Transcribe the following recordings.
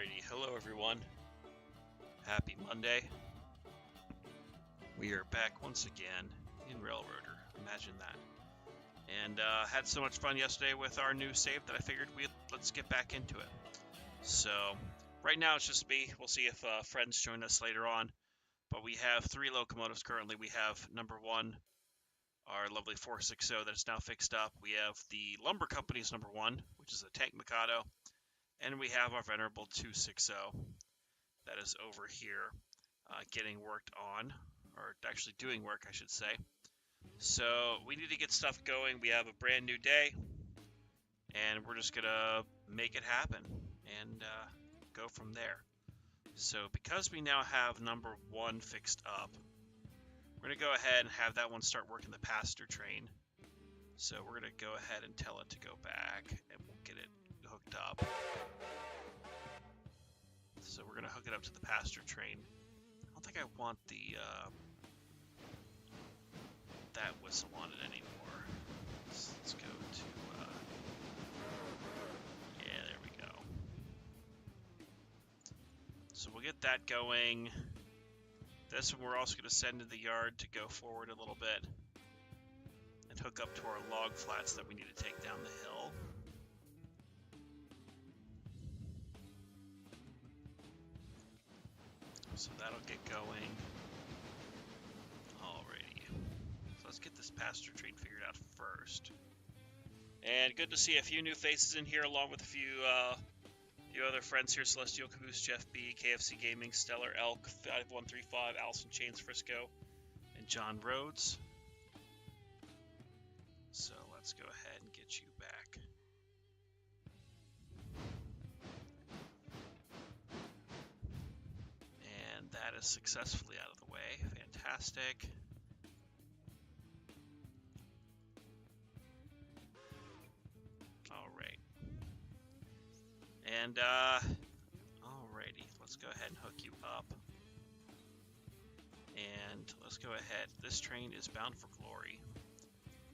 Alrighty, hello everyone. Happy Monday. We are back once again in Railroader. Imagine that. And had so much fun yesterday with our new save that I figured let's get back into it. So right now it's just me. We'll see if friends join us later on. But we have 3 locomotives currently. We have number 1, our lovely 460 that is now fixed up. We have the Lumber Company's number 1, which is a Tank Mikado. And we have our venerable 260 that is over here getting worked on, or actually doing work, I should say. So we need to get stuff going. We have a brand new day, and we're just going to make it happen and go from there. So because we now have number 1 fixed up, we're going to go ahead and have that one start working the passenger train. So we're going to go ahead and tell it to go back, and we'll get it hooked up. So we're going to hook it up to the passenger train. I don't think I want the that whistle on it anymore. Let's go to yeah, there we go. So we'll get that going. This one we're also going to send to the yard to go forward a little bit and hook up to our log flats that we need to take down the hill. So that'll get going. Alrighty. So let's get this passenger train figured out first. And good to see a few new faces in here, along with a few other friends here: Celestial Caboose, Jeff B, KFC Gaming, Stellar Elk, 5135, Allison Chains Frisco, and John Rhodes. So let's go ahead and get you back. And that is successfully out of the way. Fantastic. Alright. And, alrighty. Let's go ahead and hook you up. And let's go ahead. This train is bound for glory.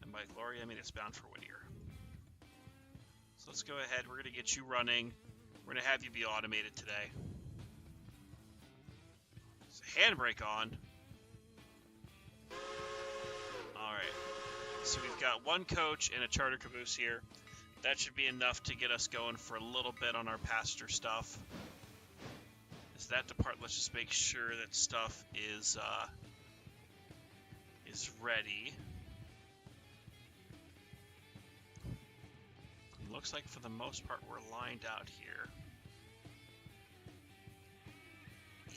And by glory, I mean it's bound for Whittier. So let's go ahead. We're going to get you running. We're going to have you be automated today. Handbrake on. Alright. So we've got 1 coach and a charter caboose here. That should be enough to get us going for a little bit on our passenger stuff. Is that the part? Let's just make sure that stuff is ready. Looks like for the most part we're lined out here.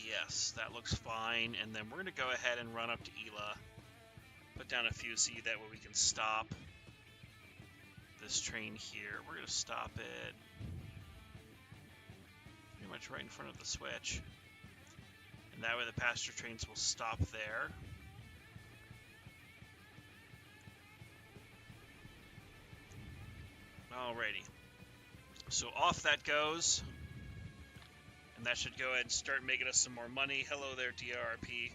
Yes, that looks fine. And then we're going to go ahead and run up to Ela. Put down a fuse that way we can stop this train here. We're going to stop it pretty much right in front of the switch. And that way the passenger trains will stop there. Alrighty. So off that goes. And that should go ahead and start making us some more money. Hello there, DRP.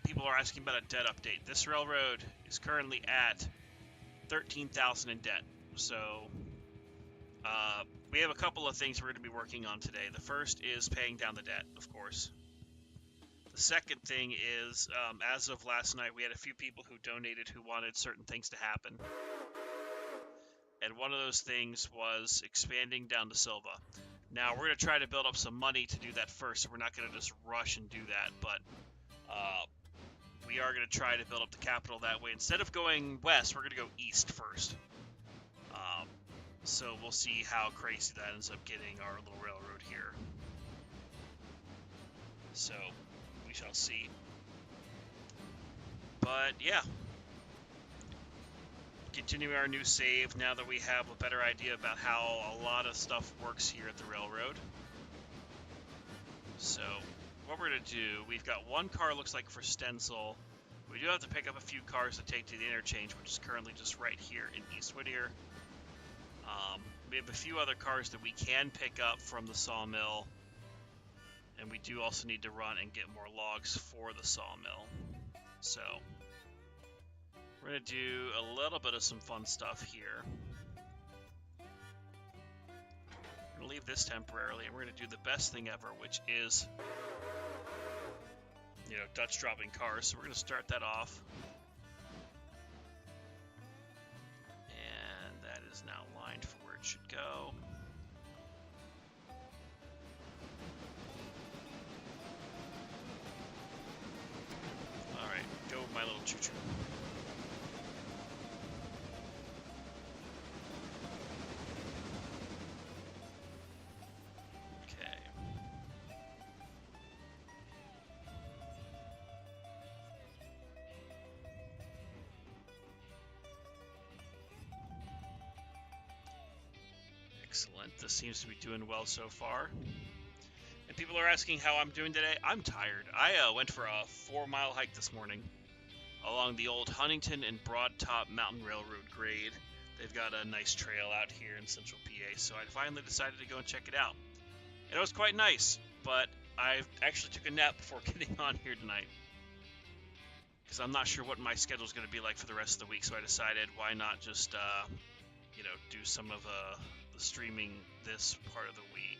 People are asking about a debt update. This railroad is currently at 13,000 in debt. So we have a couple of things we're going to be working on today. The first is paying down the debt, of course. The second thing is, as of last night, we had a few people who donated who wanted certain things to happen. And one of those things was expanding down to Silva. Now, we're going to try to build up some money to do that first, so we're not going to just rush and do that, but we are going to try to build up the capital that way. Instead of going west, we're going to go east first. So we'll see how crazy that ends up getting our little railroad here. So we shall see. But yeah. Continuing our new save now that we have a better idea about how a lot of stuff works here at the railroad. So what we're going to do, we've got 1 car looks like for Stencil. We do have to pick up a few cars to take to the interchange, which is currently just right here in East Whittier. We have a few other cars that we can pick up from the sawmill. And we do also need to run and get more logs for the sawmill. So we're going to do a little bit of some fun stuff here. We're going to leave this temporarily, and we're going to do the best thing ever, which is, you know, Dutch dropping cars. So we're going to start that off. And that is now lined for where it should go. Alright, go with my little choo-choo. Excellent. This seems to be doing well so far. And people are asking how I'm doing today. I'm tired. I went for a 4-mile hike this morning along the old Huntington and Broad Top Mountain Railroad grade. They've got a nice trail out here in central PA, so I finally decided to go and check it out. And it was quite nice, but I actually took a nap before getting on here tonight, because I'm not sure what my schedule is going to be like for the rest of the week, so I decided why not just, you know, do some of the streaming this part of the week.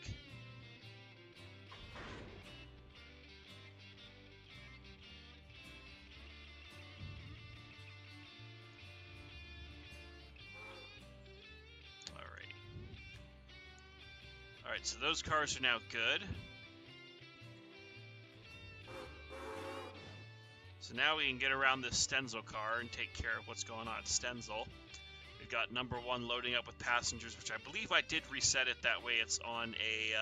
Alright, so those cars are now good. So now we can get around this Stenzel car and take care of what's going on at Stenzel. We've got number 1 loading up with passengers, which I believe I did reset it that way. It's on a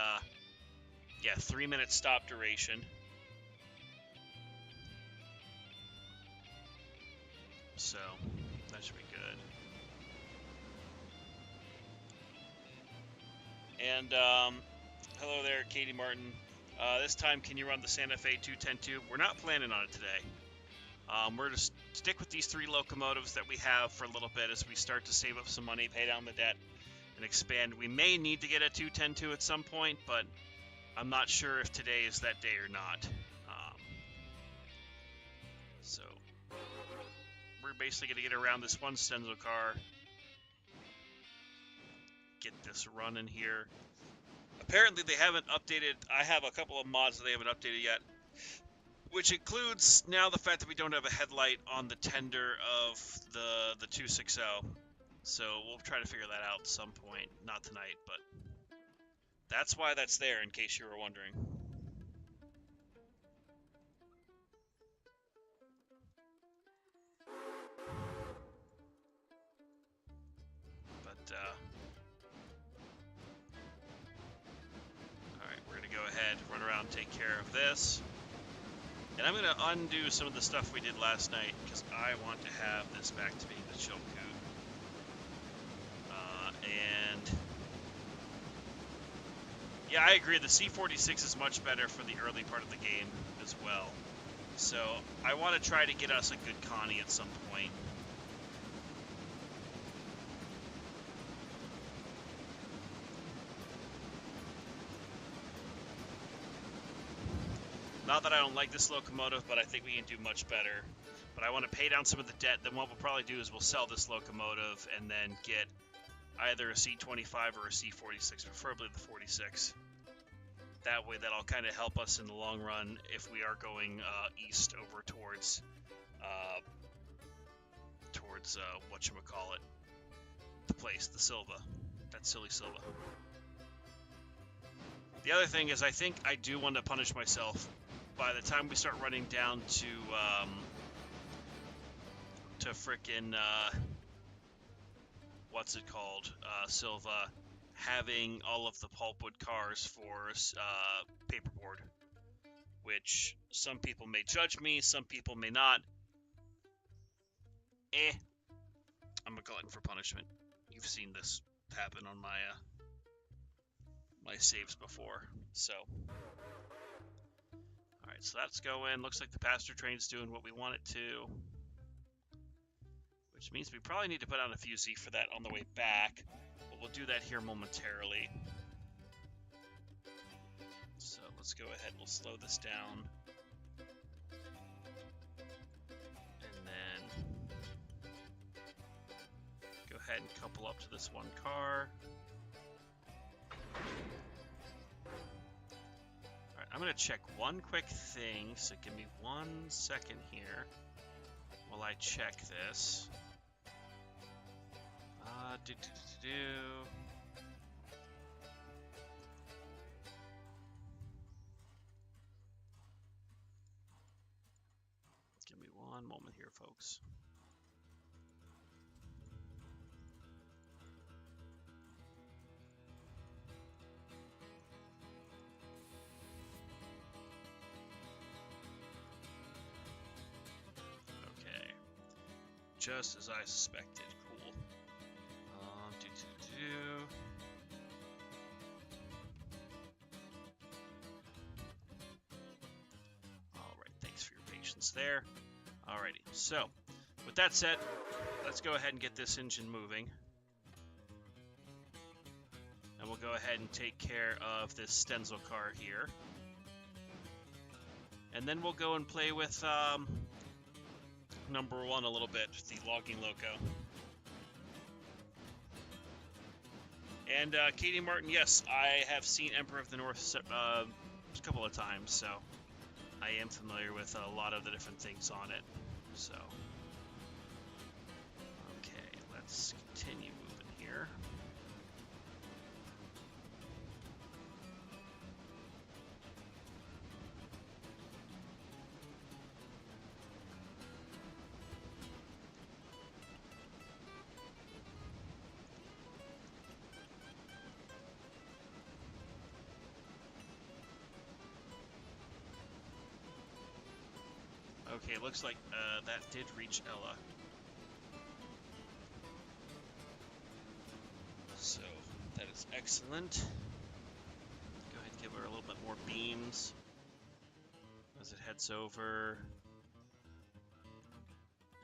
3-minute stop duration. So that should be good. And hello there, Katie Martin. This time, can you run the Santa Fe 210-2? We're not planning on it today. We're to stick with these 3 locomotives that we have for a little bit as we start to save up some money, pay down the debt, and expand. We may need to get a 210-2 at some point, but I'm not sure if today is that day or not. So we're basically going to get around this one Stenzel car, get this running here. Apparently they haven't updated. I have a couple of mods that they haven't updated yet, which includes now the fact that we don't have a headlight on the tender of the 260. So we'll try to figure that out at some point. Not tonight, but that's why that's there, in case you were wondering. But, alright, we're going to go ahead, run around, take care of this. And I'm going to undo some of the stuff we did last night, because I want to have this back to being the chill coot. And yeah, I agree. The C46 is much better for the early part of the game as well. So I want to try to get us a good Connie at some point. Not that I don't like this locomotive, but I think we can do much better. But I want to pay down some of the debt. Then what we'll probably do is we'll sell this locomotive and then get either a C25 or a C46, preferably the 46. That way that'll kind of help us in the long run if we are going east over towards whatchamacallit, the place, the Silva, that silly Silva. The other thing is I think I do want to punish myself. By the time we start running down to frickin' what's it called, Silva, having all of the pulpwood cars for paperboard, which some people may judge me, some people may not. I'm a glutton for punishment. You've seen this happen on my my saves before. So alright, so that's going. Looks like the passenger train's doing what we want it to, which means we probably need to put on a fusee for that on the way back, but we'll do that here momentarily. So let's go ahead, we'll slow this down, and then go ahead and couple up to this one car. I'm going to check one quick thing, so give me 1 second here while I check this. Give me one moment here, folks. Okay. Just as I suspected. Cool. Alright, thanks for your patience there. Alrighty, so with that said, let's go ahead and get this engine moving. And we'll go ahead and take care of this stencil car here. And then we'll go and play with number 1 a little bit, the logging loco. And Katie Martin, yes, I have seen Emperor of the North a couple of times, so I am familiar with a lot of the different things on it. So, okay, let's continue moving here. Okay, looks like that did reach Ella. So, that is excellent. Go ahead and give her a little bit more beams as it heads over.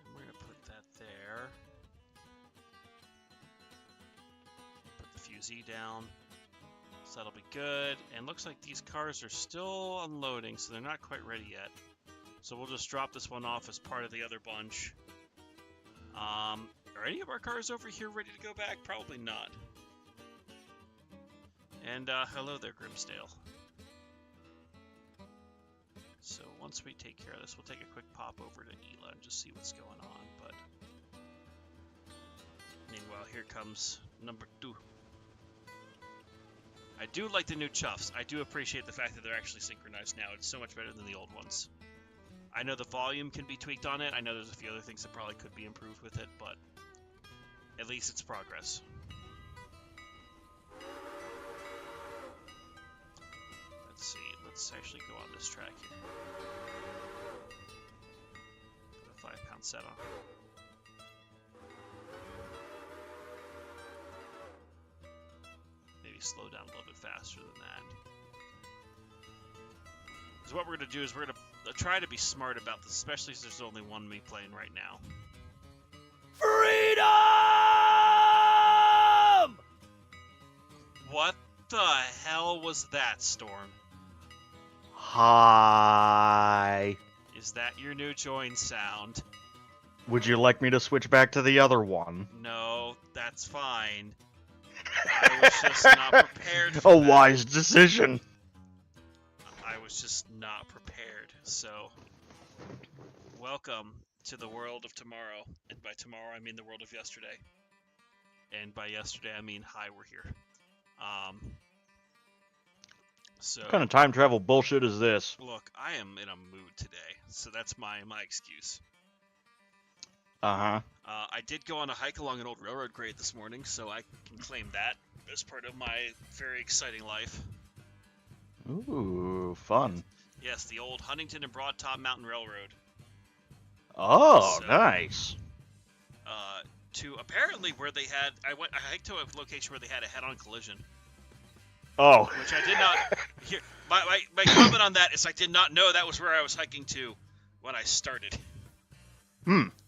And we're going to put that there. Put the fusee down. So that'll be good. And looks like these cars are still unloading, so they're not quite ready yet. So we'll just drop this one off as part of the other bunch. Are any of our cars over here ready to go back? Probably not. And hello there, Grimsdale. So once we take care of this, we'll take a quick pop over to Ela and just see what's going on. But meanwhile, here comes number 2. I do like the new chuffs. I do appreciate the fact that they're actually synchronized now. It's so much better than the old ones. I know the volume can be tweaked on it. I know there's a few other things that probably could be improved with it, but at least it's progress. Let's see. Let's actually go on this track here. Put a 5-pound set on. Maybe slow down a little bit faster than that. So what we're going to do is we're going to try to be smart about this, especially as there's only one me playing right now. Freedom! What the hell was that, Storm? Hi. Is that your new join sound? Would you like me to switch back to the other one? No, that's fine. I was just not prepared for A that. wise decision. I was just not prepared. So, welcome to the world of tomorrow. And by tomorrow, I mean the world of yesterday. And by yesterday, I mean, hi, we're here. So What kind of time travel bullshit is this? look, I am in a mood today, so that's my excuse. Uh-huh. I did go on a hike along an old railroad grade this morning, so I can claim that as part of my very exciting life. Ooh, fun. Yes, the old Huntington and Broad Top Mountain Railroad. Oh, So, nice. To apparently where they had, I hiked to a location where they had a head-on collision. Oh. Which I did not hear. My comment on that is I did not know that was where I was hiking to when I started.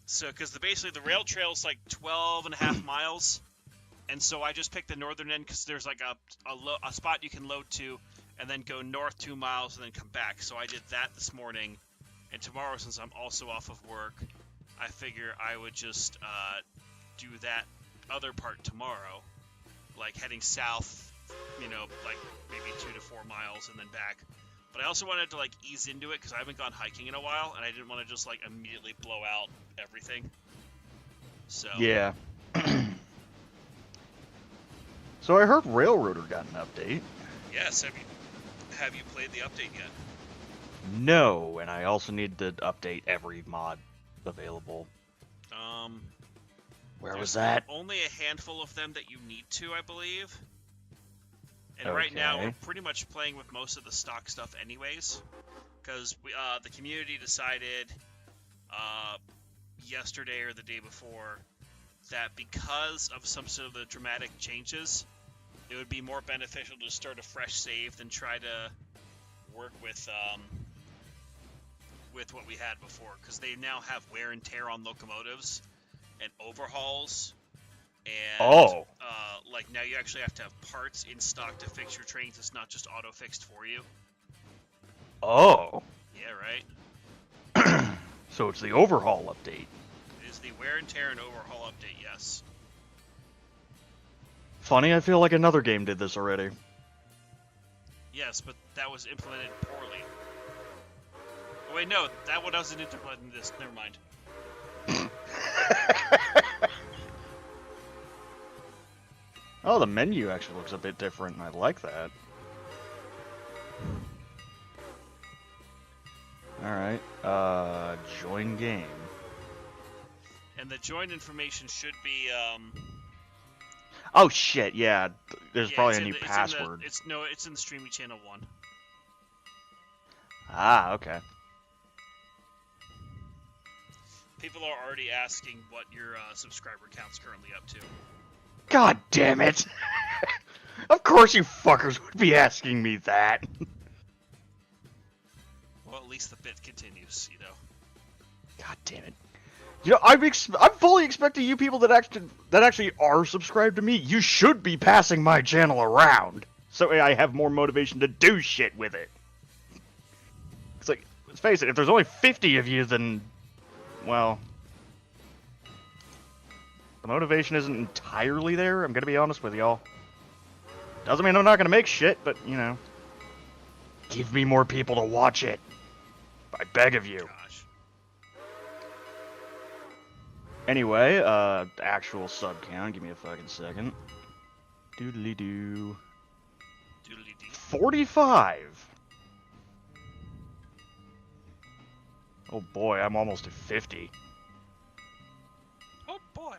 So, because basically the rail trail is like 12.5 miles, and so I just picked the northern end because there's like a spot you can load to, and then go north 2 miles and then come back. So I did that this morning, and tomorrow, since I'm also off of work, I figure I would just do that other part tomorrow, like heading south, you know, like maybe 2 to 4 miles and then back. But I also wanted to like ease into it because I haven't gone hiking in a while, and I didn't want to just like immediately blow out everything. So Yeah. So I heard Railroader got an update. yes, have you played the update yet? No, and I also need to update every mod available. Where was that? Only a handful of them that you need to, I believe. And right now we're pretty much playing with most of the stock stuff anyways, because the community decided yesterday or the day before that because of some sort of the dramatic changes, it would be more beneficial to start a fresh save than try to work with what we had before, because they now have wear and tear on locomotives and overhauls. And like now you actually have to have parts in stock to fix your trains. It's not just auto fixed for you. Oh. Yeah, right. So it's the overhaul update. It is the wear and tear and overhaul update, yes. Funny, I feel like another game did this already. Yes, but that was implemented poorly. Oh, wait, no, that one wasn't implemented in this. Never mind. Oh, the menu actually looks a bit different, and I like that. Alright, join game. And the join information should be, Oh shit, yeah, there's probably a new password. It's in the Streamy Channel 1. Ah, okay. People are already asking what your subscriber count's currently up to. God damn it! Of course you fuckers would be asking me that. Well, at least the bit continues, you know. God damn it! You know, I'm fully expecting you people that actually are subscribed to me. You should be passing my channel around, so I have more motivation to do shit with it. It's like, let's face it, if there's only 50 of you, then, well, the motivation isn't entirely there. I'm gonna be honest with y'all. Doesn't mean I'm not gonna make shit, but you know, give me more people to watch it. I beg of you. Gosh. Anyway, actual sub count. Give me a fucking second. Doodly doo. Doodly dee. 45. Oh boy, I'm almost at 50. Oh boy.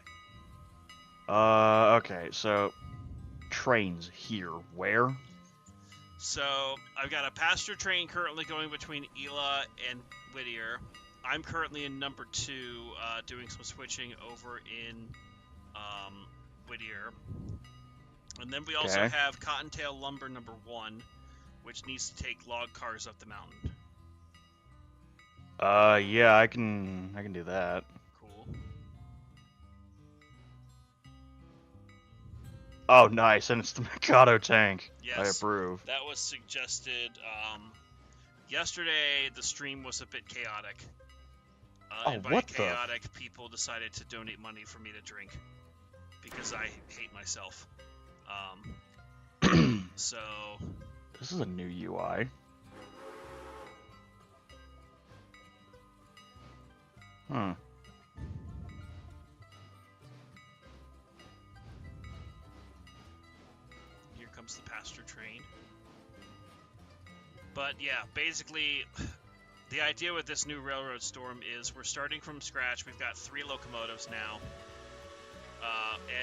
Okay, so trains here. Where? So I've got a passenger train currently going between Ela and Whittier. I'm currently in number 2, doing some switching over in Whittier. And then we also have Cottontail Lumber number 1, which needs to take log cars up the mountain. Yeah, I can do that. Cool. Oh, nice, and it's the Mikado tank. Yes, I approve. that was suggested. Yesterday, the stream was a bit chaotic. And by chaotic, people decided to donate money for me to drink because I hate myself. So this is a new UI. Huh. Here comes the passenger train. But yeah, basically, the idea with this new railroad storm is we're starting from scratch. We've got 3 locomotives now.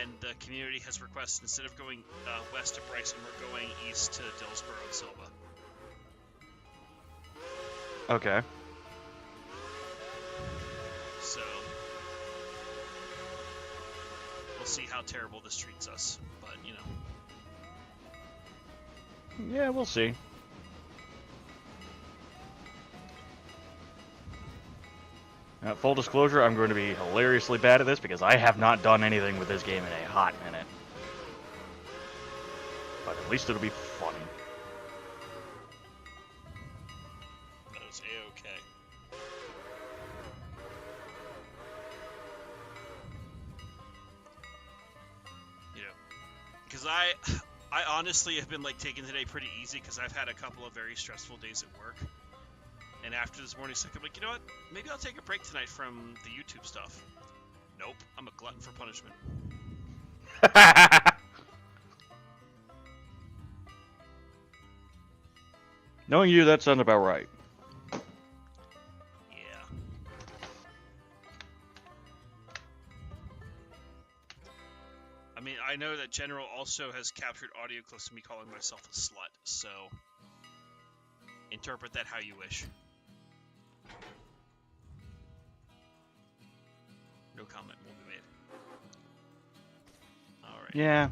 And the community has requested, instead of going west to Bryson, we're going east to Dillsboro and Silva. Okay. So we'll see how terrible this treats us, but you know. Yeah, we'll see. Full disclosure, I'm going to be hilariously bad at this because I have not done anything with this game in a hot minute. But at least it'll be funny. That was A-okay. You know, because I honestly have been like taking today pretty easy because I've had a couple of very stressful days at work. And after this morning sick, I'm like, you know what? Maybe I'll take a break tonight from the YouTube stuff. Nope, I'm a glutton for punishment. Knowing you, that sounds about right. Yeah. I mean, I know that General also has captured audio clips of me calling myself a slut, so interpret that how you wish. No comment will be made. Alright. Yeah.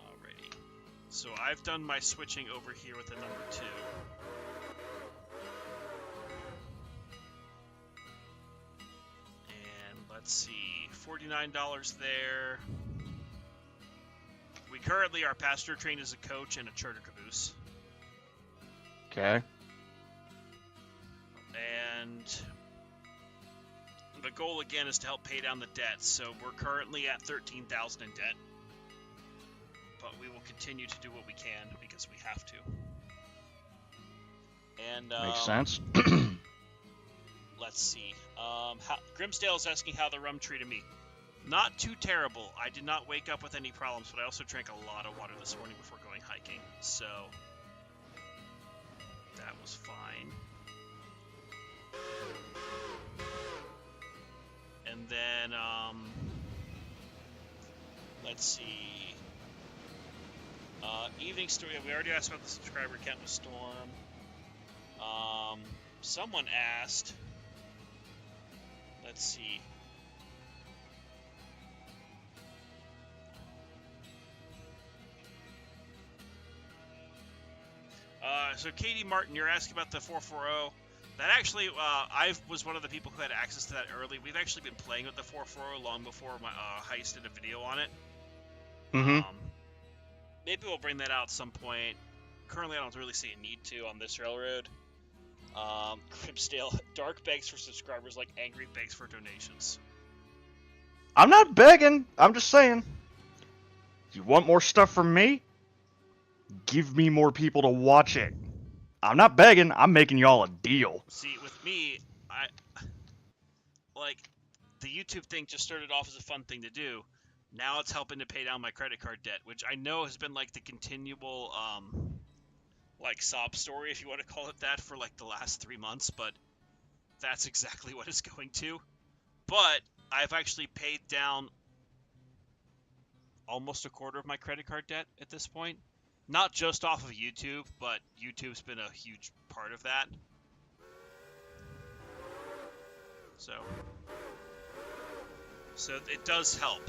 Alrighty. So I've done my switching over here with the number 2. And let's see, $49 there. We currently are passenger trained as a coach and a charter caboose. Okay. And the goal again is to help pay down the debt. So we're currently at $13,000 in debt, but we will continue to do what we can because we have to. And Makes sense. let's see. Grimsdale is asking how the rum treated me. Not too terrible. I did not wake up with any problems, but I also drank a lot of water this morning before going hiking, so that was fine. And then, let's see. Evening story. We already asked about the subscriber count with Storm. Someone asked. Let's see. So Katie Martin, you're asking about the 440. That actually, I was one of the people who had access to that early. We've actually been playing with the 440 long before my Heist did a video on it. Maybe we'll bring that out at some point. Currently, I don't really see a need to on this railroad. Cribsdale, Dark begs for subscribers like Angry begs for donations. I'm not begging. I'm just saying. You want more stuff from me? Give me more people to watch it. I'm not begging. I'm making y'all a deal. See, with me, the YouTube thing just started off as a fun thing to do. Now it's helping to pay down my credit card debt, which I know has been like the continual, sob story, if you want to call it that, for like the last 3 months, but that's exactly what it's going to. But I've actually paid down almost a quarter of my credit card debt at this point. Not just off of YouTube, but YouTube's been a huge part of that. So it does help.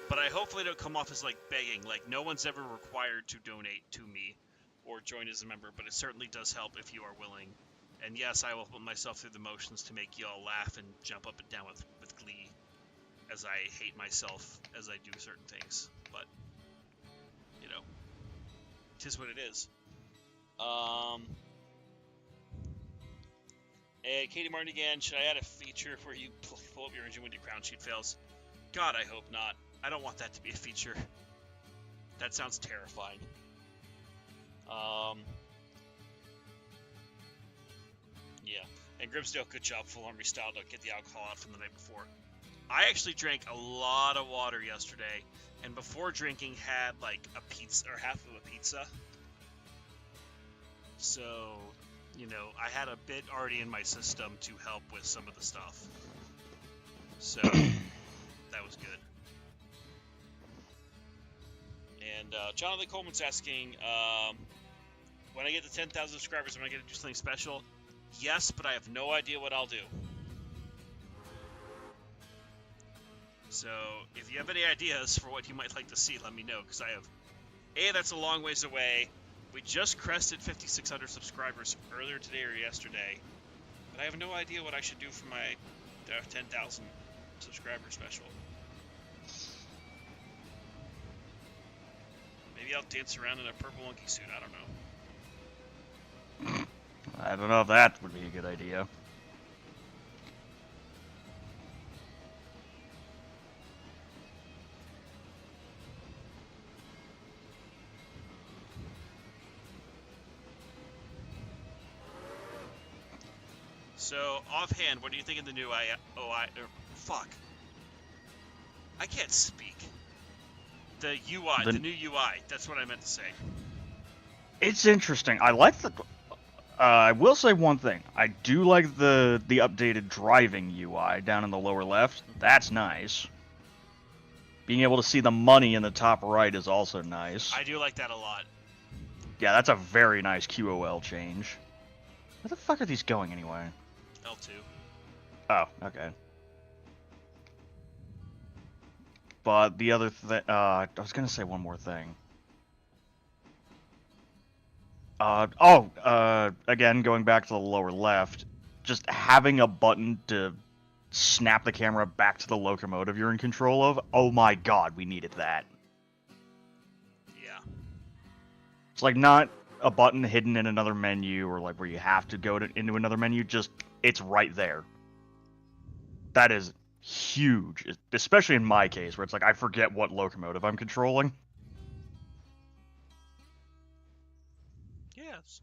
But I hopefully don't come off as like begging. Like, no one's ever required to donate to me or join as a member, but it certainly does help if you are willing. And yes, I will put myself through the motions to make y'all laugh and jump up and down with glee as I hate myself as I do certain things. But, you know, 'tis what it is. And Katie Martin again, should I add a feature where you pull up your engine when your ground sheet fails? God, I hope not. I don't want that to be a feature. That sounds terrifying. Yeah. And Grimsdale, good job, full-on restyle. Don't get the alcohol out from the night before. I actually drank a lot of water yesterday, and before drinking had like a pizza, or half of a pizza. So, you know, I had a bit already in my system to help with some of the stuff. So, that was good. And Jonathan Coleman's asking, when I get to 10,000 subscribers, am I going to do something special? Yes, but I have no idea what I'll do. So, if you have any ideas for what you might like to see, let me know, because I have... that's a long ways away. We just crested 5,600 subscribers earlier today or yesterday, but I have no idea what I should do for my 10,000 subscriber special. Maybe I'll dance around in a purple monkey suit, I don't know. I don't know if that would be a good idea. So, offhand, what do you think of the new fuck. I can't speak. The UI, the new UI. That's what I meant to say. It's interesting. I like the... I will say one thing. I do like the updated driving UI down in the lower left. That's nice. Being able to see the money in the top right is also nice. I do like that a lot. Yeah, that's a very nice QOL change. Where the fuck are these going anyway? L2. Oh, okay. But the other thing... I was gonna say one more thing. Again, going back to the lower left, just having a button to snap the camera back to the locomotive you're in control of, oh my god, we needed that. Yeah. It's like not a button hidden in another menu or like where you have to go into another menu, just it's right there. That is huge, especially in my case where it's like I forget what locomotive I'm controlling. Yes.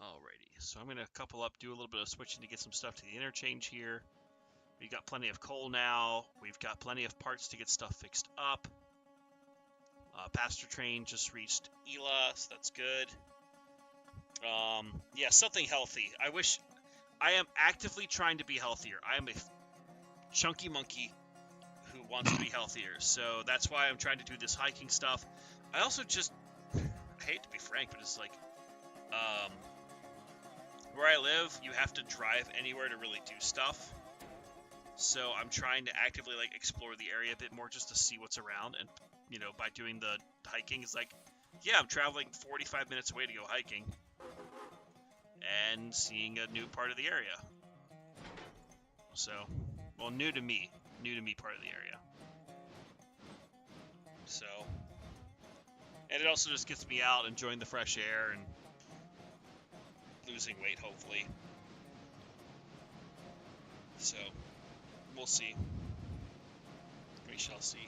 Alrighty, so I'm going to couple up, do a little bit of switching to get some stuff to the interchange here. We've got plenty of coal now. We've got plenty of parts to get stuff fixed up. Passenger train just reached Ela, so that's good. Yeah, something healthy. I am actively trying to be healthier. I am a chunky monkey who wants to be healthier, so that's why I'm trying to do this hiking stuff. I also just, I hate to be frank, but it's like, where I live, you have to drive anywhere to really do stuff. So I'm trying to actively like explore the area a bit more just to see what's around, and you know, by doing the hiking, it's like, yeah, I'm traveling 45 minutes away to go hiking and seeing a new part of the area. So, well, new to me part of the area. So, and it also just gets me out enjoying the fresh air and losing weight, hopefully. So, we'll see. We shall see.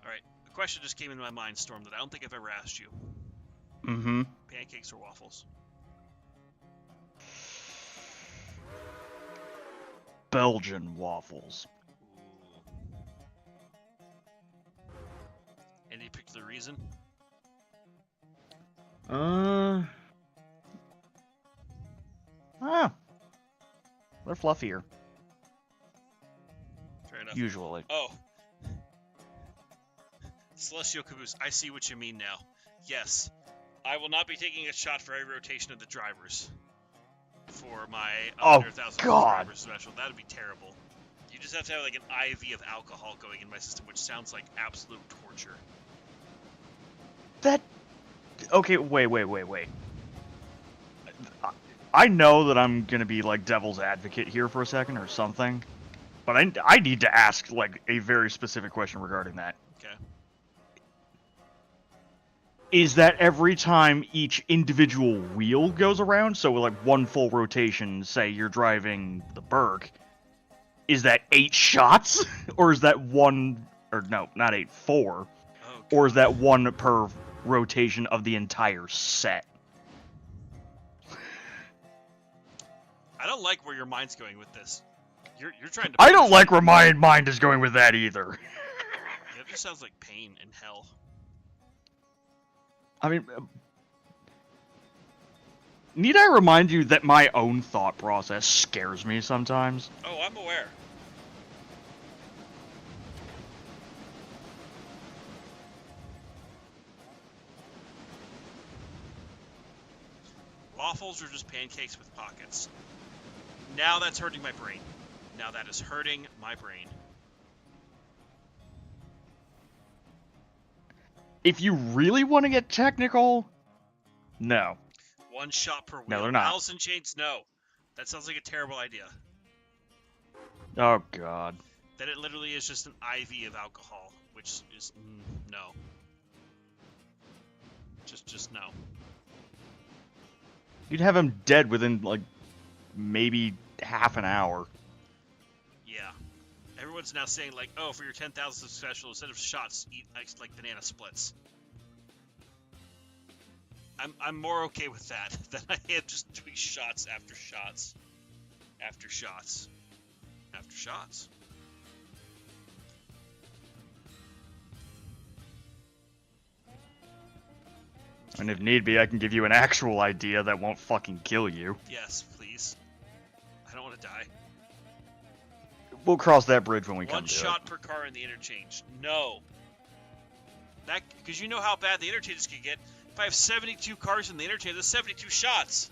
Alright, a question just came into my mind, Storm, that I don't think I've ever asked you. Mm-hmm. Pancakes or waffles? Belgian waffles. Ooh. Any particular reason? They're fluffier. Fair enough. Usually. Oh. Celestial Caboose, I see what you mean now. Yes. I will not be taking a shot for every rotation of the drivers. For my 100,000 subscribers special. That would be terrible. You just have to have like an IV of alcohol going in my system, which sounds like absolute torture. Okay, wait. I know that I'm gonna be like devil's advocate here for a second or something, but I need to ask like a very specific question regarding that. Okay. Is that every time each individual wheel goes around, so like one full rotation, say you're driving the Berk, is that 8 shots? Or is that one, or no, not 8, 4. Oh, or is that one per rotation of the entire set? I don't like where your mind's going with this. You're trying to... I don't like where my mind is going with that either. Yeah, it just sounds like pain and hell. I mean, need I remind you that my own thought process scares me sometimes? Oh, I'm aware. Waffles are just pancakes with pockets. Now that's hurting my brain. Now that is hurting my brain. If you really want to get technical, no. One shot per wheel. No, they're not. 1,000 chains, no. That sounds like a terrible idea. Oh God. That it literally is just an IV of alcohol, which is no. Just no. You'd have him dead within like maybe half an hour. Yeah. Everyone's now saying like, oh, for your 10,000 special, instead of shots, eat like banana splits. I'm more okay with that than I am just doing shots after shots after shots after shots. And if need be, I can give you an actual idea that won't fucking kill you. Yes, please. I don't want to die. We'll cross that bridge when we come One to shot it. per car in the interchange. No. That because you know how bad the interchanges can get. If I have 72 cars in the interchange, that's 72 shots.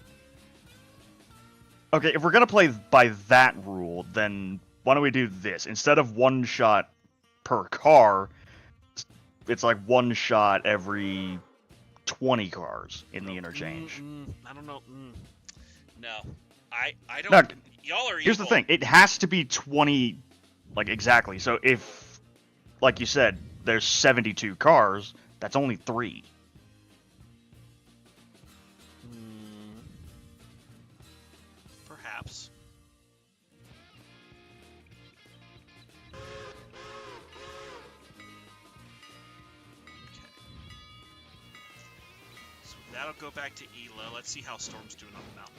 Okay, if we're gonna play by that rule, then why don't we do this? Instead of one shot per car, it's like one shot every 20 cars in the interchange. I don't know. No. I don't. No, y'all are here's evil. the thing. It has to be 20, like, exactly. So if, like you said, there's 72 cars, that's only 3. Perhaps. So that'll go back to Ela. Let's see how Storm's doing on the mountain.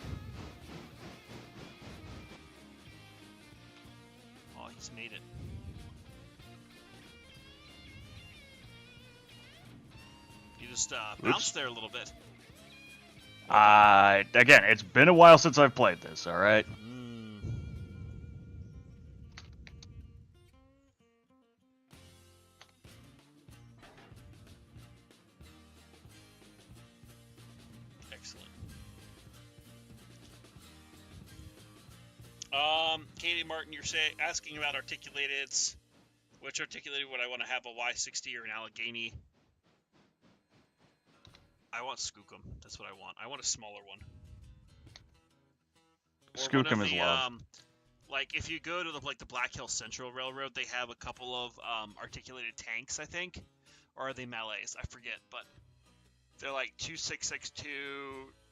Oh, he's made it. You just bounced there a little bit. Again, it's been a while since I've played this, alright? Excellent. Katie Martin, you're asking about articulateds. Which articulated would I want to have, a Y60 or an Allegheny? I want Skookum. That's what I want. I want a smaller one. Skookum is love. Like if you go to the Black Hill Central Railroad, they have a couple of articulated tanks, I think, or are they Malays? I forget, but they're like 2662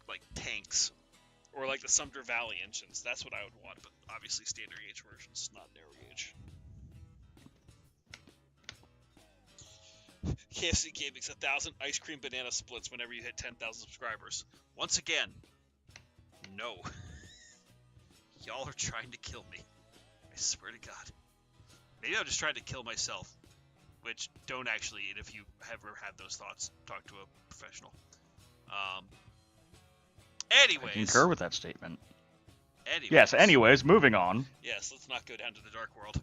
like tanks, or like the Sumter Valley engines. That's what I would want, but obviously standard gauge versions, not narrow gauge. KFC Gaming's 1,000 ice cream banana splits whenever you hit 10,000 subscribers. Once again, no. Y'all are trying to kill me. I swear to God. Maybe I'm just trying to kill myself. Which, don't actually, and if you ever had those thoughts, talk to a professional. Anyways. I concur with that statement. Anyways. Yes, anyways, moving on. Yes, let's not go down to the dark world.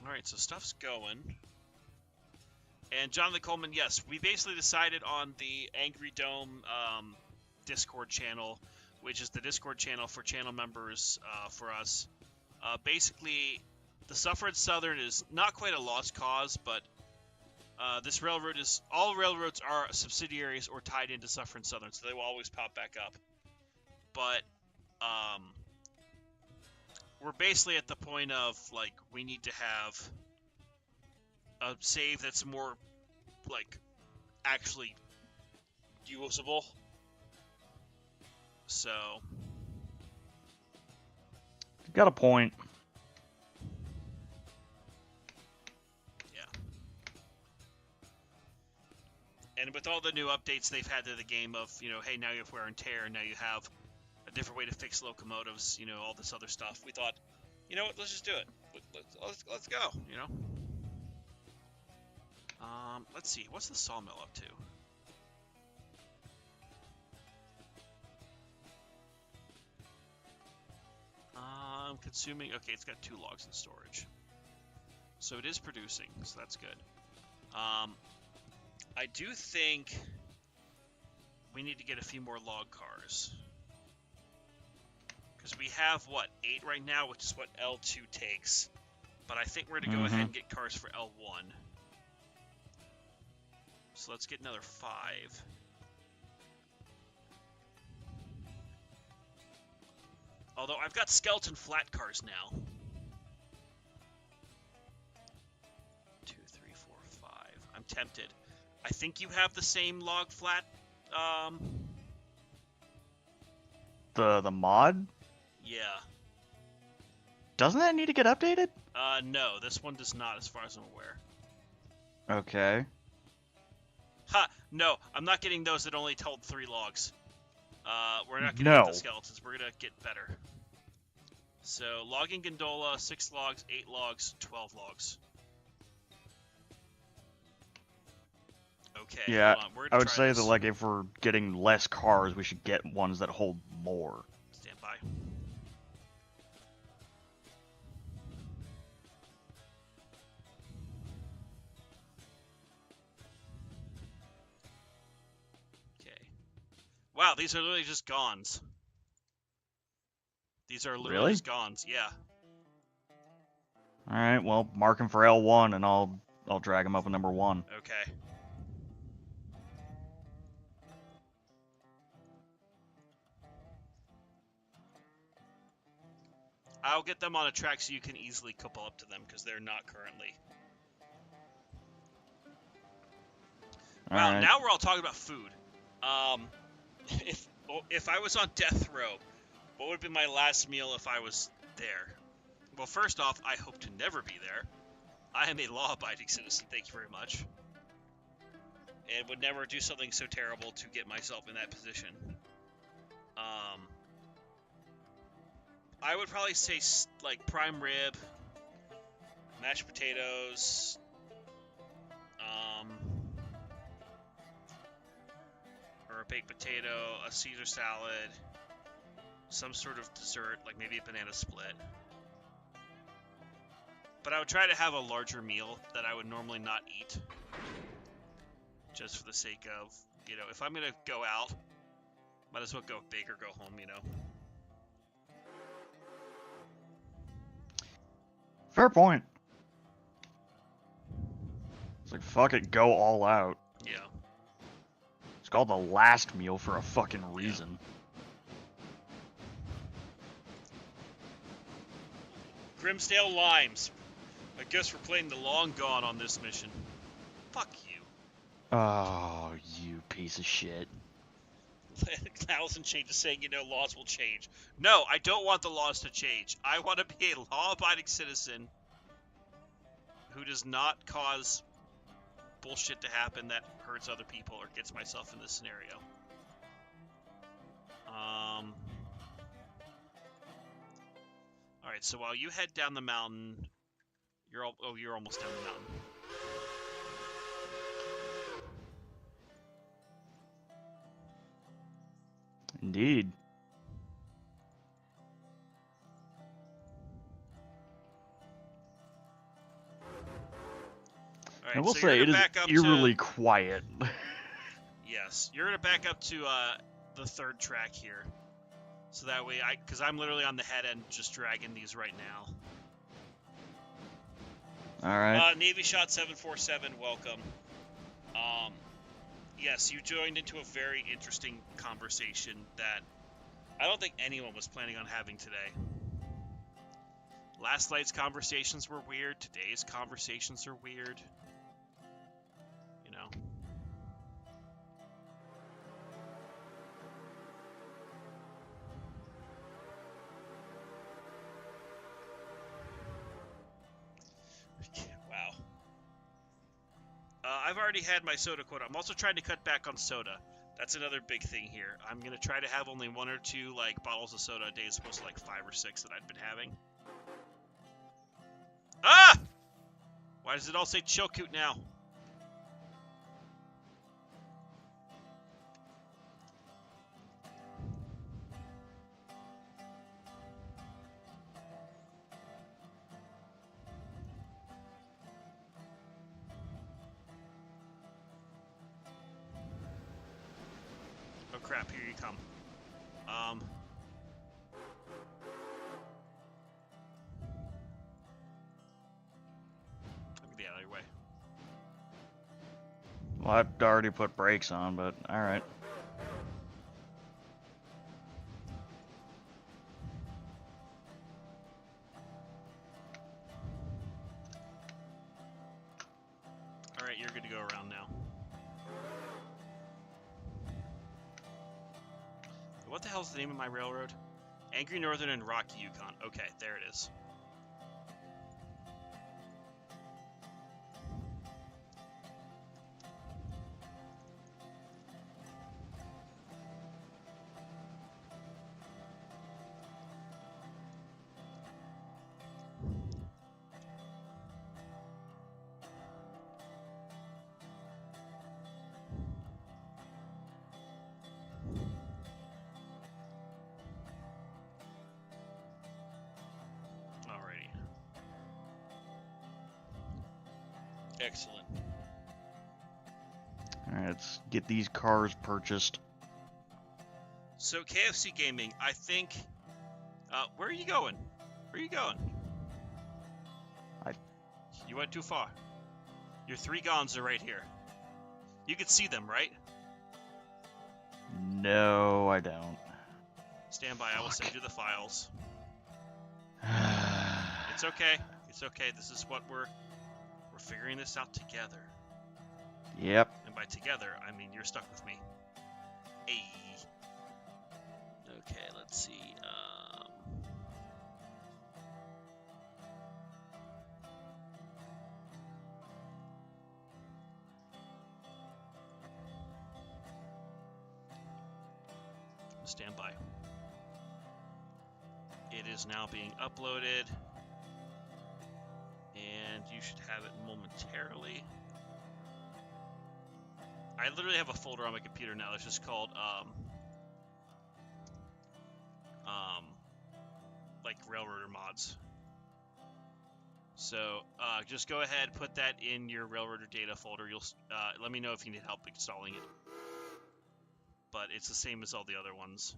Alright, so stuff's going. And Jonathan Coleman, yes, we basically decided on the Angrydome Discord channel, which is the Discord channel for channel members for us. Basically, the Suffrage Southern is not quite a lost cause, but this railroad is, all railroads are subsidiaries or tied into Suffrage Southern, so they will always pop back up. But we're basically at the point of, like, we need to have a save that's more, like, actually usable. So. Got a point. Yeah. And with all the new updates they've had to the game of, you know, hey, now you have wear and tear, now you have a different way to fix locomotives, you know, all this other stuff. We thought, you know what, let's just do it. Let's go, you know? Let's see, what's the sawmill up to? Consuming, okay, it's got 2 logs in storage. So it is producing, so that's good. I do think we need to get a few more log cars. Because we have, what, 8 right now, which is what L2 takes. But I think we're going to go ahead and get cars for L1. So let's get another 5. Although I've got skeleton flat cars now. 2, 3, 4, 5. I'm tempted. I think you have the same log flat. The mod? Yeah. Doesn't that need to get updated? No, this one does not, as far as I'm aware. Okay. Ha! No, I'm not getting those that only hold 3 logs. We're not gonna No. get the skeletons. We're gonna get better. So, logging gondola, 6 logs, 8 logs, 12 logs. Okay, Yeah, hold on. We're I gonna would try say this. that, like, if we're getting less cars, we should get ones that hold more. Stand by. Okay. Wow, these are literally just gons. These are literally Really? just gons, yeah. Alright, well, mark him for L1 and I'll drag him up at number 1. Okay. I'll get them on a track so you can easily couple up to them, because they're not currently. Wow, Alright. now we're all talking about food. If I was on death row, what would be my last meal if I was there? Well, first off, I hope to never be there. I am a law-abiding citizen, thank you very much. And would never do something so terrible to get myself in that position. I would probably say, like, prime rib, mashed potatoes, or a baked potato, a Caesar salad, some sort of dessert, like maybe a banana split. But I would try to have a larger meal that I would normally not eat, just for the sake of, you know, if I'm gonna go out, might as well go big or go home, you know. Fair point. It's like, fuck it, go all out. Yeah. It's called the last meal for a fucking reason. Grimsdale Limes. I guess we're playing the long gone on this mission. Fuck you. Oh, you piece of shit. Allison Change is saying, you know, laws will change. No, I don't want the laws to change. I want to be a law-abiding citizen who does not cause bullshit to happen that hurts other people or gets myself in this scenario. Alright, so while you head down the mountain, you're almost down the mountain. Indeed. Alright, I will so say, it is eerily quiet. Yes, you're gonna back up to the 3rd track here. So that way, because I'm literally on the head end just dragging these right now. Alright. Navy Shot 747, welcome. Yes, you joined into a very interesting conversation that I don't think anyone was planning on having today. Last night's conversations were weird, today's conversations are weird. You know. Wow. I've already had my soda quota. I'm also trying to cut back on soda. That's another big thing here. I'm going to try to have only 1 or 2 like bottles of soda a day as opposed to like 5 or 6 that I've been having. Ah! Why does it all say Chilkoot now? Oh crap, here you come. Get out of your way. Well, I've already put brakes on, but alright. you're good to go around now. What the hell's the name of my railroad? Angry Northern and Rocky Yukon. Okay, there it is. Excellent. Alright, let's get these cars purchased. So KFC Gaming, I think. Where are you going? Where are you going? You went too far. Your 3 Gons are right here. You can see them, right? No, I don't. Stand by. I will send you the files. It's okay. It's okay. This is what we're figuring this out together. Yep. And by together, I mean you're stuck with me. Hey. Okay, let's see. Stand by. It is now being uploaded. And you should have it momentarily. I literally have a folder on my computer now that's just called like Railroader mods. So just go ahead, put that in your Railroader data folder. You'll let me know if you need help installing it. But it's the same as all the other ones.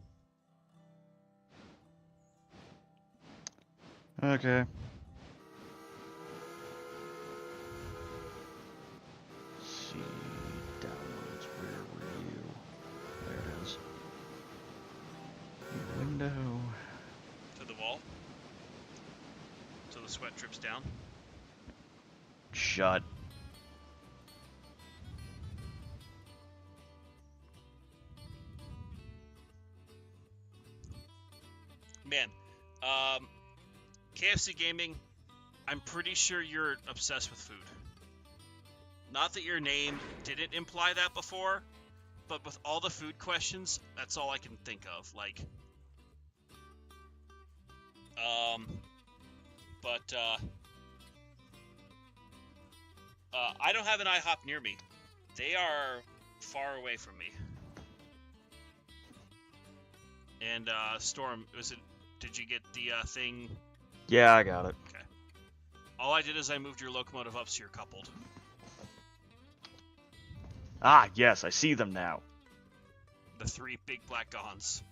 Okay. Let's see, downloads, where were you? There it is. Window. To the wall. So the sweat drips down. Shut. Man, KFC Gaming, I'm pretty sure you're obsessed with food. Not that your name didn't imply that before, but with all the food questions, that's all I can think of. Like, I don't have an IHOP near me. They are far away from me. And, Storm, did you get the, thing? Yeah, I got it. Okay. All I did is I moved your locomotive up so you're coupled. Ah, yes, I see them now. The 3 big black Gons.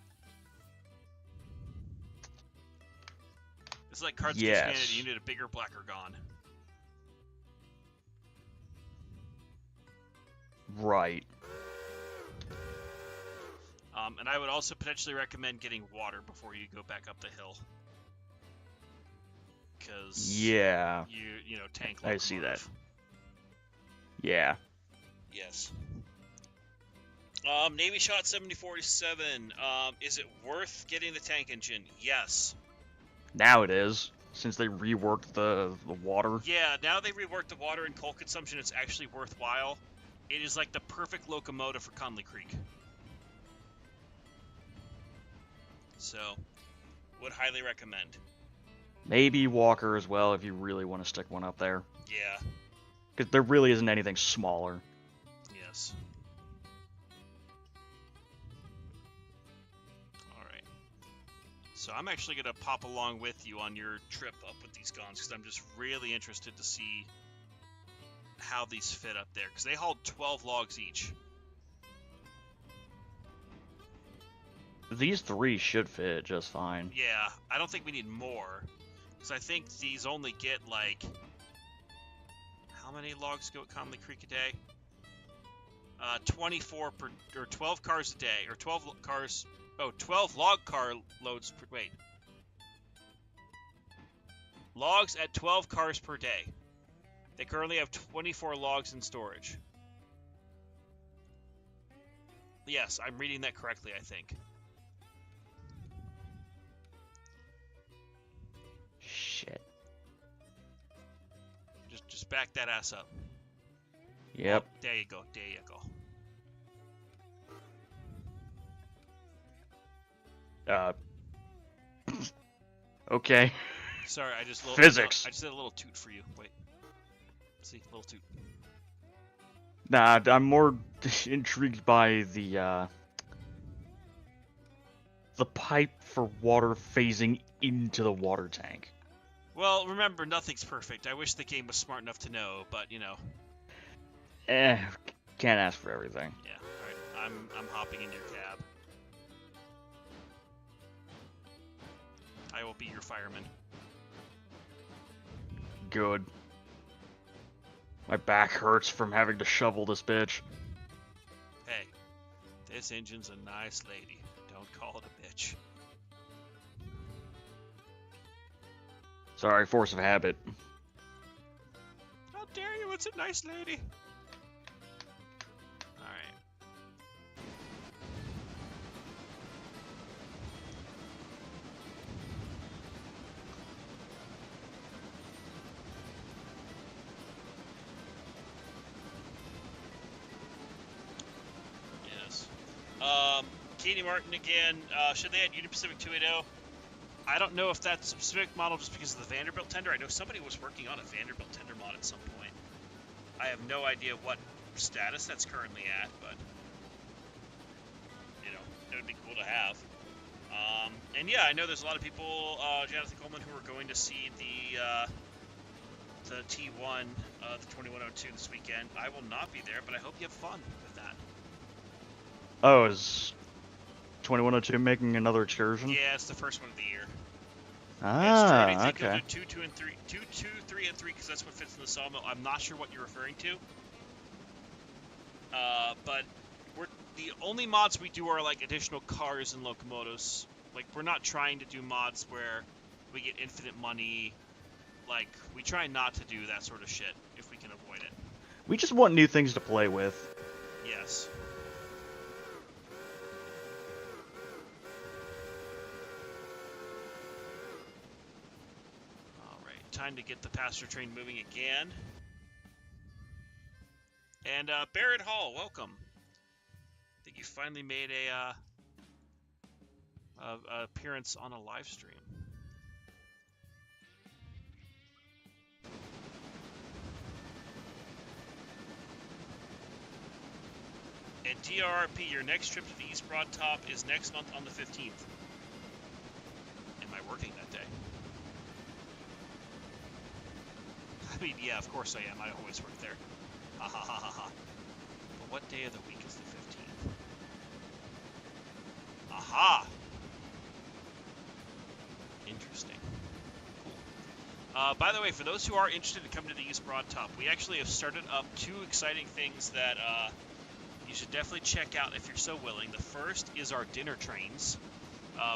It's like Cards Against Humanity. You need a bigger, blacker Gon. Right. And I would also potentially recommend getting water before you go back up the hill. Because yeah, you know, tank locomotive. I see that. Yeah. Yes. Navy Shot 7047. Is it worth getting the tank engine? Yes. Now it is, since they reworked the water. Yeah, now they reworked the water and coal consumption. It's actually worthwhile. It is like the perfect locomotive for Conley Creek. So, would highly recommend. Maybe Walker as well if you really want to stick one up there. Yeah. Because there really isn't anything smaller. Yes. Alright. So I'm actually going to pop along with you on your trip up with these Gons, because I'm just really interested to see how these fit up there. Because they hauled 12 logs each. These 3 should fit just fine. Yeah, I don't think we need more. Because I think these only get, like... How many logs go at Conley Creek a day? 24 per... Or 12 cars a day. Or 12 cars... Oh, 12 log car loads per... Wait. Logs at 12 cars per day. They currently have 24 logs in storage. Yes, I'm reading that correctly, I think. Shit. Just back that ass up. Yep. Oh, there you go. There you go. Okay. Sorry, I just Physics. I just did a little toot for you. Wait. See, little toot. Nah, I'm more intrigued by the pipe for water phasing into the water tank. Well, remember, nothing's perfect. I wish the game was smart enough to know, but you know. Can't ask for everything. Yeah. All right. I'm hopping in your cab. I will be your fireman. Good. My back hurts from having to shovel this bitch. Hey, this engine's a nice lady. Don't call it a bitch. Sorry, force of habit. How dare you? It's a nice lady. All right. Yes. Katie Martin again. Should they add Union Pacific 280? I don't know if that's a specific model just because of the Vanderbilt tender. I know somebody was working on a Vanderbilt tender mod at some point. I have no idea what status that's currently at, but you know, it would be cool to have. And yeah, I know there's a lot of people, Jonathan Coleman, who are going to see the T1, the 2102 this weekend. I will not be there, but I hope you have fun with that. Oh, is 2102 making another excursion? Yeah, it's the first one of the year. Ah, okay. okay. 2, 2, and 3, 2, 2, 3, and 3, because that's what fits in the sawmill. I'm not sure what you're referring to. But the only mods we do are like additional cars and locomotives. Like, we're not trying to do mods where we get infinite money. Like, we try not to do that sort of shit if we can avoid it. We just want new things to play with. Yes. Alright, time to get the passenger train moving again. And Barrett Hall, welcome. I think you finally made a appearance on a live stream. And DRRP, your next trip to the East Broad Top is next month on the 15th. Am I working that day? I mean, yeah, of course I am. I always work there. Ha ha ha ha ha. But what day of the week is the 15th? Aha! Interesting. Cool. By the way, for those who are interested in coming to the East Broad Top, we actually have started up 2 exciting things that you should definitely check out if you're so willing. The first is our dinner trains.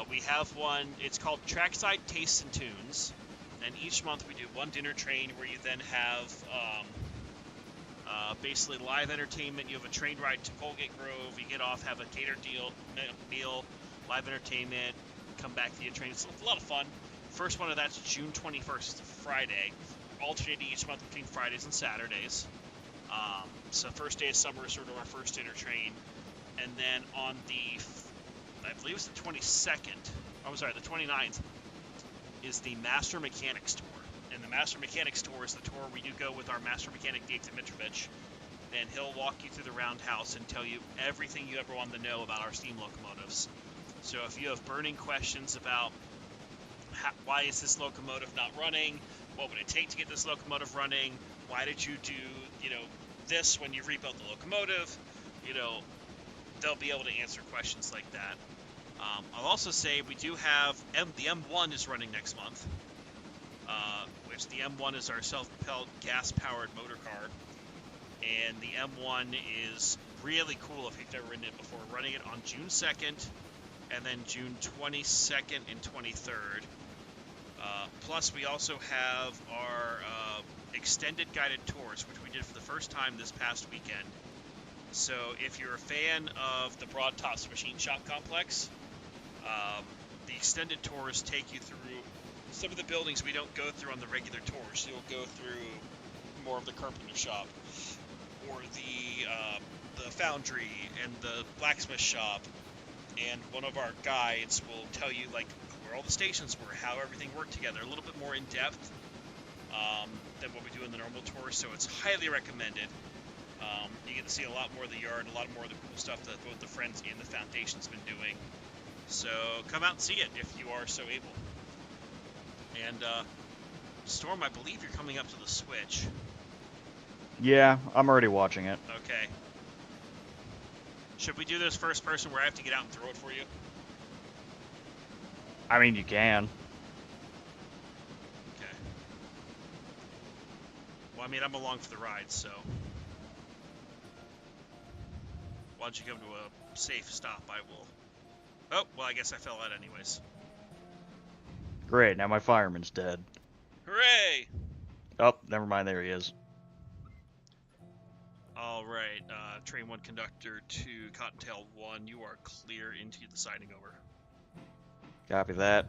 We have one, it's called Trackside Tastes and Tunes, and each month we do one dinner train where you then have basically live entertainment. You have a train ride to Colgate Grove, you get off, have a catered meal, live entertainment, come back to your train. It's a lot of fun. First one of that's June 21st, it's a Friday, alternating each month between Fridays and Saturdays. So first day of summer is sort of our first dinner train, and then on the, I believe it's the 22nd, I'm sorry, the 29th, is the Master Mechanics Tour. And the Master Mechanics Tour is the tour where you go with our Master Mechanic Dave Dimitrovich, and he'll walk you through the roundhouse and tell you everything you ever wanted to know about our steam locomotives. So if you have burning questions about why is this locomotive not running, what would it take to get this locomotive running, why did you do, this when you rebuilt the locomotive, they'll be able to answer questions like that. I'll also say we do have the M1 is running next month, which the M1 is our self-propelled gas-powered motor car, and the M1 is really cool if you've never ridden it before. We're running it on June 2nd, and then June 22nd and 23rd. Plus, we also have our extended guided tours, which we did for the first time this past weekend. So if you're a fan of the Broad Tops Machine Shop Complex, the extended tours take you through some of the buildings we don't go through on the regular tours. You'll go through more of the carpenter shop, or the foundry and the blacksmith shop, and one of our guides will tell you like where all the stations were, how everything worked together, a little bit more in depth than what we do in the normal tour. So it's highly recommended. You get to see a lot more of the yard, a lot more of the cool stuff that both the Friends and the Foundation's been doing. So come out and see it if you are so able. And Storm, I believe you're coming up to the Switch. Yeah, I'm already watching it. Okay. Should we do this first person where I have to get out and throw it for you? I mean, you can. Okay. Well, I mean, I'm along for the ride, so... Why don't you come to a safe stop? I will... Oh, well, I guess I fell out anyways. Great, now my fireman's dead. Hooray! Oh, never mind, there he is. Alright, Train 1 Conductor to Cottontail 1, you are clear into the siding over. Copy that.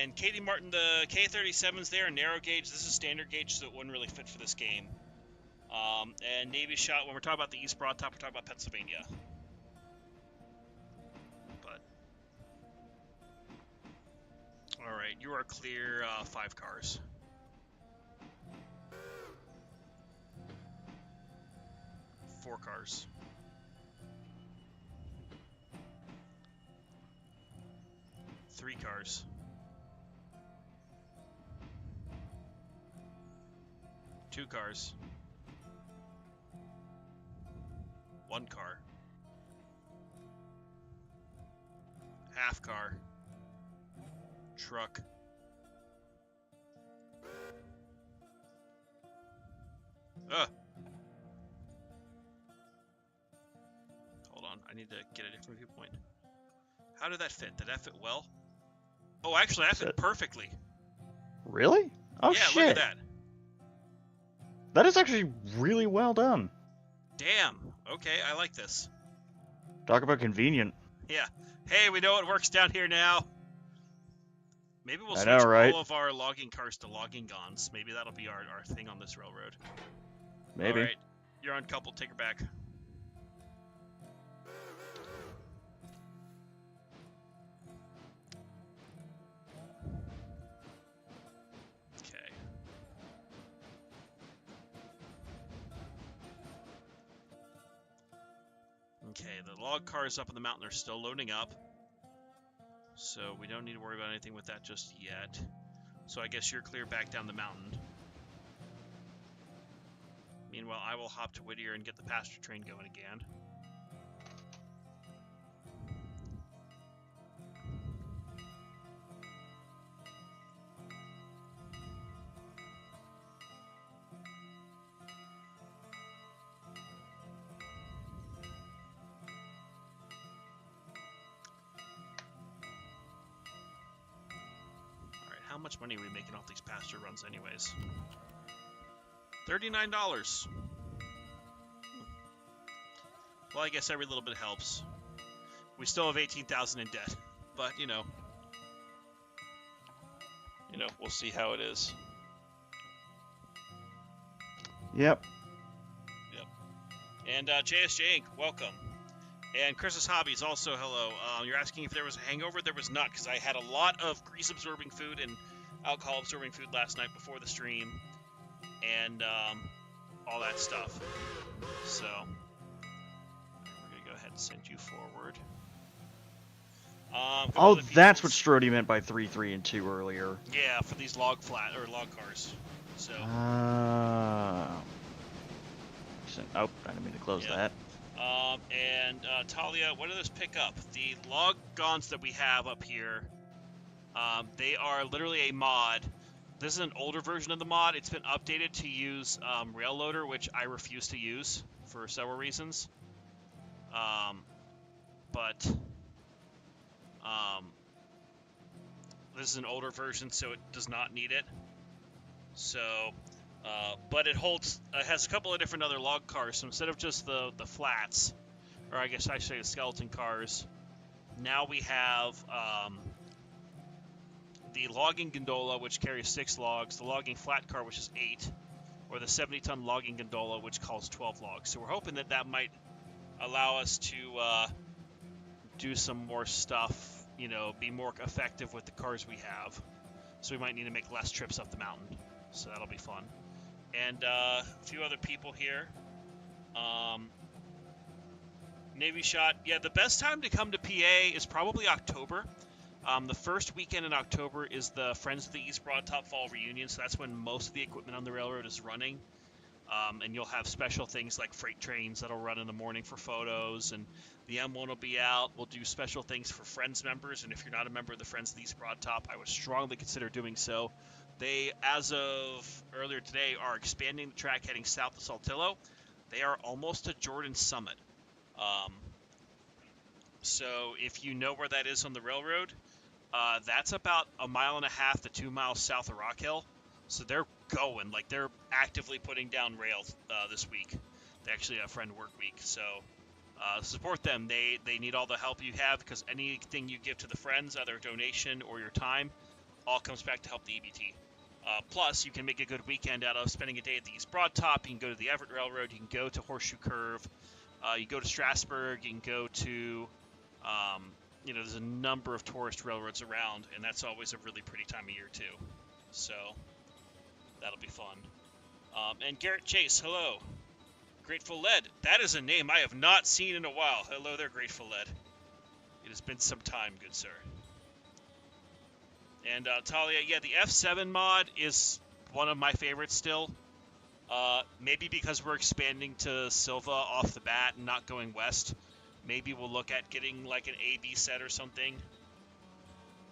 And Katie Martin, the K-37's there, narrow gauge. This is standard gauge, so it wouldn't really fit for this game. And Navy shot, when we're talking about the East Broad Top, we're talking about Pennsylvania. But, alright, you are clear 5 cars. Four cars. Three cars. Two cars. One car. Half car. Truck. Ugh. Hold on, I need to get a different viewpoint. How did that fit? Did that fit well? Oh, actually, that fit perfectly. Really? Oh, yeah, shit. Look at that. That is actually really well done. Damn. Okay, I like this. Talk about convenient. Yeah. Hey, we know it works down here now. Maybe we'll switch all of our logging cars to logging gons. Maybe that'll be our thing on this railroad. Maybe. All right. You're uncoupled. Take her back. Okay, the log cars up on the mountain are still loading up. So we don't need to worry about anything with that just yet. So I guess you're clear back down the mountain. Meanwhile, I will hop to Whittier and get the passenger train going again. How much money are we making off these pasture runs anyways? $39. Well, I guess every little bit helps. We still have $18,000 in debt, but you know, we'll see how it is. Yep. And JSJ Inc., welcome. And Chris's Hobbies also hello. You're asking if there was a hangover? There was not, because I had a lot of grease-absorbing food and alcohol-absorbing food last night before the stream, and all that stuff. So we're gonna go ahead and send you forward. Oh, that's what Strody meant by 3, 3, and 2 earlier. Yeah, for these log cars. So. Oh, I didn't mean to close that. And Talia, what did this pick up? The log gons that we have up here, they are literally a mod. This is an older version of the mod. It's been updated to use Rail Loader, which I refuse to use for several reasons. But this is an older version, so it does not need it. So, but it has a couple of different other log cars. So instead of just the flats, or I guess I should say the skeleton cars, now we have the logging gondola, which carries 6 logs, the logging flat car, which is 8, or the 70-ton logging gondola, which hauls 12 logs. So we're hoping that might allow us to do some more stuff, you know, be more effective with the cars we have. So we might need to make less trips up the mountain. So that'll be fun. And a few other people here. Navy Shot. Yeah, the best time to come to PA is probably October. The first weekend in October is the Friends of the East Broad Top Fall Reunion, so that's when most of the equipment on the railroad is running. And you'll have special things like freight trains that'll run in the morning for photos, and the M1 will be out. We'll do special things for Friends members, and if you're not a member of the Friends of the East Broad Top, I would strongly consider doing so. They, as of earlier today, are expanding the track heading south to Saltillo. They are almost to Jordan Summit. So if you know where that is on the railroad, that's about 1.5 to 2 miles south of Rock Hill. So they're going, like they're actively putting down rails this week. They actually have Friend Work Week, so support them. They need all the help you have, because anything you give to the Friends, either a donation or your time, all comes back to help the EBT. Plus, you can make a good weekend out of spending a day at the East Broad Top. You can go to the Everett Railroad. You can go to Horseshoe Curve. You go to Strasburg. You can go to, there's a number of tourist railroads around, and that's always a really pretty time of year, too. So, that'll be fun. And Garrett Chase, hello. Grateful Lead. That is a name I have not seen in a while. Hello there, Grateful Lead. It has been some time, good sir. And Talia, yeah, the F7 mod is one of my favorites still. Maybe because we're expanding to Silva off the bat and not going west. Maybe we'll look at getting like an AB set or something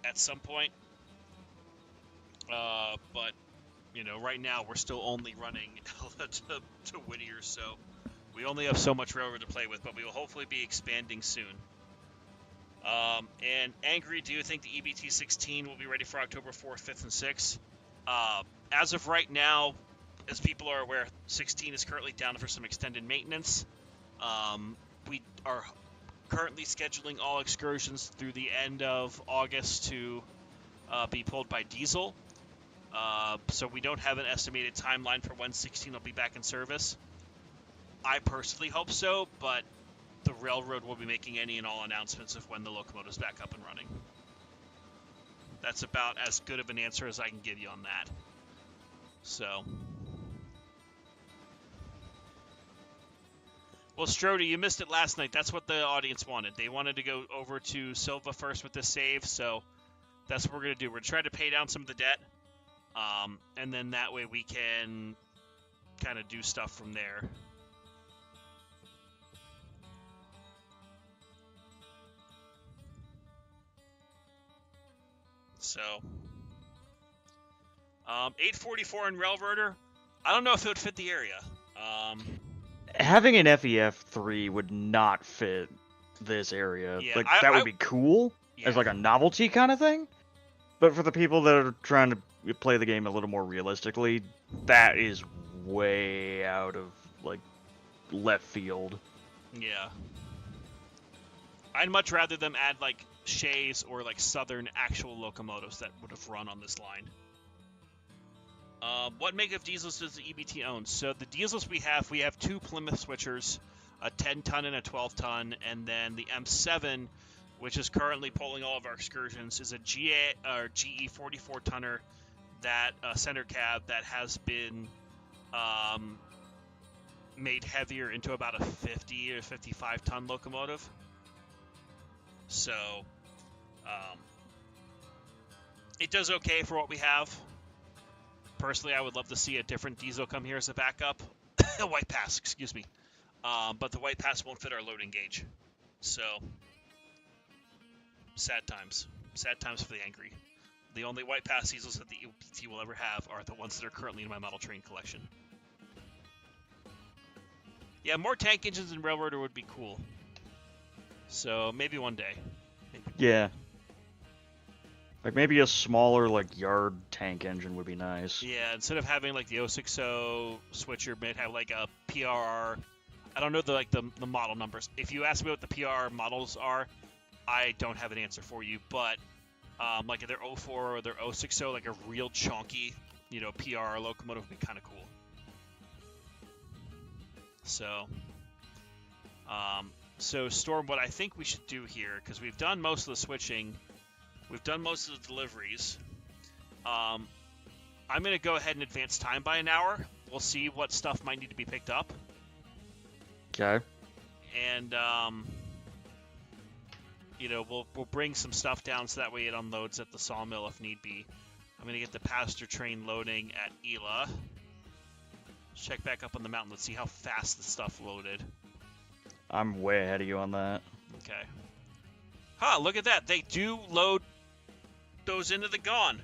at some point. But, you know, right now we're still only running to Whittier, so we only have so much railroad to play with, but we will hopefully be expanding soon. And Angry, do you think the EBT-16 will be ready for October 4th, 5th, and 6th? As of right now, as people are aware, 16 is currently down for some extended maintenance. We are currently scheduling all excursions through the end of August to be pulled by diesel. So we don't have an estimated timeline for when 16 will be back in service. I personally hope so, but the railroad will be making any and all announcements of when the locomotive's back up and running. That's about as good of an answer as I can give you on that. So. Well, Strody, you missed it last night. That's what the audience wanted. They wanted to go over to Silva first with this save, so that's what we're going to do. We're trying to pay down some of the debt, and then that way we can kind of do stuff from there. So, 844 in Railroader. I don't know if it would fit the area. Having an FEF3 would not fit this area. Yeah, like that would be cool as like a novelty kind of thing. But for the people that are trying to play the game a little more realistically, that is way out of like left field. Yeah. I'd much rather them add like Shays or like Southern actual locomotives that would have run on this line. What make of diesels does the EBT own? So the diesels we have 2 Plymouth switchers, a 10-ton and a 12-ton, and then the M7, which is currently pulling all of our excursions, is a GE 44-tonner that center cab that has been made heavier into about a 50 or 55-ton locomotive. So it does okay for what we have. Personally, I would love to see a different diesel come here as a backup. A White Pass, excuse me. But the White Pass won't fit our loading gauge. So, sad times. Sad times for the Angry. The only White Pass diesels that the EBT will ever have are the ones that are currently in my model train collection. Yeah, more tank engines in Railroader would be cool. So maybe one day. Yeah. Like maybe a smaller like yard tank engine would be nice. Yeah, instead of having like the 060 switcher, might have like a PRR. I don't know the model numbers. If you ask me what the PRR models are, I don't have an answer for you. But like if they're 04 or they're 060, like a real chunky, PRR locomotive would be kind of cool. So, so Storm, what I think we should do here, because we've done most of the switching, we've done most of the deliveries. I'm going to go ahead and advance time by an hour. We'll see what stuff might need to be picked up. Okay. And, we'll bring some stuff down so that way it unloads at the sawmill if need be. I'm going to get the passenger train loading at Ela. Let's check back up on the mountain. Let's see how fast the stuff loaded. I'm way ahead of you on that. Okay. Huh, look at that. They do load those into the Gone.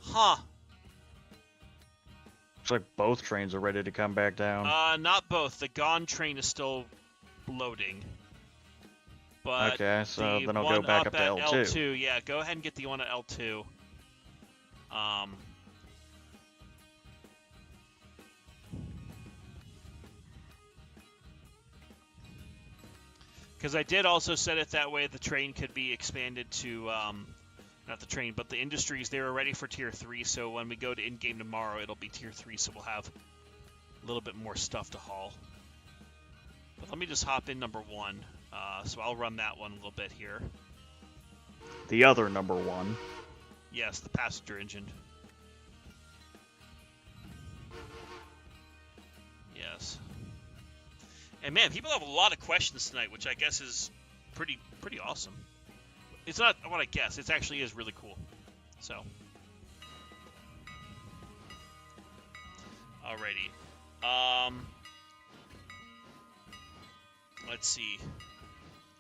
Huh. Looks like both trains are ready to come back down. Not both. The Gone train is still loading. But okay, so the then I'll one go back up to at L2. L2. Yeah, go ahead and get the one at L2. Because I did also set it that way the train could be expanded to, not the train, but the industries, they were ready for Tier 3, so when we go to in-game tomorrow, it'll be Tier 3, so we'll have a little bit more stuff to haul. But let me just hop in number 1. So I'll run that one a little bit here. The other number 1. Yes, the passenger engine. Yes. And man, people have a lot of questions tonight, which I guess is pretty awesome. It's not what I guess; it actually is really cool. So, alrighty. Let's see.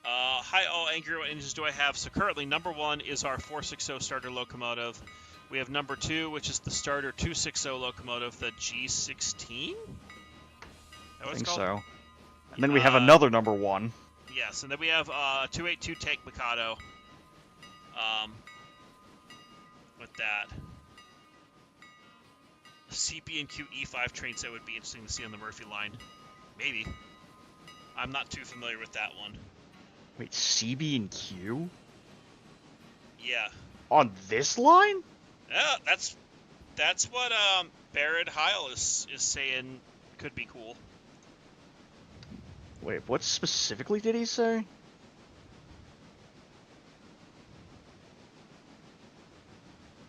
Hi, all Angrydome engines do I have? So currently, number 1 is our 460 starter locomotive. We have number 2, which is the starter 260 locomotive, the G16. I think so. And then we have another number 1. Yes, and then we have 282 tank Mikado. With that. CB&Q E5 trains that would be interesting to see on the Murphy line. Maybe. I'm not too familiar with that one. Wait, CB&Q? Yeah. On this line? Yeah, that's what Barrett Heil is saying could be cool. Wait, what specifically did he say?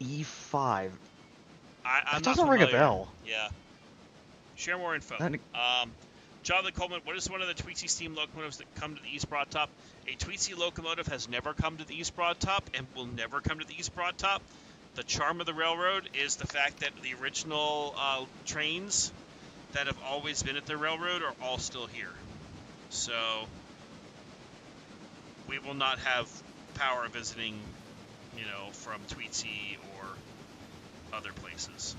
E5. That doesn't ring a bell. Yeah. Share more info. Jonathan Coleman, what is one of the Tweetsy steam locomotives that come to the East Broad Top? A Tweetsy locomotive has never come to the East Broad Top and will never come to the East Broad Top. The charm of the railroad is the fact that the original trains that have always been at the railroad are all still here. So we will not have power visiting, from Tweetsy or other places.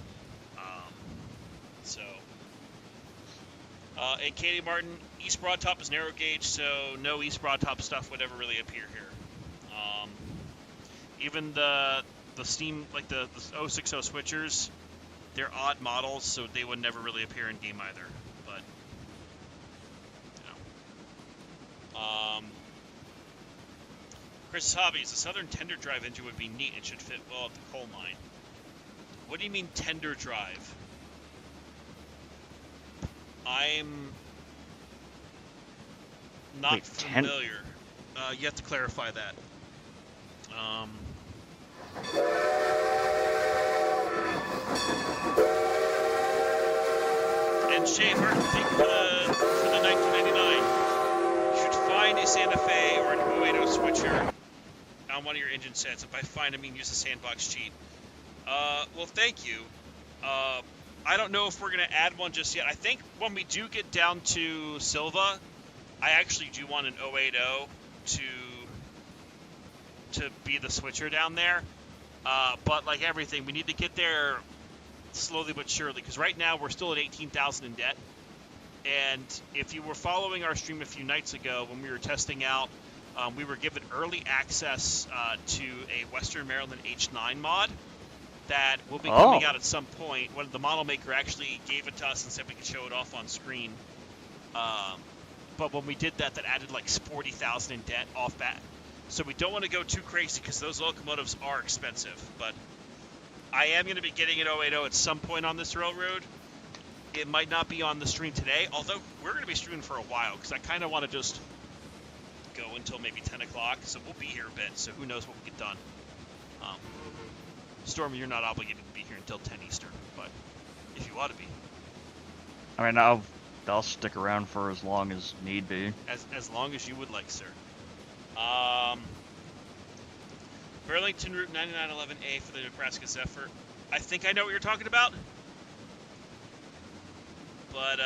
And Katie Martin, East Broad Top is narrow gauge, so no East Broad Top stuff would ever really appear here. Even the steam, like the 060 switchers, they're odd models, so they would never really appear in game either. But Chris's hobbies, the Southern Tender Drive engine would be neat and should fit well at the coal mine. What do you mean tender drive? I'm not familiar. You have to clarify that. And Shay Hart, thank you for the 1999. You should find a Santa Fe or an 080 switcher on one of your engine sets. If by find, I mean use the sandbox cheat. Well, thank you. I don't know if we're going to add one just yet. I think when we do get down to Silva, I actually do want an 080 to be the switcher down there. But like everything, we need to get there slowly but surely, because right now we're still at 18,000 in debt. And if you were following our stream a few nights ago when we were testing out, we were given early access to a Western Maryland H9 mod that will be coming out at some point. When the model maker actually gave it to us and said we could show it off on screen. But when we did that, that added like 40,000 in debt off bat. So we don't want to go too crazy because those locomotives are expensive. But I am going to be getting an 080 at some point on this railroad. It might not be on the stream today, although we're going to be streaming for a while because I kind of want to just go until maybe 10 o'clock. So we'll be here a bit, so who knows what we get done. Stormy, you're not obligated to be here until 10 Eastern, but if you ought to be. I mean, I'll stick around for as long as need be. As long as you would like, sir. Burlington Route 9911A for the Nebraska Zephyr. I think I know what you're talking about. But,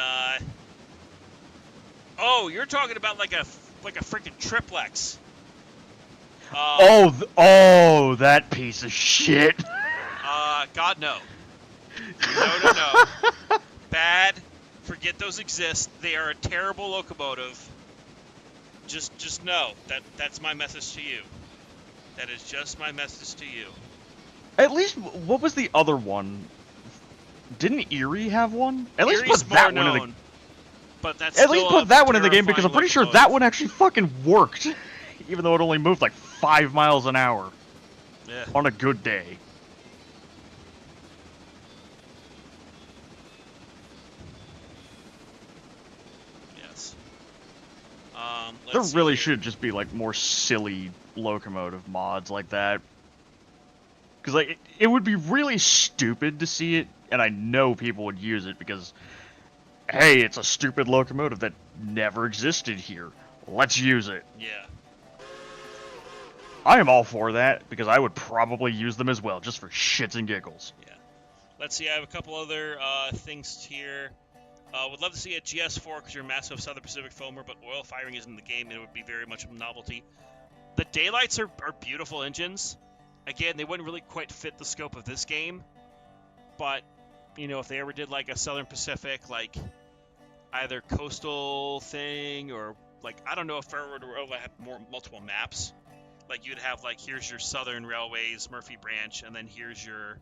oh, you're talking about like a freaking triplex. Oh, that piece of shit. God, no. No. Bad. Forget those exist. They are a terrible locomotive. Just know that's my message to you. That is just my message to you. At least, what was the other one? Didn't Erie have one? At least Erie's put that more one known, in the. But that's At least put that one in the game because I'm pretty sure locomotive. that one actually fucking worked, even though it only moved like 5 miles an hour. Yeah. On a good day. Yes. There really should just be like more silly locomotive mods like that. Because like it would be really stupid to see it, and I know people would use it because, hey, it's a stupid locomotive that never existed here. Let's use it. Yeah. I am all for that because I would probably use them as well, just for shits and giggles. Yeah. Let's see. I have a couple other things here. Would love to see a GS4 because you're a massive Southern Pacific foamer, but oil firing isn't in the game, and it would be very much a novelty. The Daylights are beautiful engines. Again, they wouldn't really quite fit the scope of this game, but, you know, if they ever did like a Southern Pacific, like either coastal thing or like, I don't know if Railroad would have multiple maps. Like you'd have like, here's your Southern Railways, Murphy Branch, and then here's your,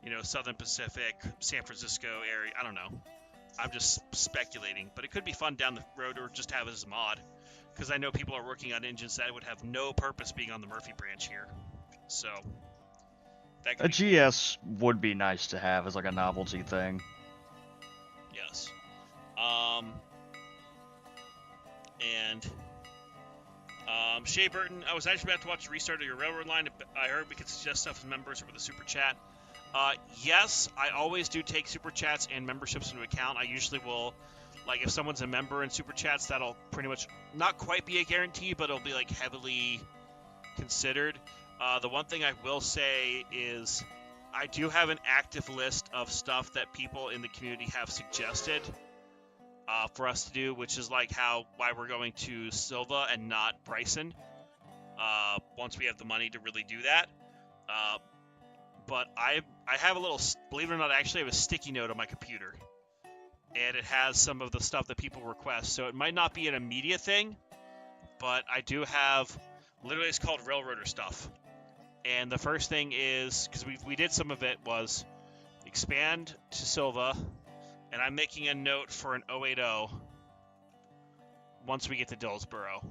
you know, Southern Pacific, San Francisco area. I don't know. I'm just speculating, but it could be fun down the road or just have it as a mod. Because I know people are working on engines that would have no purpose being on the Murphy Branch here. So, that could A GS would be nice to have as like a novelty thing. Yes. Shea Burton, I was actually about to watch the restart of your railroad line. I heard we could suggest stuff as members or with a super chat. Yes, I always do take super chats and memberships into account. I usually will, like, if someone's a member in super chats, that'll pretty much not quite be a guarantee, but it'll be like heavily considered. The one thing I will say is I do have an active list of stuff that people in the community have suggested for us to do, which is like why we're going to Silva and not Bryson once we have the money to really do that. But I have a little, believe it or not, I actually have a sticky note on my computer. And it has some of the stuff that people request. So it might not be an immediate thing, but I do have, literally it's called Railroader stuff. And the first thing is, because we did some of it, was expand to Silva. And I'm making a note for an 080 once we get to Dillsboro.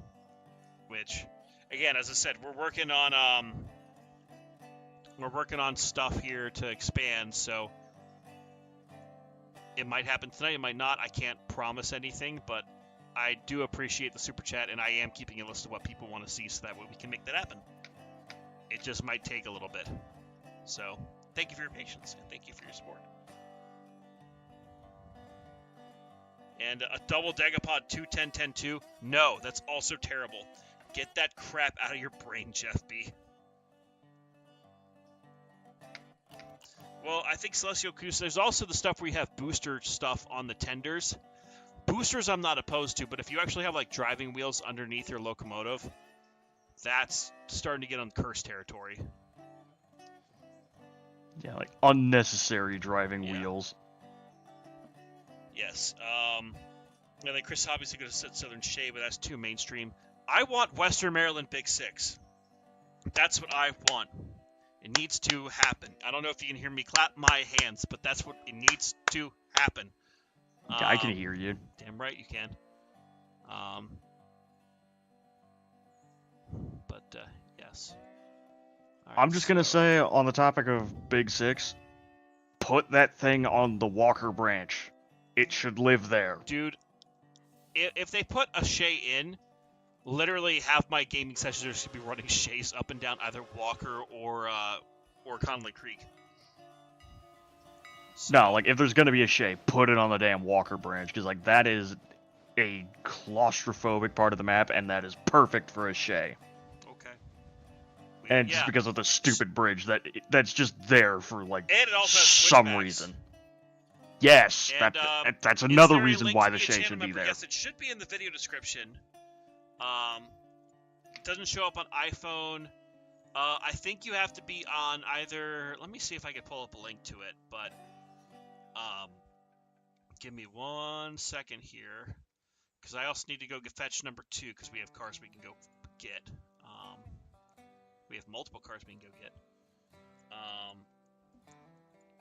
Which, again, as I said, we're working on stuff here to expand, so it might happen tonight, it might not. I can't promise anything, but I do appreciate the super chat, and I am keeping a list of what people want to see so that way we can make that happen. It just might take a little bit. So, thank you for your patience, and thank you for your support. And a double Dagapod 2-10-10-2. No, that's also terrible. Get that crap out of your brain, Jeff B. Well, I think Celestial Cruz, there's also the stuff where you have booster stuff on the tenders. Boosters I'm not opposed to, but if you actually have like driving wheels underneath your locomotive, that's starting to get on curse territory. Yeah, like unnecessary driving wheels. Yes. And then Chris obviously going to said Southern Shade, but that's too mainstream. I want Western Maryland Big Six. That's what I want. It needs to happen. I don't know if you can hear me clap my hands, but that's what it needs to happen. I can hear you. Damn right you can. Yes. Right, I'm just gonna say, on the topic of Big Six, put that thing on the Walker branch. It should live there. Dude, if they put a Shay in, literally half my gaming sessions are just gonna be running Shays up and down either Walker or Connolly Creek. So, No, like, if there's gonna be a Shay, put it on the damn Walker branch, because, like, that is a claustrophobic part of the map, and that is perfect for a Shay. Okay. And just because of the stupid bridge that's just there for, like, and it also has some switchbacks. reason. Yes, And, that's is another there a reason link why to the a Shay channel should be member? there. Yes, it should be in the video description. It doesn't show up on iPhone. I think you have to be on either. Let me see if I can pull up a link to it. But give me 1 second here, because I also need to go fetch number 2 because we have cars we can go get. We have multiple cars we can go get.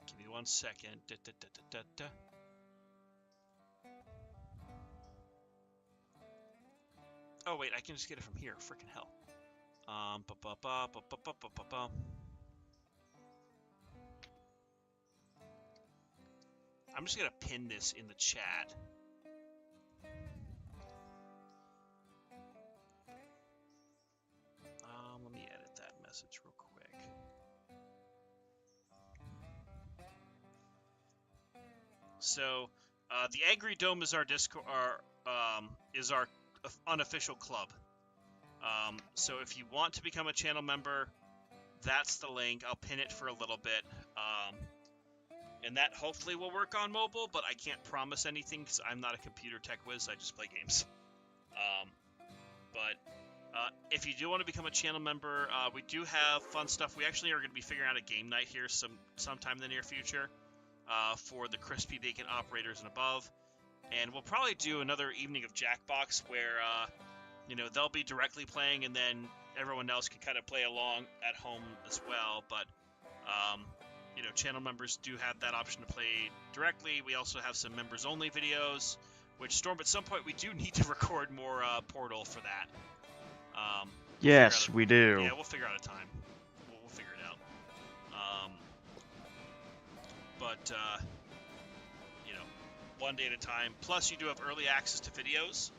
Give me 1 second. Oh wait, I can just get it from here. Freaking hell. I'm just gonna pin this in the chat. Let me edit that message real quick. So, the Angrydome is our Discord, is our unofficial club. So if you want to become a channel member, that's the link. I'll pin it for a little bit. And that hopefully will work on mobile, but I can't promise anything because I'm not a computer tech whiz. I just play games. If you do want to become a channel member, we do have fun stuff. We actually are going to be figuring out a game night here sometime in the near future for the Crispy Bacon operators and above. And we'll probably do another evening of Jackbox where, they'll be directly playing and then everyone else can kind of play along at home as well. But, channel members do have that option to play directly. We also have some members-only videos, which, Storm, at some point we do need to record more Portal for that. Yes, we do. Yeah, we'll figure out a time. We'll figure it out. One day at a time. Plus, you do have early access to videos.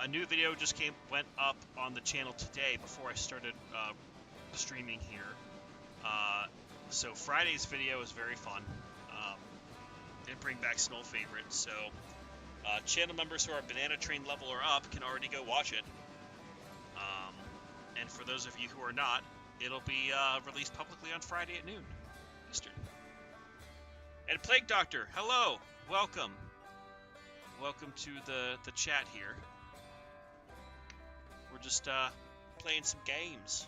A new video just went up on the channel today before I started streaming here. So Friday's video is very fun. It bring back some old favorites. So channel members who are Banana Train level or up can already go watch it. And for those of you who are not, it'll be released publicly on Friday at noon Eastern. And Plague Doctor, hello, welcome. Welcome to the chat here. We're just playing some games.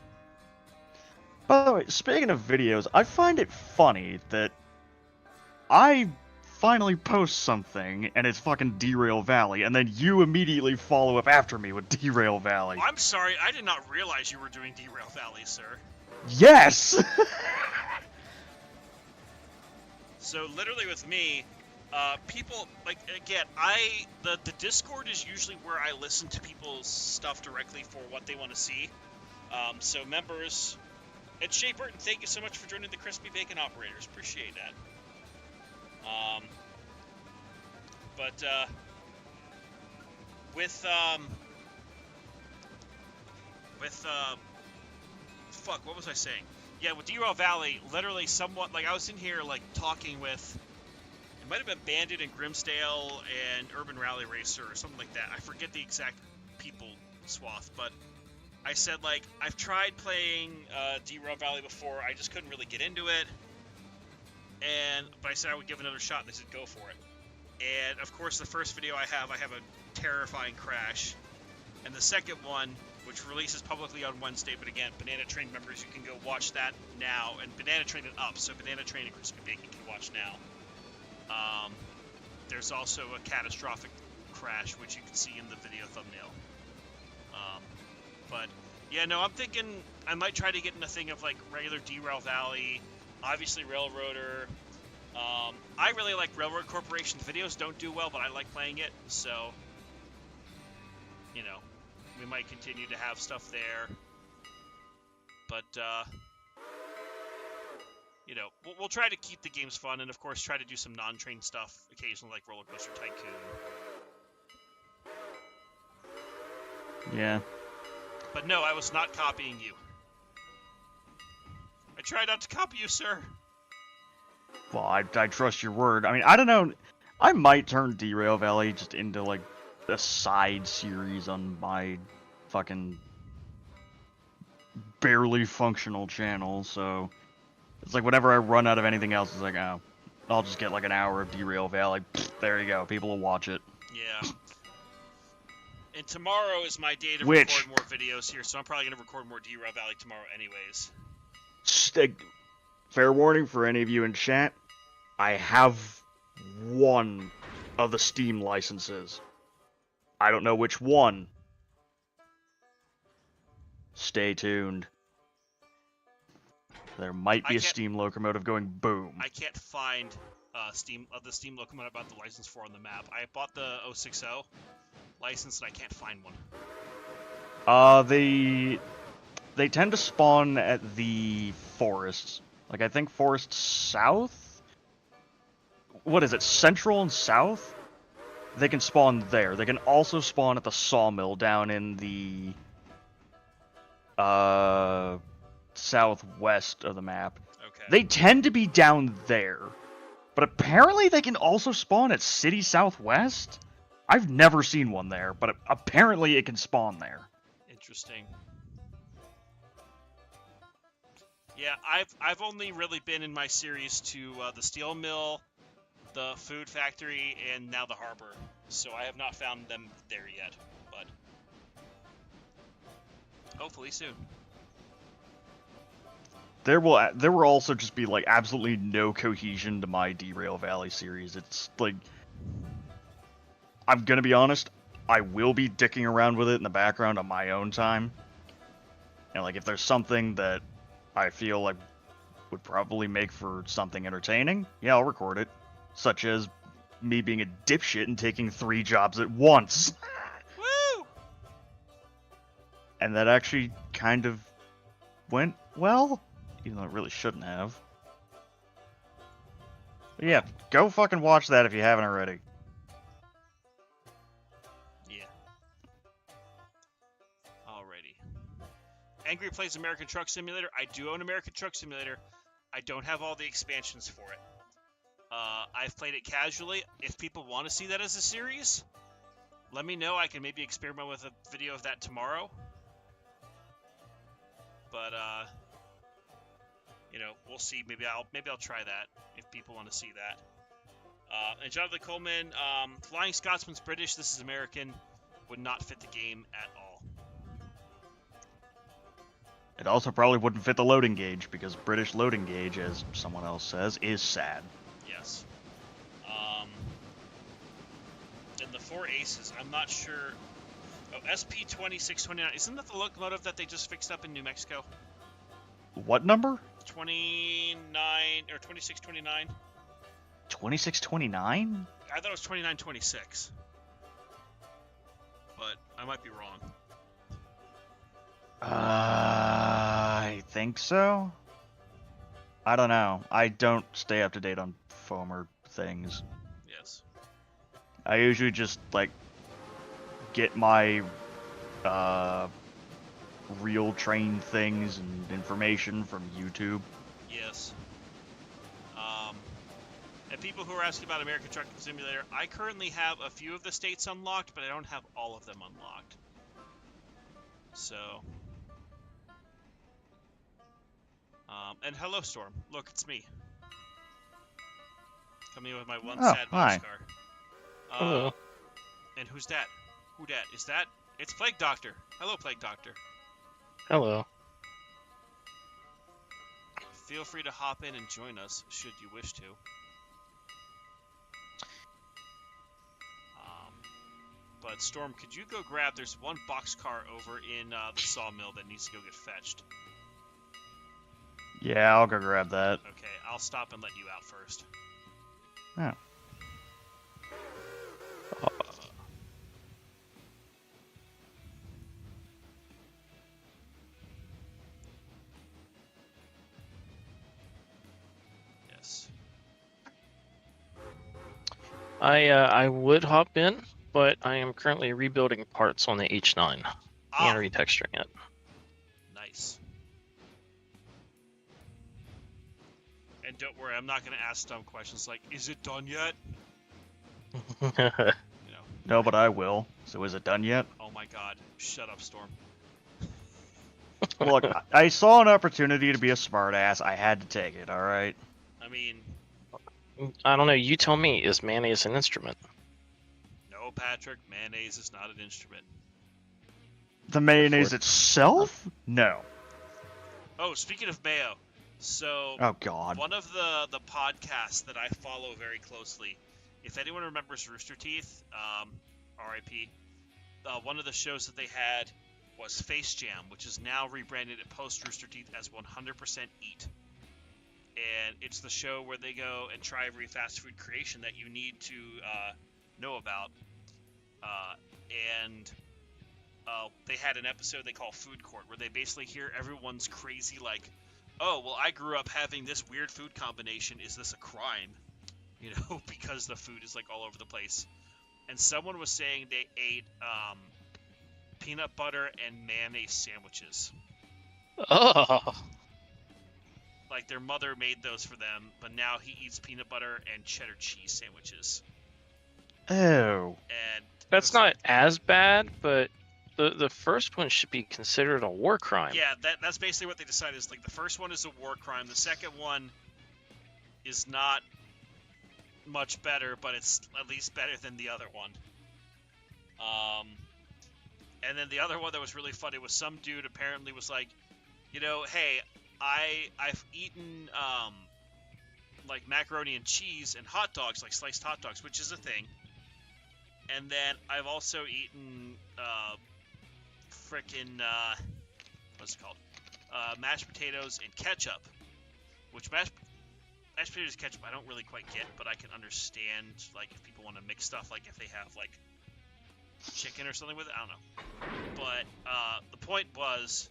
By the way, speaking of videos, I find it funny that I finally post something and it's fucking Derail Valley, and then you immediately follow up after me with Derail Valley. I'm sorry, I did not realize you were doing Derail Valley, sir. Yes! So literally with me, people, like, again, the Discord is usually where I listen to people's stuff directly for what they want to see. So members, and Shea Burton, thank you so much for joining the Crispy Bacon Operators. Appreciate that. Fuck, what was I saying? Yeah, with Derail Valley, literally somewhat, like, I was in here, like, talking with, it might have been Bandit and Grimsdale and Urban Rally Racer or something like that. I forget the exact people swath, but I said, like, I've tried playing Derail Valley before, I just couldn't really get into it, but I said I would give it another shot, and they said go for it. And, of course, the first video I have a terrifying crash, and the second one, which releases publicly on Wednesday, but again, Banana Train members, you can go watch that now, and Banana Train and up, so Banana Train and Crispy Bacon can watch now. There's also a catastrophic crash, which you can see in the video thumbnail. But yeah, no, I'm thinking I might try to get in a thing of like regular Derail Valley, obviously Railroader. I really like Railroad Corporation's videos. Don't do well, but I like playing it. So, you know, we might continue to have stuff there. But you know, we'll try to keep the games fun, and of course try to do some non-train stuff occasionally, like Roller Coaster Tycoon. Yeah. But no, I was not copying you. I tried not to copy you, sir. Well, I trust your word. I mean, I don't know. I might turn Derail Valley just into, like, a side series on my fucking barely functional channel, so it's like whenever I run out of anything else, it's like, oh, I'll just get like an hour of Derail Valley. There you go. People will watch it. Yeah. And tomorrow is my day to Which, record more videos here, so I'm probably going to record more Derail Valley tomorrow anyways. Fair warning for any of you in chat, I have one of the Steam licenses. I don't know which one. Stay tuned. There might be a Steam Locomotive going boom. I can't find the Steam Locomotive I bought the license for on the map. I bought the 060 license and I can't find one. They tend to spawn at the forests. Like, I think Forest South? What is it, Central and South? They can spawn there. They can also spawn at the sawmill down in the southwest of the map. Okay. They tend to be down there. But apparently they can also spawn at City Southwest? I've never seen one there, but apparently it can spawn there. Interesting. Yeah, I've only really been in my series to the steel mill, the food factory, and now the harbor. So I have not found them there yet, but hopefully soon. There will also just be like absolutely no cohesion to my Derail Valley series. It's like, I'm gonna be honest, I will be dicking around with it in the background on my own time. And like if there's something that I feel like would probably make for something entertaining, yeah, I'll record it. Such as me being a dipshit and taking 3 jobs at once. Woo! And that actually kind of went well, even though it really shouldn't have. But yeah, go fucking watch that if you haven't already. Yeah. Alrighty. Angry plays American Truck Simulator. I do own American Truck Simulator. I don't have all the expansions for it. I've played it casually. If people want to see that as a series, let me know. I can maybe experiment with a video of that tomorrow. But you know, we'll see. Maybe I'll try that if people want to see that. And Jonathan Coleman, Flying Scotsman's British. This is American. Would not fit the game at all. It also probably wouldn't fit the loading gauge, because British loading gauge, as someone else says, is sad. Yes. And the 4 Aces, I'm not sure. Oh, SP2629. Isn't that the locomotive that they just fixed up in New Mexico? What number? 29 or 2629. 2629? I thought it was 2926. But I might be wrong. I think so. I don't know. I don't stay up to date on Foamer things. Yes. I usually just, like, get my, real train things and information from YouTube. Yes. And people who are asking about American Truck Simulator, I currently have a few of the states unlocked, but I don't have all of them unlocked. So... and hello, Storm. Look, it's me. Coming in with my one sad hi. boxcar. Hello. And who's that? Who dat? Is that? It's Plague Doctor. Hello, Plague Doctor. Hello. Feel free to hop in and join us, should you wish to. but Storm, could you go grab? There's one boxcar over in the sawmill that needs to go get fetched. Yeah, I'll go grab that. Okay, I'll stop and let you out first. Oh. Yes. I would hop in, but I am currently rebuilding parts on the H9 and retexturing it. Nice. And don't worry, I'm not going to ask dumb questions like, is it done yet? You know. No, but I will. So is it done yet? Oh my god. Shut up, Storm. Look, I saw an opportunity to be a smartass. I had to take it, alright? I mean... I don't know, you tell me, is mayonnaise an instrument? No, Patrick, mayonnaise is not an instrument. The mayonnaise itself? No. Oh, speaking of mayo, so... Oh, God. One of the podcasts that I follow very closely, if anyone remembers Rooster Teeth, R.I.P., one of the shows that they had was Face Jam, which is now rebranded at post Rooster Teeth as 100% Eat. And it's the show where they go and try every fast food creation that you need to know about. And they had an episode they call Food Court, where they basically hear everyone's crazy, like, oh, well, I grew up having this weird food combination. Is this a crime? You know, because the food is, like, all over the place. And someone was saying they ate peanut butter and mayonnaise sandwiches. Oh. Like, their mother made those for them, but now he eats peanut butter and cheddar cheese sandwiches. Oh. And That's not as bad, but the first one should be considered a war crime. yeah, that's basically what they decided. Is like the first one is a war crime. The second one is not much better, but it's at least better than the other one. And then the other one that was really funny was some dude apparently was like, you know, hey, I've eaten like macaroni and cheese and hot dogs, like sliced hot dogs, which is a thing. And then I've also eaten what's it called? Mashed potatoes and ketchup. Which mashed potatoes and ketchup I don't really quite get, but I can understand like if people want to mix stuff, like if they have like chicken or something with it. I don't know. But the point was,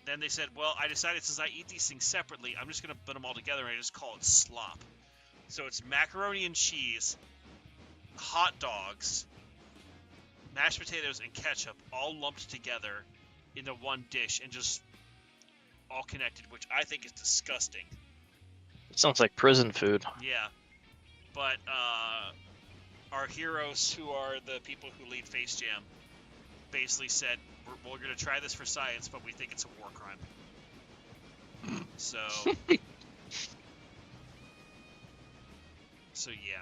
then they said, well, I decided since I eat these things separately, I'm just going to put them all together and I just call it slop. So it's macaroni and cheese, hot dogs, mashed potatoes, and ketchup all lumped together into one dish and just all connected, which I think is disgusting. It sounds like prison food. Yeah. But our heroes, who are the people who lead Face Jam, basically said, we're going to try this for science, but we think it's a war crime. So... So yeah.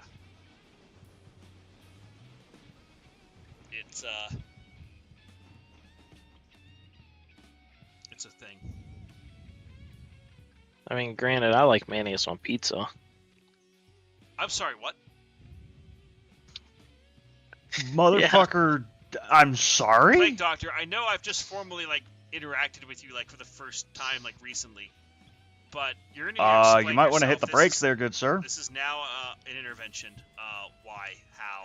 It's a thing. I mean, granted, I like mayonnaise on pizza. I'm sorry, what? Motherfucker, I'm sorry? Plague Doctor, I know I've just formally, like, interacted with you, like, for the first time, like, recently. But you're in here you might want to hit the brakes there, good sir. This is now an intervention. Why? How?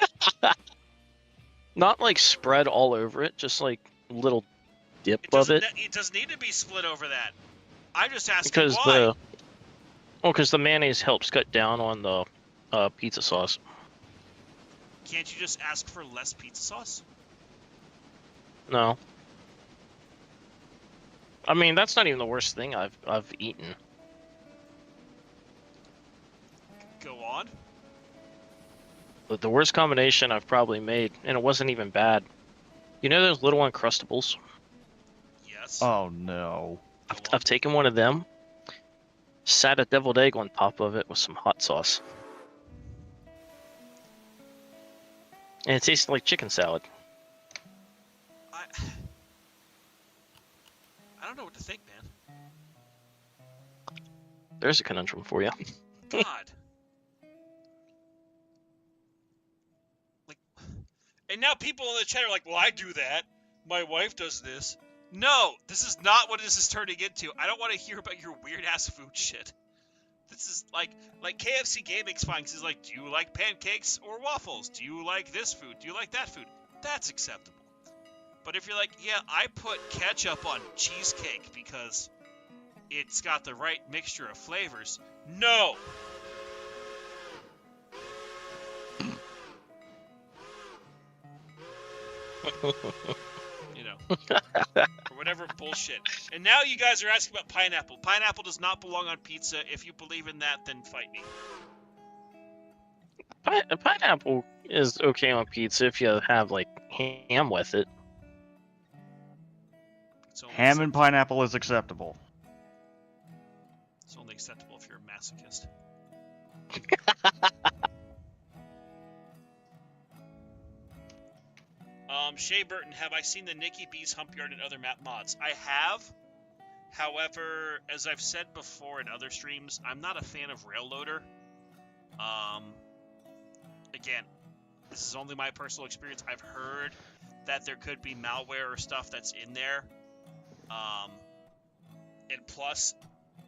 Not, like, spread all over it, just, like, little dip of it. It doesn't need to be split over that. I'm just asking Because why. because the mayonnaise helps cut down on the pizza sauce. Can't you just ask for less pizza sauce? No. I mean, that's not even the worst thing I've eaten. Go on. But the worst combination I've probably made, and it wasn't even bad. You know those little Uncrustables? Yes. Oh no. I've taken one of them, sat a deviled egg on top of it with some hot sauce. And it tasted like chicken salad. I don't know what to think, man. There's a conundrum for you. God. Like, And now people in the chat are like, well, I do that. My wife does this. No, this is not what this is turning into. I don't want to hear about your weird-ass food shit. This is like KFC Gaming's fine. He's like, do you like pancakes or waffles? Do you like this food? Do you like that food? That's acceptable. But if you're like, yeah, I put ketchup on cheesecake because it's got the right mixture of flavors. No! You know. Or whatever bullshit. And now you guys are asking about pineapple. Pineapple does not belong on pizza. If you believe in that, then fight me. Pineapple is okay on pizza if you have, like, ham with it. Ham and pineapple is acceptable. It's only acceptable if you're a masochist. Shea Burton, have I seen the Nikki B's Hump Yard and other map mods? I have. However, as I've said before in other streams, I'm not a fan of Railloader. Again, this is only my personal experience. I've heard that there could be malware or stuff that's in there. And plus,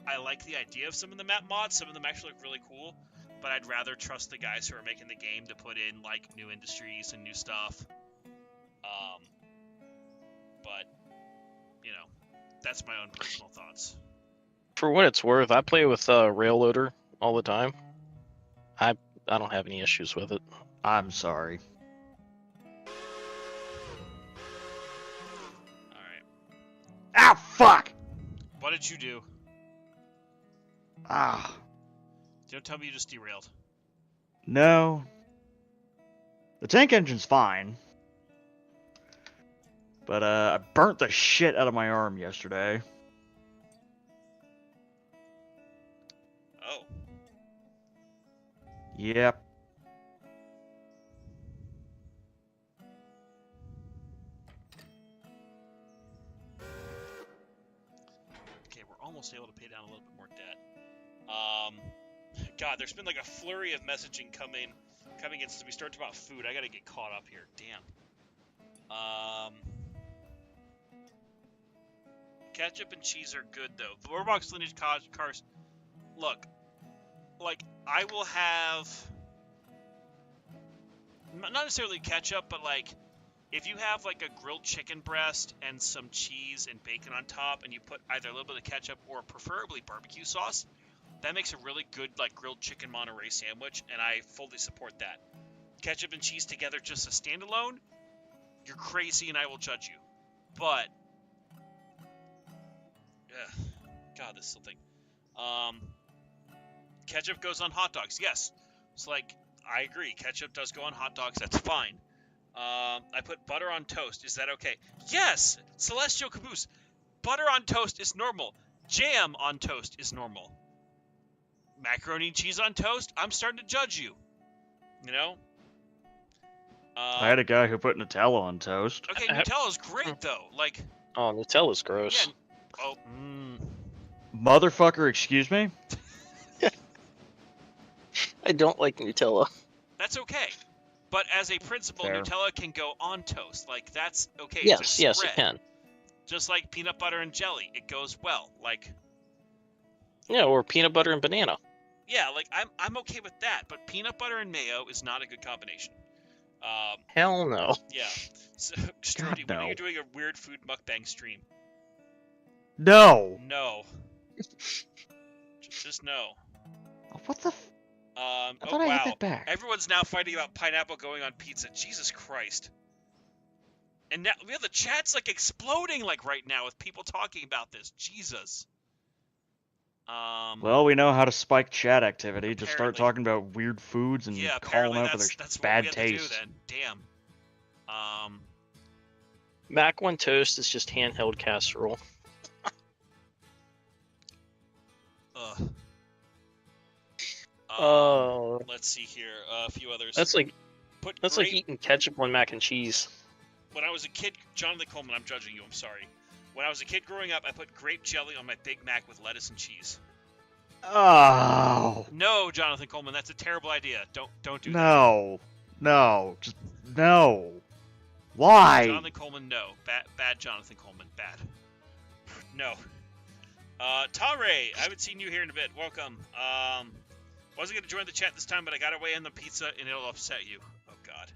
I like the idea of some of the map mods. Some of them actually look really cool. But I'd rather trust the guys who are making the game to put in, like, new industries and new stuff. But, you know, that's my own personal thoughts. For what it's worth, I play with Railloader all the time. I don't have any issues with it. I'm sorry. Alright. Ah, fuck! What did you do? Ah. Don't tell me you just derailed. No. The tank engine's fine. But, I burnt the shit out of my arm yesterday. Oh. Yep. Okay, we're almost able to pay down a little bit more debt. God, there's been like a flurry of messaging coming in since we started about food. I gotta get caught up here. Damn. Ketchup and cheese are good though. The Warbox lineage cars. Look, like I will have not necessarily ketchup, but like if you have like a grilled chicken breast and some cheese and bacon on top, and you put either a little bit of ketchup or preferably barbecue sauce, that makes a really good like grilled chicken Monterey sandwich, and I fully support that. Ketchup and cheese together just a standalone, you're crazy and I will judge you. But God, this is something. Ketchup goes on hot dogs. Yes. It's like, I agree. Ketchup does go on hot dogs. That's fine. I put butter on toast. Is that okay? Yes! Celestial Caboose. Butter on toast is normal. Jam on toast is normal. Macaroni and cheese on toast? I'm starting to judge you. You know? I had a guy who put Nutella on toast. Okay, Nutella's great, though. Like... Oh, Nutella's gross. Yeah. Oh, Motherfucker, excuse me? I don't like Nutella. That's okay. But as a principle, Fair. Nutella can go on toast. Like, that's okay. Yes, yes, it can. Just like peanut butter and jelly. It goes well. Like... Yeah, or peanut butter and banana. Yeah, like, I'm okay with that. But peanut butter and mayo is not a good combination. Hell no. Yeah. So, Strody, when no. are you doing a weird food mukbang stream? No! No. Just no. What the f- I oh thought I wow. hit that back. Everyone's now fighting about pineapple going on pizza. Jesus Christ. And now we have the chat's like exploding like right now with people talking about this. Jesus. Well, we know how to spike chat activity. Just start Apparently. talking about weird foods and Yeah, call them apparently out for their that's bad what we have taste. to do then. Damn. Mac one toast is just handheld casserole. Ugh. Oh. Let's see here. A few others. That's like Put like eating ketchup on mac and cheese. When I was a kid, Jonathan Coleman, I'm judging you. I'm sorry. When I was a kid growing up, I put grape jelly on my Big Mac with lettuce and cheese. Oh. No, Jonathan Coleman, that's a terrible idea. Don't do that. No. No. Just no. Why? Jonathan Coleman, no. Bad Jonathan Coleman. Bad. No. Tare, I haven't seen you here in a bit. Welcome. Wasn't going to join the chat this time, but I got away on the pizza, and it'll upset you. Oh, God.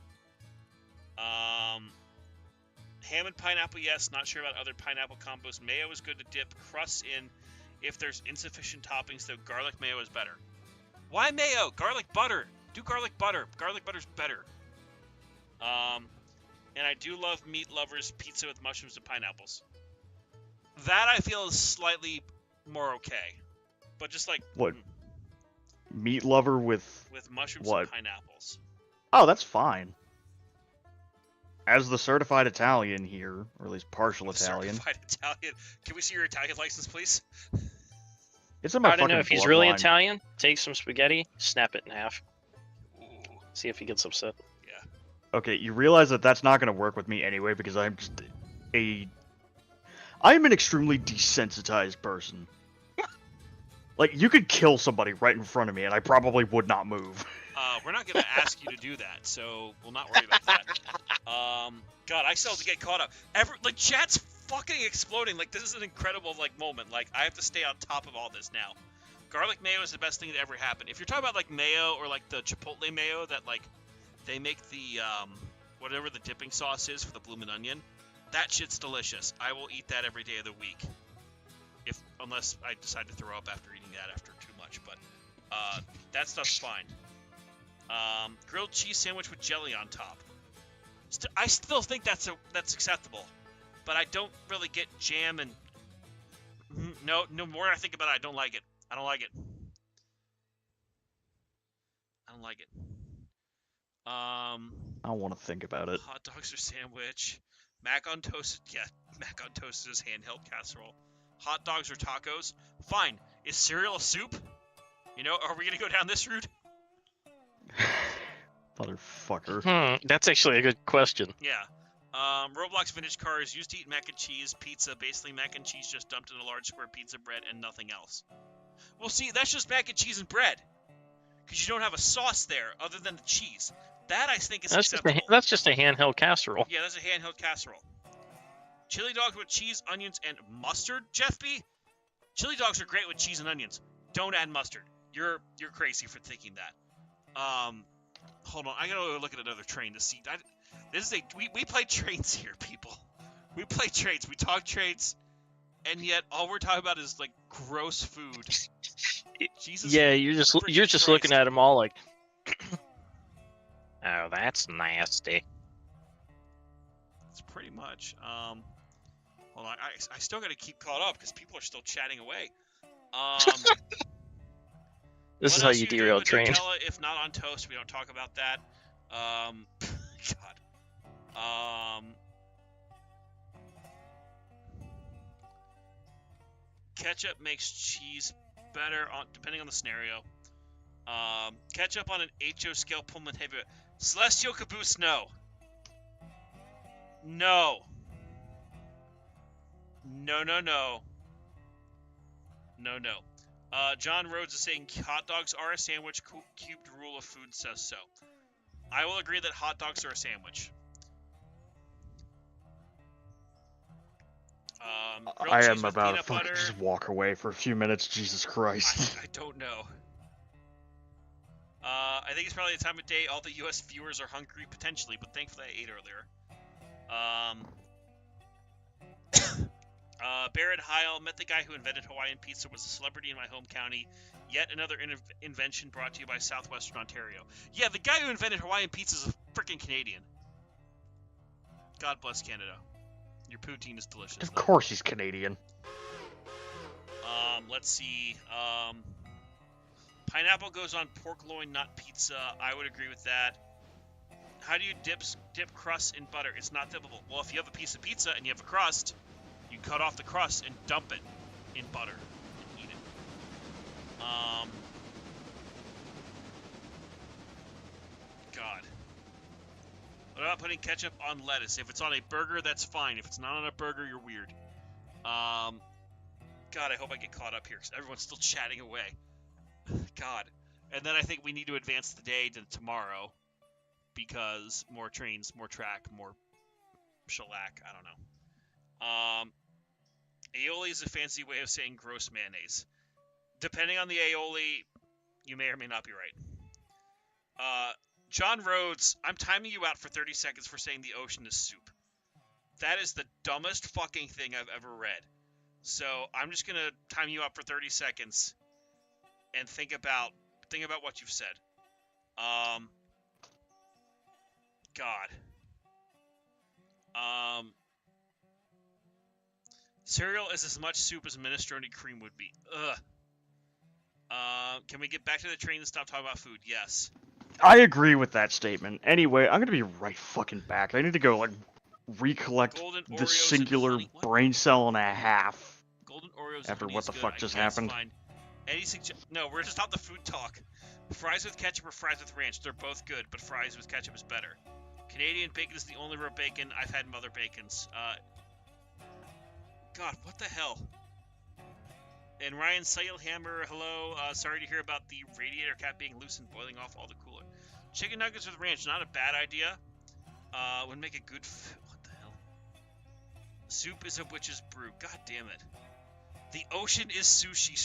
Ham and pineapple, yes. Not sure about other pineapple combos. Mayo is good to dip crusts in if there's insufficient toppings, though garlic mayo is better. Why mayo? Garlic butter. Do garlic butter. Garlic butter's better. And I do love Meat Lover's pizza with mushrooms and pineapples. That I feel is slightly more okay. But just like... What? Meat Lover with mushrooms what? and pineapples. Oh, that's fine. As the certified Italian here, or at least partial Italian. Certified Italian. Can we see your Italian license, please? It's in my I don't know if he's really bloodline. Italian. Take some spaghetti, snap it in half. Ooh, See if he gets upset. yeah. Okay, you realize that that's not going to work with me anyway because I'm just I'm an extremely desensitized person. Like, you could kill somebody right in front of me and I probably would not move. We're not going to ask you to do that, so we'll not worry about that. God, I still have to get caught up. Chat's fucking exploding. Like, this is an incredible, moment. Like, I have to stay on top of all this now. Garlic mayo is the best thing that ever happened. If you're talking about, mayo or, the chipotle mayo that, they make the, whatever the dipping sauce is for the bloomin' onion, that shit's delicious. I will eat that every day of the week. Unless I decide to throw up after eating that after too much, but, that stuff's fine. Grilled cheese sandwich with jelly on top. I still think that's acceptable, but I don't really get jam and no more I think about it, I don't like it. I don't like it. I don't want to think about it. Hot dogs or sandwich. Mac on toast. Yeah, mac on toast is handheld casserole. Hot dogs or tacos. Fine. Is cereal a soup? Are we gonna go down this route? Motherfucker. That's actually a good question. Yeah. Roblox vintage cars used to eat mac and cheese pizza, basically mac and cheese just dumped in a large square pizza bread and nothing else. Well, see, that's just mac and cheese and bread, because you don't have a sauce there other than the cheese. That I think is acceptable. That's just a handheld casserole. Yeah, that's a handheld casserole. Chili dogs with cheese, onions, and mustard, Jeff B. Chili dogs are great with cheese and onions. Don't add mustard. You're crazy for thinking that. Hold on, I gotta look at another train to see. We play trades here, people. We play trades. We talk trades, and yet all we're talking about is gross food. Jesus. Yeah, you're just Christ. looking at them all like, oh, that's nasty. It's pretty much. Hold on, I still gotta keep caught up because people are still chatting away. This is how you derail a train. Nutella, if not on toast, we don't talk about that. God. Ketchup makes cheese better depending on the scenario. Ketchup on an HO scale Pullman heavy. Celestial Caboose, no. No. John Rhodes is saying hot dogs are a sandwich. Cubed rule of food says so. I will agree that hot dogs are a sandwich. I am about to fucking just walk away for a few minutes. Jesus Christ. I don't know. I think it's probably the time of day all the U.S. viewers are hungry, potentially, but thankfully I ate earlier. Barrett Heil, met the guy who invented Hawaiian pizza, was a celebrity in my home county. Yet another invention brought to you by Southwestern Ontario. Yeah, the guy who invented Hawaiian pizza is a freaking Canadian. God bless Canada. Your poutine is delicious. Of course he's Canadian. Let's see. Pineapple goes on pork loin, not pizza. I would agree with that. How do you dip crust in butter? It's not dippable. Well, if you have a piece of pizza and you have a crust, you cut off the crust and dump it in butter and eat it. God. What about putting ketchup on lettuce? If it's on a burger, that's fine. If it's not on a burger, you're weird. God, I hope I get caught up here because everyone's still chatting away. God. And then I think we need to advance the day to tomorrow because more trains, more track, more shellac. I don't know. Aioli is a fancy way of saying gross mayonnaise. Depending on the aioli, you may or may not be right. John Rhodes, I'm timing you out for 30 seconds for saying the ocean is soup. That is the dumbest fucking thing I've ever read. So I'm just gonna time you out for 30 seconds and think about what you've said. God. Cereal is as much soup as minestrone cream would be. Ugh. Can we get back to the train and stop talking about food? Yes. I agree with that statement. Anyway, I'm gonna be right fucking back. I need to go, like, recollect Golden the Oreos singular and honey. What? brain cell and a half. Golden Oreos After and honey what is the good. fuck just I guess, happened. Fine. No, we're just stop the food talk. Fries with ketchup or fries with ranch. They're both good, but fries with ketchup is better. Canadian bacon is the only real bacon. I've had Mother Bacons. God, what the hell? And Ryan Sailhammer, hello. Sorry to hear about the radiator cap being loose and boiling off all the cooler. Chicken nuggets with ranch, not a bad idea. Would make a good. What the hell? Soup is a witch's brew. God damn it. The ocean is sushi.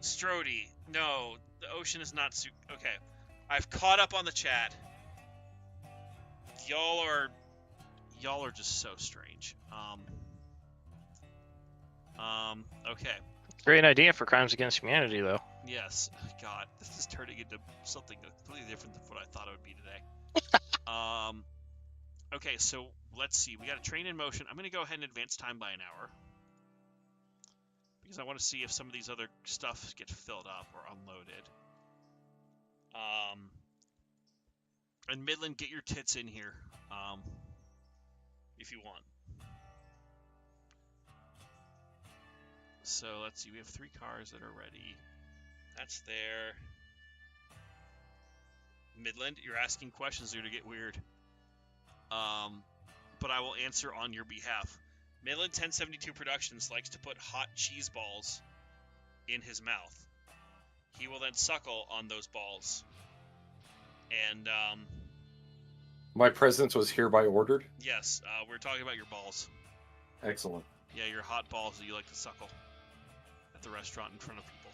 Strody. No, the ocean is not soup. Okay, I've caught up on the chat. Y'all are just so strange. Okay. Great idea for crimes against humanity, though. Yes. God, this is turning into something completely different than what I thought it would be today. Okay, so let's see. We got a train in motion. I'm going to go ahead and advance time by an hour. Because I want to see if some of these other stuff get filled up or unloaded. And Midland, get your tits in here. If you want. So let's see, we have 3 cars that are ready. That's there. Midland, you're asking questions that are gonna get weird. But I will answer on your behalf. Midland 1072 Productions likes to put hot cheese balls in his mouth. He will then suckle on those balls. And my presence was hereby ordered. yes, we're talking about your balls. Excellent. Yeah, your hot balls that you like to suckle at the restaurant in front of people.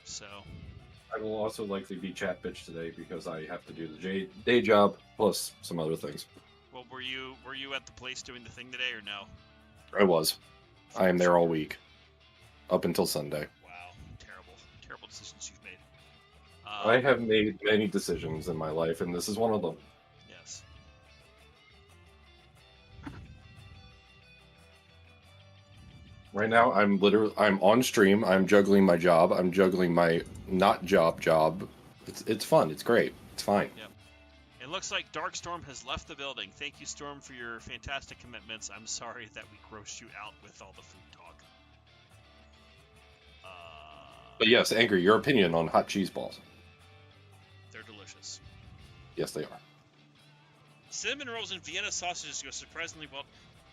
So, I will also likely be chat bitch today because I have to do the day job plus some other things. well, were you at the place doing the thing today or no? I was. I am there all week, up until Sunday. Wow, terrible decisions you've made. I have made many decisions in my life, and this is one of them. Yes. Right now, I'm on stream. I'm juggling my job. I'm juggling my not job. It's fun. It's great. It's fine. Yep. It looks like Darkstorm has left the building. Thank you, Storm, for your fantastic commitments. I'm sorry that we grossed you out with all the food talk. But yes, Angry, your opinion on hot cheese balls? They're delicious. Yes, they are. Cinnamon rolls and Vienna sausages go surprisingly well.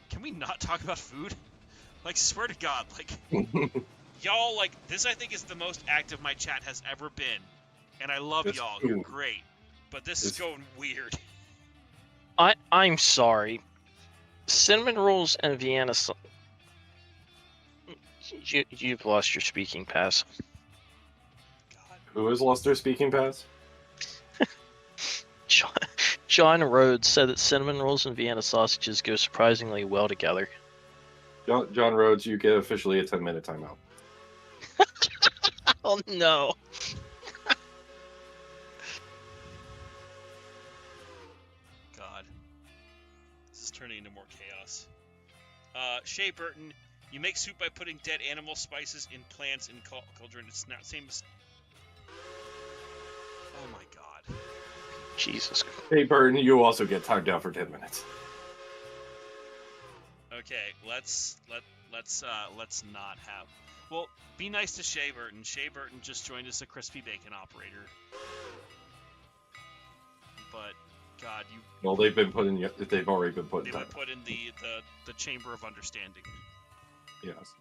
Can we not talk about food? Like, swear to God, like, y'all, like, this I think is the most active my chat has ever been. And I love y'all. You're great. But this is going weird. I'm sorry. Cinnamon rolls and Vienna you've lost your speaking pass. God. Who has lost their speaking pass? John Rhodes said that cinnamon rolls and Vienna sausages go surprisingly well together. John Rhodes, you get officially a 10-minute timeout. Oh no. God. This is turning into more chaos. Shea Burton, you make soup by putting dead animal spices in plants in cauldron. It's not same as... Oh my God. Jesus. Hey, Burton, you also get timed down for 10 minutes. Okay, let's not have... Well, be nice to Shea Burton. Shea Burton just joined as a crispy bacon operator. But, God, you... Well, they've already been put in They've time. been put in the Chamber of Understanding. Yes.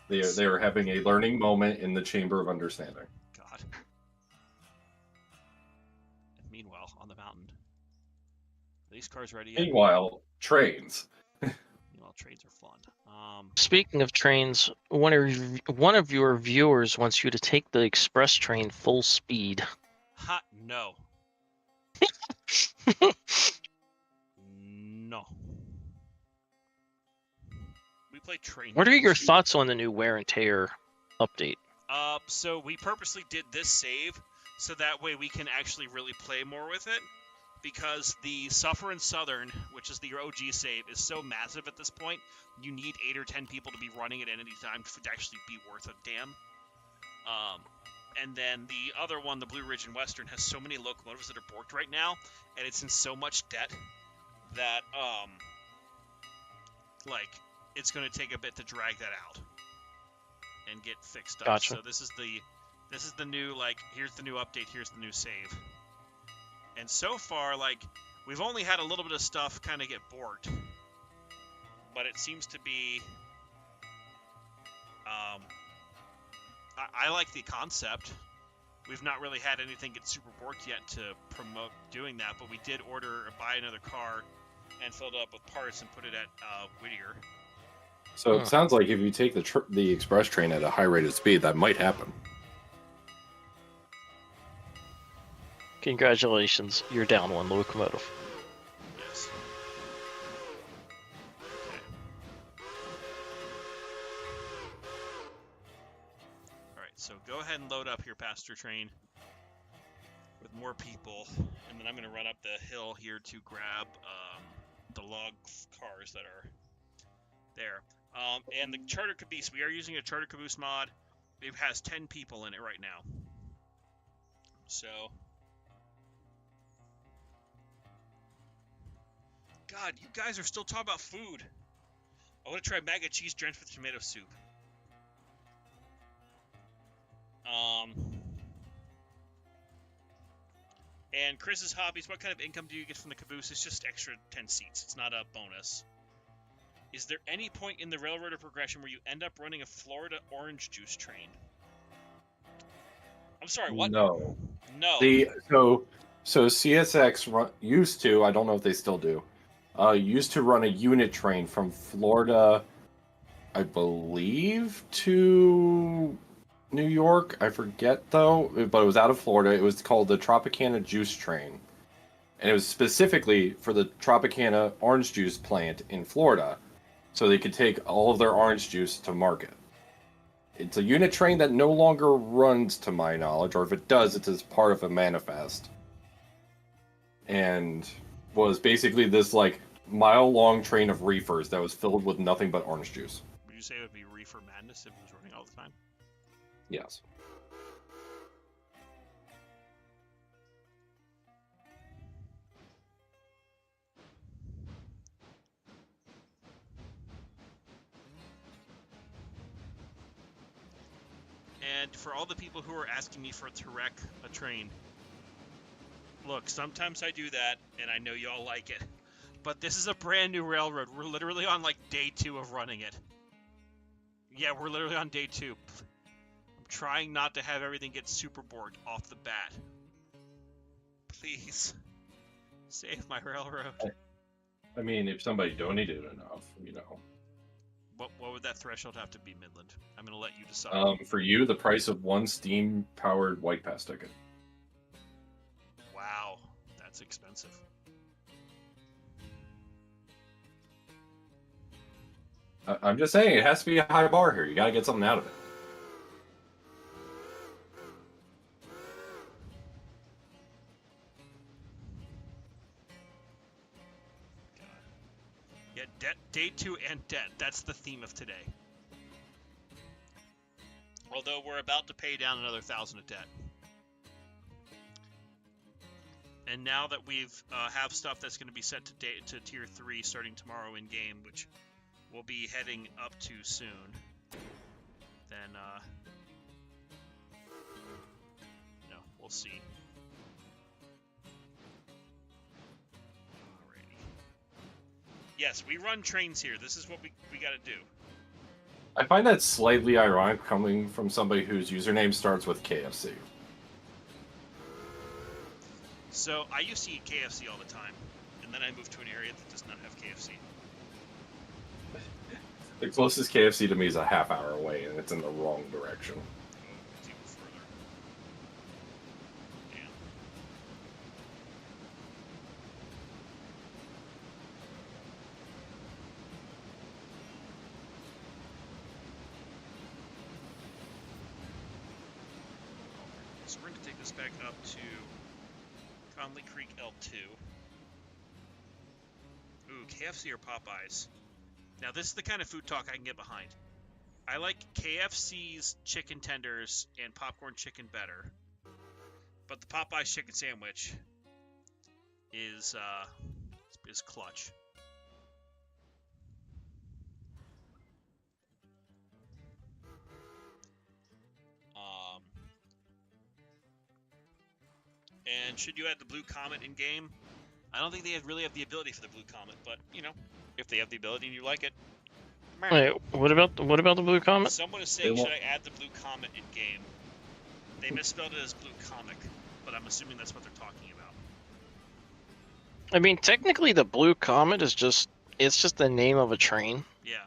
They are having a learning moment in the Chamber of Understanding. God. these cars ready yet? Meanwhile, trains. Well, trains are fun. Speaking of trains, one of your viewers wants you to take the express train full speed. No. No. We play train. What are your thoughts on the new wear and tear update? So we purposely did this save so that way we can actually really play more with it, because the Suffer and Southern, which is the OG save, is so massive at this point. You need 8 or 10 people to be running it at any time for it to actually be worth a damn. And then the other one, the Blue Ridge and Western, has so many locomotives that are borked right now, and it's in so much debt that like it's going to take a bit to drag that out and get fixed up. Gotcha. So this is the new, like, here's the new update, here's the new save. And so far, like, we've only had a little bit of stuff kind of get borked, but it seems to be I like the concept. We've not really had anything get super borked yet to promote doing that, but we did buy another car and fill it up with parts and put it at Whittier. So it sounds like if you take the express train at a high rate of speed, that might happen. Congratulations, you're down one locomotive. Yes. Okay. Alright, so go ahead and load up your passenger train with more people, and then I'm going to run up the hill here to grab the log cars that are there. And the charter caboose, we are using a charter caboose mod. It has 10 people in it right now. So, God, you guys are still talking about food. I want to try mac and cheese drenched with tomato soup. And Chris's hobbies, what kind of income do you get from the caboose? It's just extra 10 seats. It's not a bonus. Is there any point in the railroader progression where you end up running a Florida orange juice train? I'm sorry, what? No. No. So CSX used to, I don't know if they still do, used to run a unit train from Florida, I believe, to New York. I forget though, but it was out of Florida. It was called the Tropicana Juice Train. And it was specifically for the Tropicana orange juice plant in Florida, so they could take all of their orange juice to market. It's a unit train that no longer runs, to my knowledge, or if it does, it's as part of a manifest. And was basically this, like, mile-long train of reefers that was filled with nothing but orange juice. Would you say it would be reefer madness if it was running all the time? Yes. And for all the people who are asking me to wreck a train, look, sometimes I do that, and I know y'all like it. But this is a brand new railroad. We're literally on, like, day 2 of running it. Yeah, we're literally on day 2. I'm trying not to have everything get super bored off the bat. Please. Save my railroad. I mean, if somebody donated enough, you know. What would that threshold have to be, Midland? I'm going to let you decide. For you, the price of one steam-powered White Pass ticket. Wow, that's expensive. I'm just saying, it has to be a high bar here. You gotta get something out of it. Yeah, debt, day 2 and debt. That's the theme of today. Although we're about to pay down another 1,000 of debt. And now that we've have stuff that's going to be set to tier 3 starting tomorrow in game, which we'll be heading up to soon, then we'll see. Alrighty. Yes, we run trains here. This is what we got to do. I find that slightly ironic coming from somebody whose username starts with KFC. So I used to eat KFC all the time. and then I moved to an area that does not have KFC. The closest KFC to me is a half hour away, and it's in the wrong direction. Oh, it's even further. Damn. So we're going to take this back up to Conley Creek L2. Ooh, KFC or Popeyes? Now this is the kind of food talk I can get behind. I like KFC's chicken tenders and popcorn chicken better, but the Popeyes chicken sandwich is clutch. And should you add the Blue Comet in game? I don't think they really have the ability for the Blue Comet, but you know, if they have the ability and you like it. Wait, what about the Blue Comet? Someone is saying, should I add the Blue Comet in game? They misspelled it as Blue Comic, but I'm assuming that's what they're talking about. I mean, technically, the Blue Comet is just the name of a train. Yeah.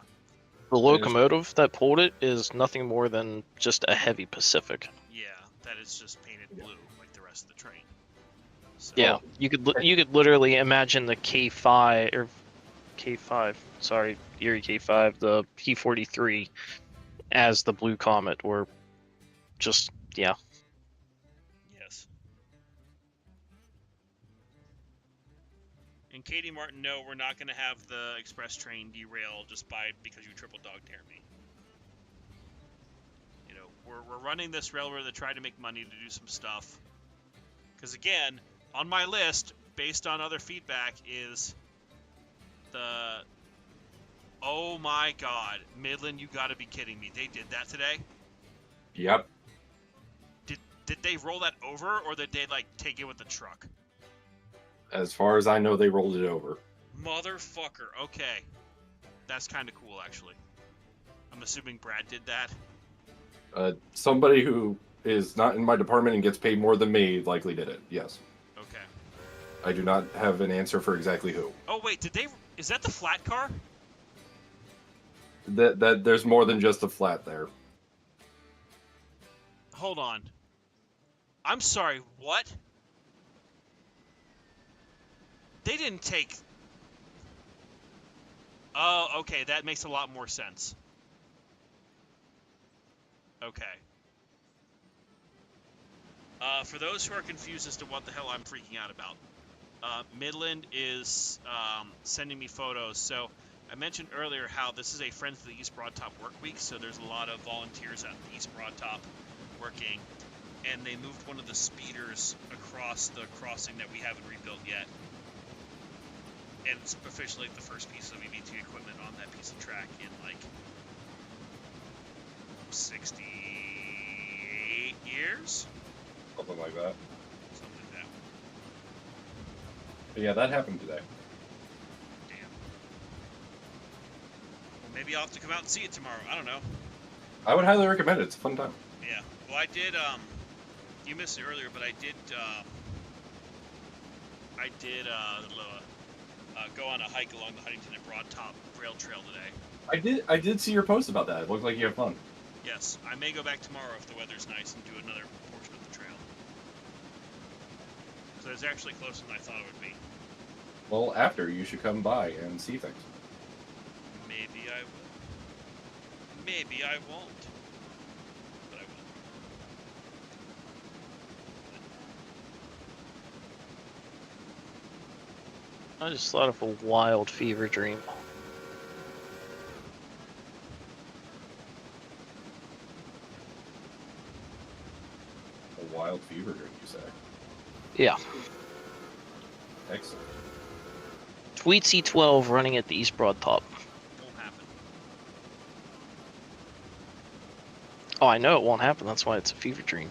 The locomotive that pulled it is nothing more than just a heavy Pacific. Yeah, that is just painted blue like the rest of the train. So, Yeah, you could literally imagine the K5 or K5, sorry, Erie K5, the P43 as the Blue Comet, or just yeah. Yes. And Katie Martin, no, we're not going to have the express train derail just because you triple dog dare me. You know, we're running this railroad to try to make money to do some stuff. Because again, on my list, based on other feedback, is the... Oh my god, Midland, you gotta be kidding me. They did that today? Yep. Did they roll that over, or did they, like, take it with the truck? As far as I know, they rolled it over. Motherfucker, okay. That's kind of cool, actually. I'm assuming Brad did that? Somebody who is not in my department and gets paid more than me likely did it, yes. Okay. I do not have an answer for exactly who. Oh, wait, is that the flat car? That there's more than just a flat there. Hold on. I'm sorry, what? They didn't take... Oh, okay, that makes a lot more sense. Okay. For those who are confused as to what the hell I'm freaking out about, Midland is sending me photos. So I mentioned earlier how this is a Friends of the East Broad Top work week, so there's a lot of volunteers at the East Broad Top working, and they moved one of the speeders across the crossing that we haven't rebuilt yet. And it's officially the first piece of EVT equipment on that piece of track in like 68 years? Something like that. Something like that. But yeah, that happened today. Damn. Well, maybe I'll have to come out and see it tomorrow. I don't know. I would highly recommend it. It's a fun time. Yeah. Well, I did, you missed it earlier, but I did go on a hike along the Huntington and Broad Top Rail Trail today. I did see your post about that. It looked like you had fun. Yes. I may go back tomorrow if the weather's nice and do another portion of the trail. So it's actually closer than I thought it would be. Well, after, you should come by and see things. Maybe I will. Maybe I won't. But I will. I just thought of a wild fever dream. A wild fever dream, you say? Yeah. Excellent. Tweetsy 12 running at the East Broad Top. Won't happen. Oh, I know it won't happen. That's why it's a fever dream.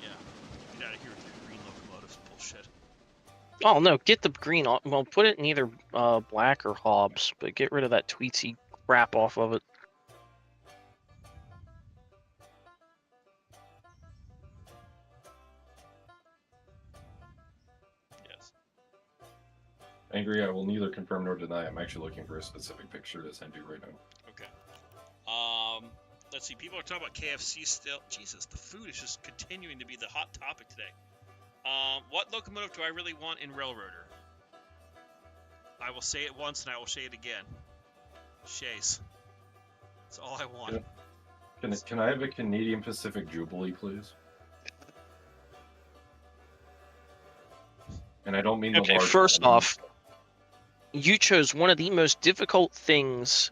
Yeah. Get out of here with your green locomotives bullshit. Oh no, get the green on. Well, put it in either black or Hobbs, but get rid of that Tweetsy crap off of it. Yes. Angry, I will neither confirm nor deny. I'm actually looking for a specific picture to send you right now. Okay. Let's see. People are talking about KFC still. Jesus, the food is just continuing to be the hot topic today. What locomotive do I really want in Railroader? I will say it once and I will say it again. Shays. That's all I want. Can I have a Canadian Pacific Jubilee, please? And I don't mean the Okay, large first one. off, you chose one of the most difficult things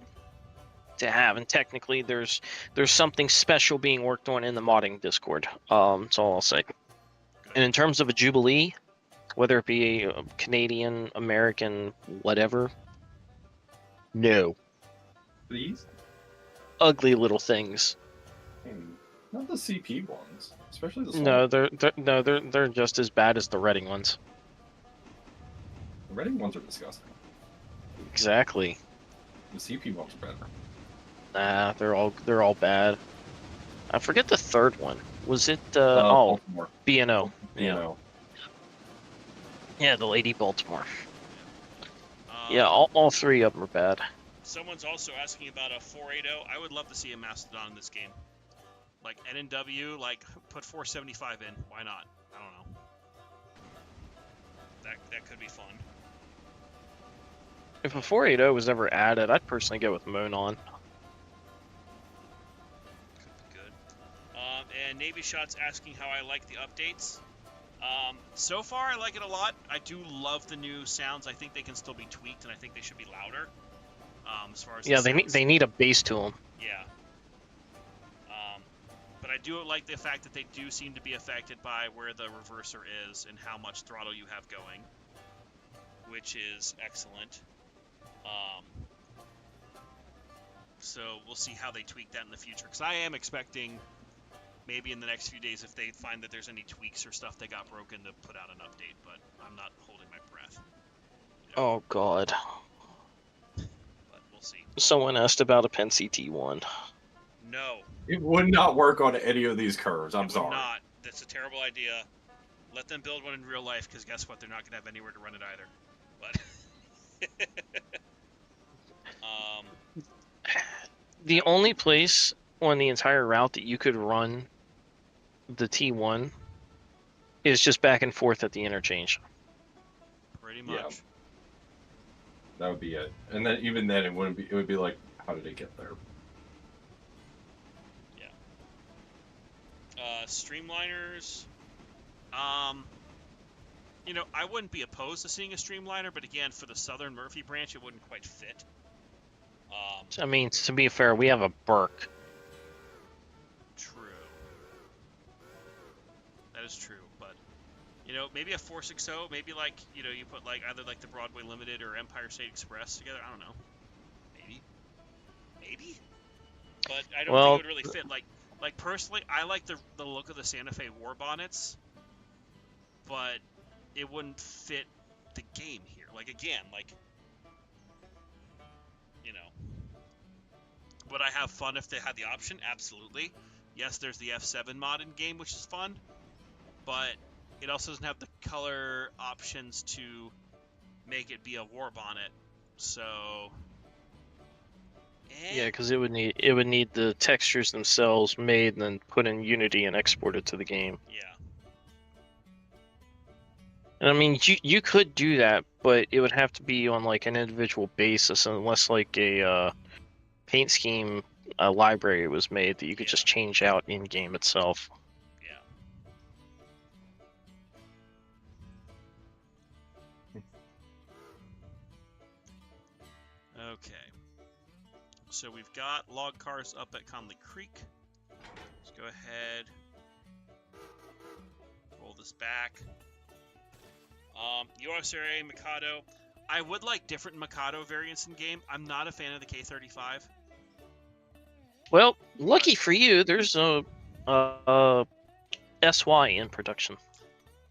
to have, and technically there's something special being worked on in the modding Discord. That's all I'll say. And in terms of a Jubilee, whether it be a Canadian, American, whatever, no. Please? Ugly little things. Not the CP ones, especially the small. No, they're just as bad as the Reading ones. The Reading ones are disgusting. Exactly. The CP ones are better. Nah, they're all bad. I forget the third one. Was it Baltimore. B&O? B&O. Yeah, the Lady Baltimore. Yeah, all three of them are bad. Someone's also asking about a 480. I would love to see a Mastodon in this game. Like N&W, like put 475 in. Why not? I don't know. That could be fun. If a 480 was ever added, I'd personally go with Monon. Could be good. And Navy Shot's asking how I like the updates. So far, I like it a lot. I do love the new sounds. I think they can still be tweaked, and I think they should be louder. As far as Yeah, they need a bass to them. Yeah. But I do like the fact that they do seem to be affected by where the reverser is and how much throttle you have going, which is excellent. So we'll see how they tweak that in the future, because I am expecting maybe in the next few days, if they find that there's any tweaks or stuff that got broken, to put out an update, but I'm not holding my breath. You know? Oh god. But we'll see. Someone asked about a Penn CT1. No. It would not work on any of these curves. I'm sorry. Not. That's a terrible idea. Let them build one in real life, because guess what? They're not going to have anywhere to run it either. But The only place on the entire route that you could run the T1 is just back and forth at the interchange. pretty much. Yeah. That would be it. And then even then, it wouldn't be. It would be like, how did it get there? Streamliners. You know, I wouldn't be opposed to seeing a streamliner, but again, for the Southern Murphy branch, it wouldn't quite fit. I mean, to be fair, we have a Burke. True. That is true, but you know, maybe a 460, maybe like, you know, you put like either like the Broadway Limited or Empire State Express together. I don't know. Maybe. But I don't think it would really fit. Like personally, I like the look of the Santa Fe war bonnets, but it wouldn't fit the game here. Like again, like, you know, would I have fun if they had the option? Absolutely. Yes, there's the F7 mod in game, which is fun, but it also doesn't have the color options to make it be a war bonnet. So Yeah, because it would need the textures themselves made and then put in Unity and exported to the game. Yeah. And I mean, you could do that, but it would have to be on like an individual basis, unless like a paint scheme library was made that you could just change out in game itself. Yeah. Okay. So we've got log cars up at Conley Creek. Let's go ahead. Roll this back. USRA Mikado. I would like different Mikado variants in game. I'm not a fan of the K35. Well, lucky for you, there's a SY in production.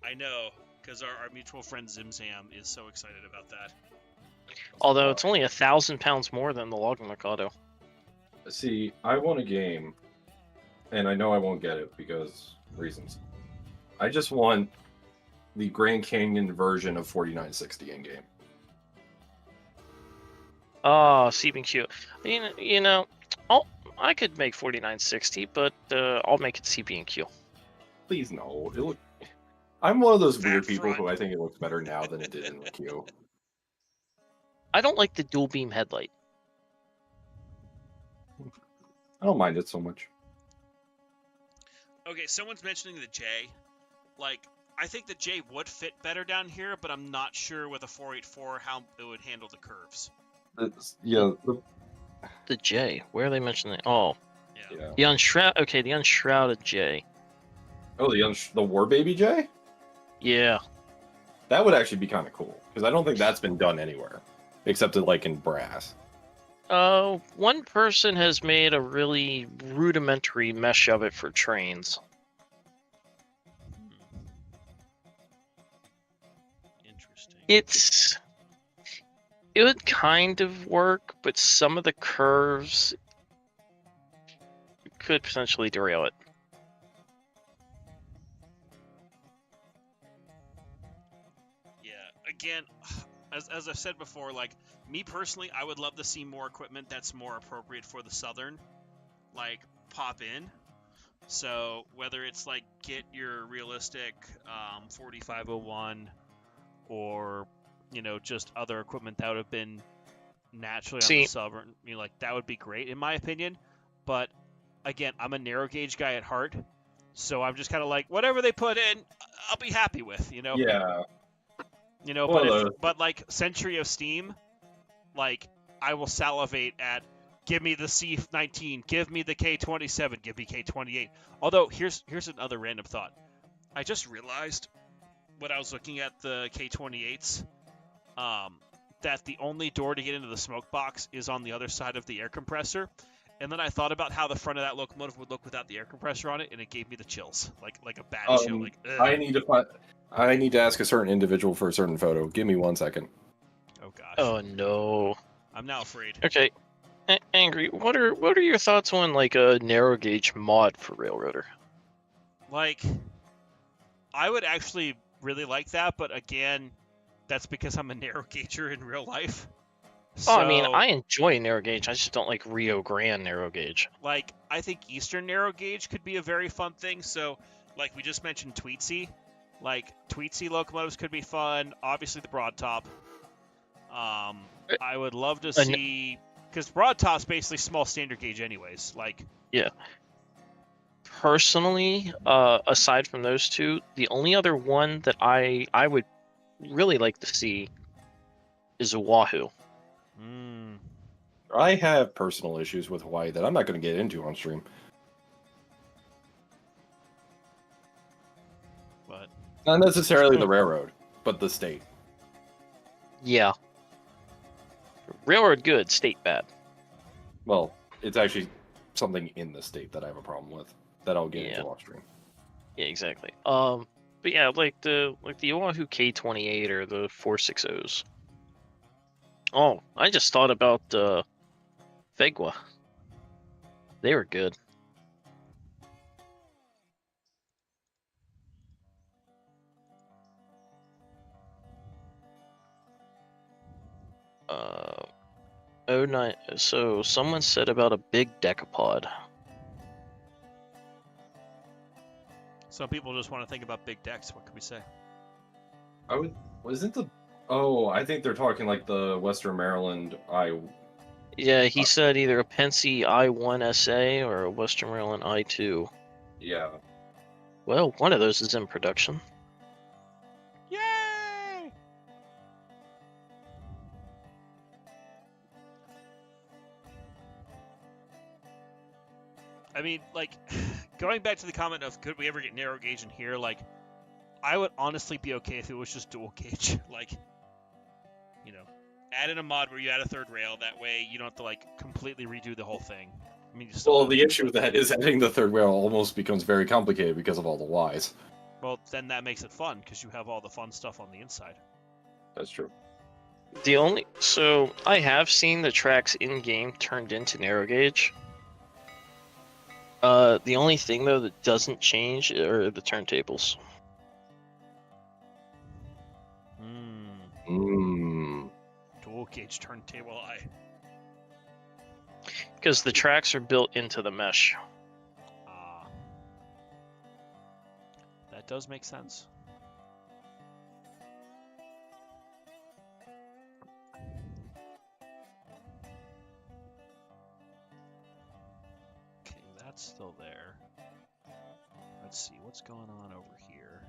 I know, because our mutual friend Zimzam is so excited about that. Although it's only 1,000 pounds more than the Log Mikado. See, I want a game, and I know I won't get it because reasons. I just want the Grand Canyon version of 4960 in game. Oh, CBQ. You know, I could make 4960, but I'll make it CB&Q. Please no. I'm one of those Fat weird people front. who I think it looks better now than it did in the queue. I don't like the dual beam headlight. I don't mind it so much. Okay, someone's mentioning the J. Like, I think the J would fit better down here, but I'm not sure with a 484 how it would handle the curves. The J. Where are they mentioning? Oh, Yeah. the unshrouded. Okay, the unshrouded J. Oh, the War Baby J? Yeah. That would actually be kind of cool because I don't think that's been done anywhere except like in brass. One person has made a really rudimentary mesh of it for trains. Interesting. It would kind of work, but some of the curves could potentially derail it. Yeah, again, as I've said before, like, me personally, I would love to see more equipment that's more appropriate for the Southern, like, pop in. So, whether it's, like, get your realistic 4501 or, you know, just other equipment that would have been naturally on the Southern, you know, like, that would be great, in my opinion. But, again, I'm a narrow gauge guy at heart, so I'm just kind of like, whatever they put in, I'll be happy with, you know? Yeah. You know, but like Century of Steam, like, I will salivate at, give me the C19, give me the K27, give me K28. Although here's another random thought. I just realized when I was looking at the K28s, that the only door to get into the smoke box is on the other side of the air compressor. And then I thought about how the front of that locomotive would look without the air compressor on it, and it gave me the chills, like a bad chill. Like, ugh. I need to ask a certain individual for a certain photo. Give me 1 second. Oh gosh. Oh no. I'm now afraid. Okay. Angry, what are your thoughts on like a narrow gauge mod for Railroader? Like, I would actually really like that, but again, that's because I'm a narrow gauger in real life. So, Oh, I mean, I enjoy narrow gauge. I just don't like Rio Grande narrow gauge. like, I think Eastern narrow gauge could be a very fun thing. So, like we just mentioned, Tweetsy. Like, Tweetsy locomotives could be fun. Obviously, the broad top. I would love to see, because broad top's basically small standard gauge, anyways. Like, yeah. Personally, aside from those two, the only other one that I would really like to see is a Wahoo. I have personal issues with Hawaii that I'm not going to get into on stream. But not necessarily the railroad, but the state. Yeah. Railroad good, state bad. Well, it's actually something in the state that I have a problem with that I'll get into off stream. Yeah, exactly. But yeah, like the Oahu K28 or the 460s. Oh, I just thought about Fegwa. They were good. Oh nine. So someone said about a big decapod. some people just want to think about big decks. What can we say? I think they're talking like the Western Maryland Yeah, he said either a Pennsy I1SA or a Western Maryland I2. Yeah. Well, one of those is in production. Yay! I mean, like, going back to the comment of could we ever get narrow gauge in here, like, I would honestly be okay if it was just dual gauge. Like, you know, add in a mod where you add a third rail. That way you don't have to, like, completely redo the whole thing. I mean, the issue with that is adding the third rail almost becomes very complicated because of all the Ys. Well, then that makes it fun, because you have all the fun stuff on the inside. That's true. So I have seen the tracks in-game turned into narrow gauge. The only thing, though, that doesn't change are the turntables. Dual gauge turntable eye. Because the tracks are built into the mesh. Ah. That does make sense. Okay, that's still there. Let's see, what's going on over here?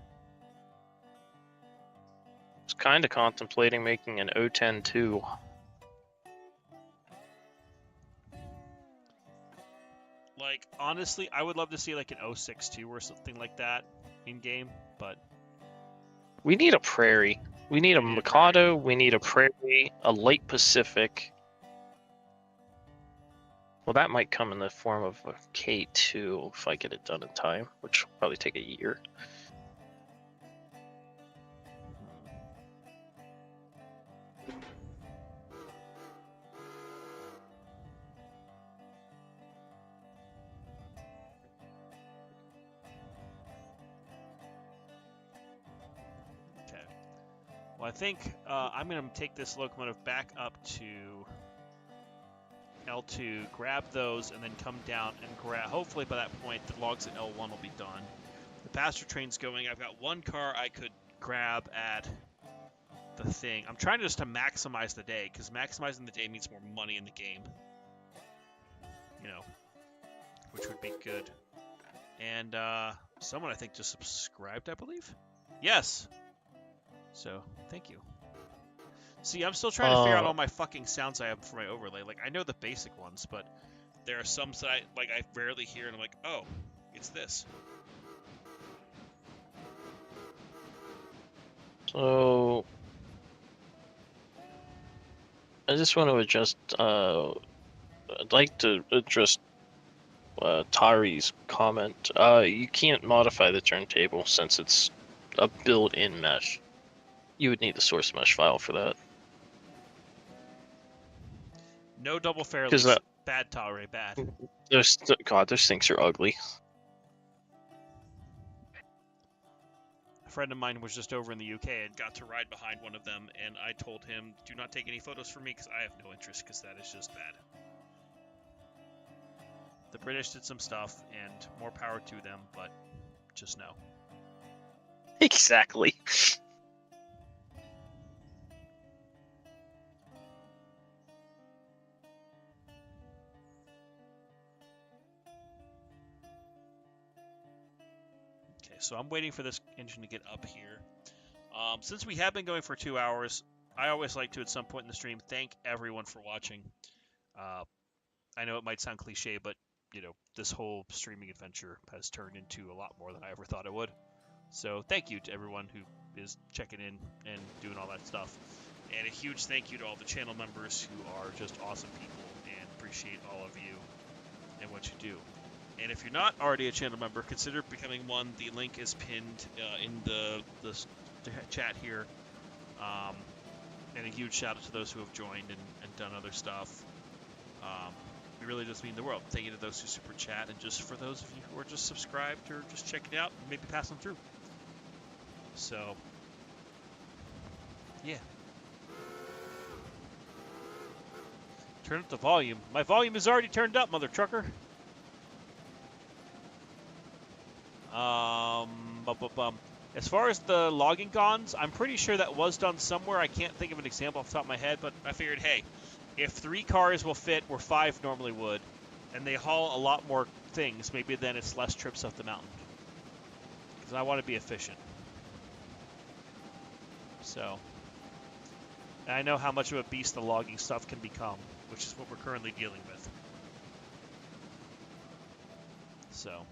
I was kind of contemplating making an 010 too. Like, honestly, I would love to see like an 062 or something like that in game, but We need a prairie. We need a We need a Mikado, we need a prairie, a light Pacific. Well, that might come in the form of a K2 if I get it done in time, which will probably take a year. okay. Well, I think I'm going to take this locomotive back up to L2, grab those, and then come down and grab. Hopefully, by that point, the logs at L1 will be done. The passenger train's going. I've got one car I could grab at the thing. I'm trying just to maximize the day, because maximizing the day means more money in the game. You know, which would be good. And someone, I think, just subscribed, I believe? Yes! So, thank you. See, I'm still trying to figure out all my fucking sounds I have for my overlay. Like, I know the basic ones, but there are some that I rarely hear, and I'm like, oh, it's this. So I just want to adjust. I'd like to address Tari's comment. You can't modify the turntable since it's a built-in mesh. You would need the source mesh file for that. No double fairly. 'Cause, Bad Tare, bad. God, those things are ugly. A friend of mine was just over in the UK and got to ride behind one of them, and I told him, do not take any photos for me because I have no interest, because that is just bad. The British did some stuff, and more power to them, but just no. Exactly. Okay, so I'm waiting for this engine to get up here. Since we have been going for 2 hours, I always like to, at some point in the stream, thank everyone for watching. I know it might sound cliche, but, you know, this whole streaming adventure has turned into a lot more than I ever thought it would. So thank you to everyone who is checking in and doing all that stuff. And a huge thank you to all the channel members who are just awesome people and appreciate all of you and what you do. And if you're not already a channel member, consider becoming one. The link is pinned in the chat here. And a huge shout out to those who have joined and done other stuff. We really just mean the world. Thank you to those who super chat, and just for those of you who are just subscribed or just checking it out, maybe pass them through. So, yeah. Turn up the volume. My volume is already turned up, mother trucker. As far as the logging cons, I'm pretty sure that was done somewhere. I can't think of an example off the top of my head, but I figured, hey, if 3 cars will fit where 5 normally would, and they haul a lot more things, maybe then it's less trips up the mountain. Because I want to be efficient. So, and I know how much of a beast the logging stuff can become, which is what we're currently dealing with. So.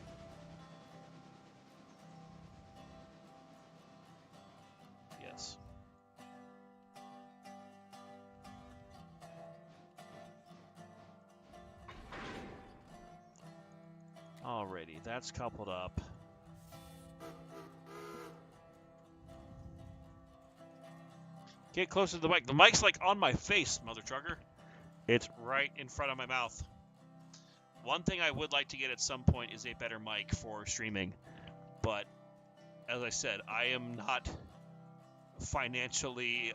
Yes. Alrighty, that's coupled up. Get closer to the mic. The mic's like on my face, mother trucker. It's right in front of my mouth. One thing I would like to get at some point is a better mic for streaming. But, as I said, I am not financially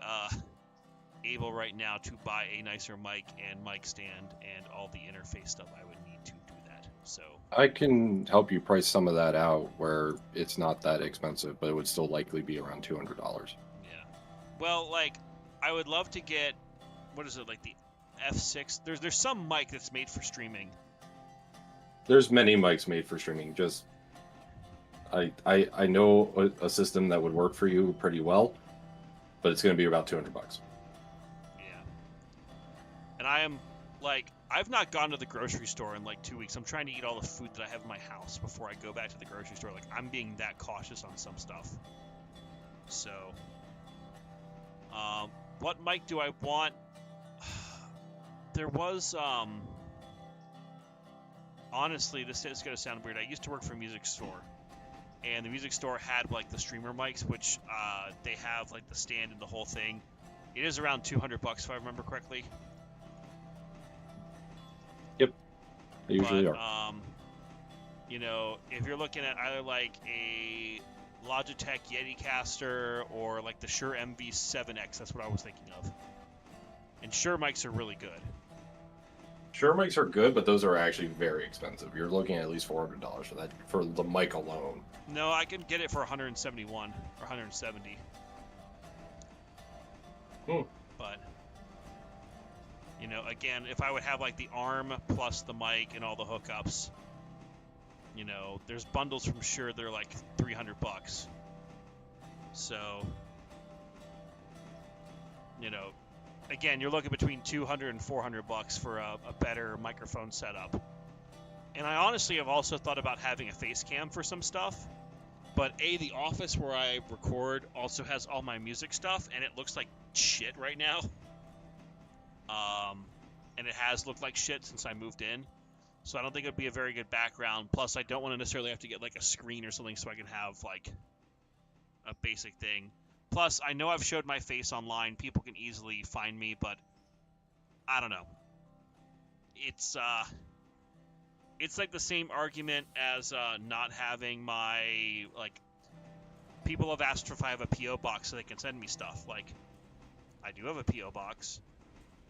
able right now to buy a nicer mic and mic stand and all the interface stuff I would need to do that. So I can help you price some of that out where it's not that expensive, but it would still likely be around $200. yeah. Well, like I would love to get what is it like the F6? There's some mic that's made for streaming. There's many mics made for streaming. Just I know a system that would work for you pretty well, but it's going to be about $200. Yeah. And I am like I've not gone to the grocery store in like 2 weeks. I'm trying to eat all the food that I have in my house before I go back to the grocery store. Like I'm being that cautious on some stuff. So, what mic do I want? There was honestly, this is gonna sound weird. I used to work for a music store, and the music store had like the streamer mics, which they have like the stand and the whole thing. It is around $200 if I remember correctly. They usually But, are. you know, if you're looking at either like a Logitech Yeticaster or like the Shure MV7X, that's what I was thinking of. And Shure mics are really good. Sure, mics are good, but those are actually very expensive. You're looking at least $400 for that for the mic alone. No, I can get it for 171 or 170. Hmm. But you know, again, if I would have like the arm plus the mic and all the hookups, you know, there's bundles from Shure that are like $300. So, you know, again, you're looking between $200 and $400 for a better microphone setup. And I honestly have also thought about having a face cam for some stuff. But the office where I record also has all my music stuff, and it looks like shit right now. And it has looked like shit since I moved in. So I don't think it would be a very good background. Plus, I don't want to necessarily have to get like a screen or something so I can have like a basic thing. Plus, I know I've showed my face online. People can easily find me, but I don't know. It's like the same argument as not having my like. People have asked if I have a PO box so they can send me stuff. Like, I do have a PO box.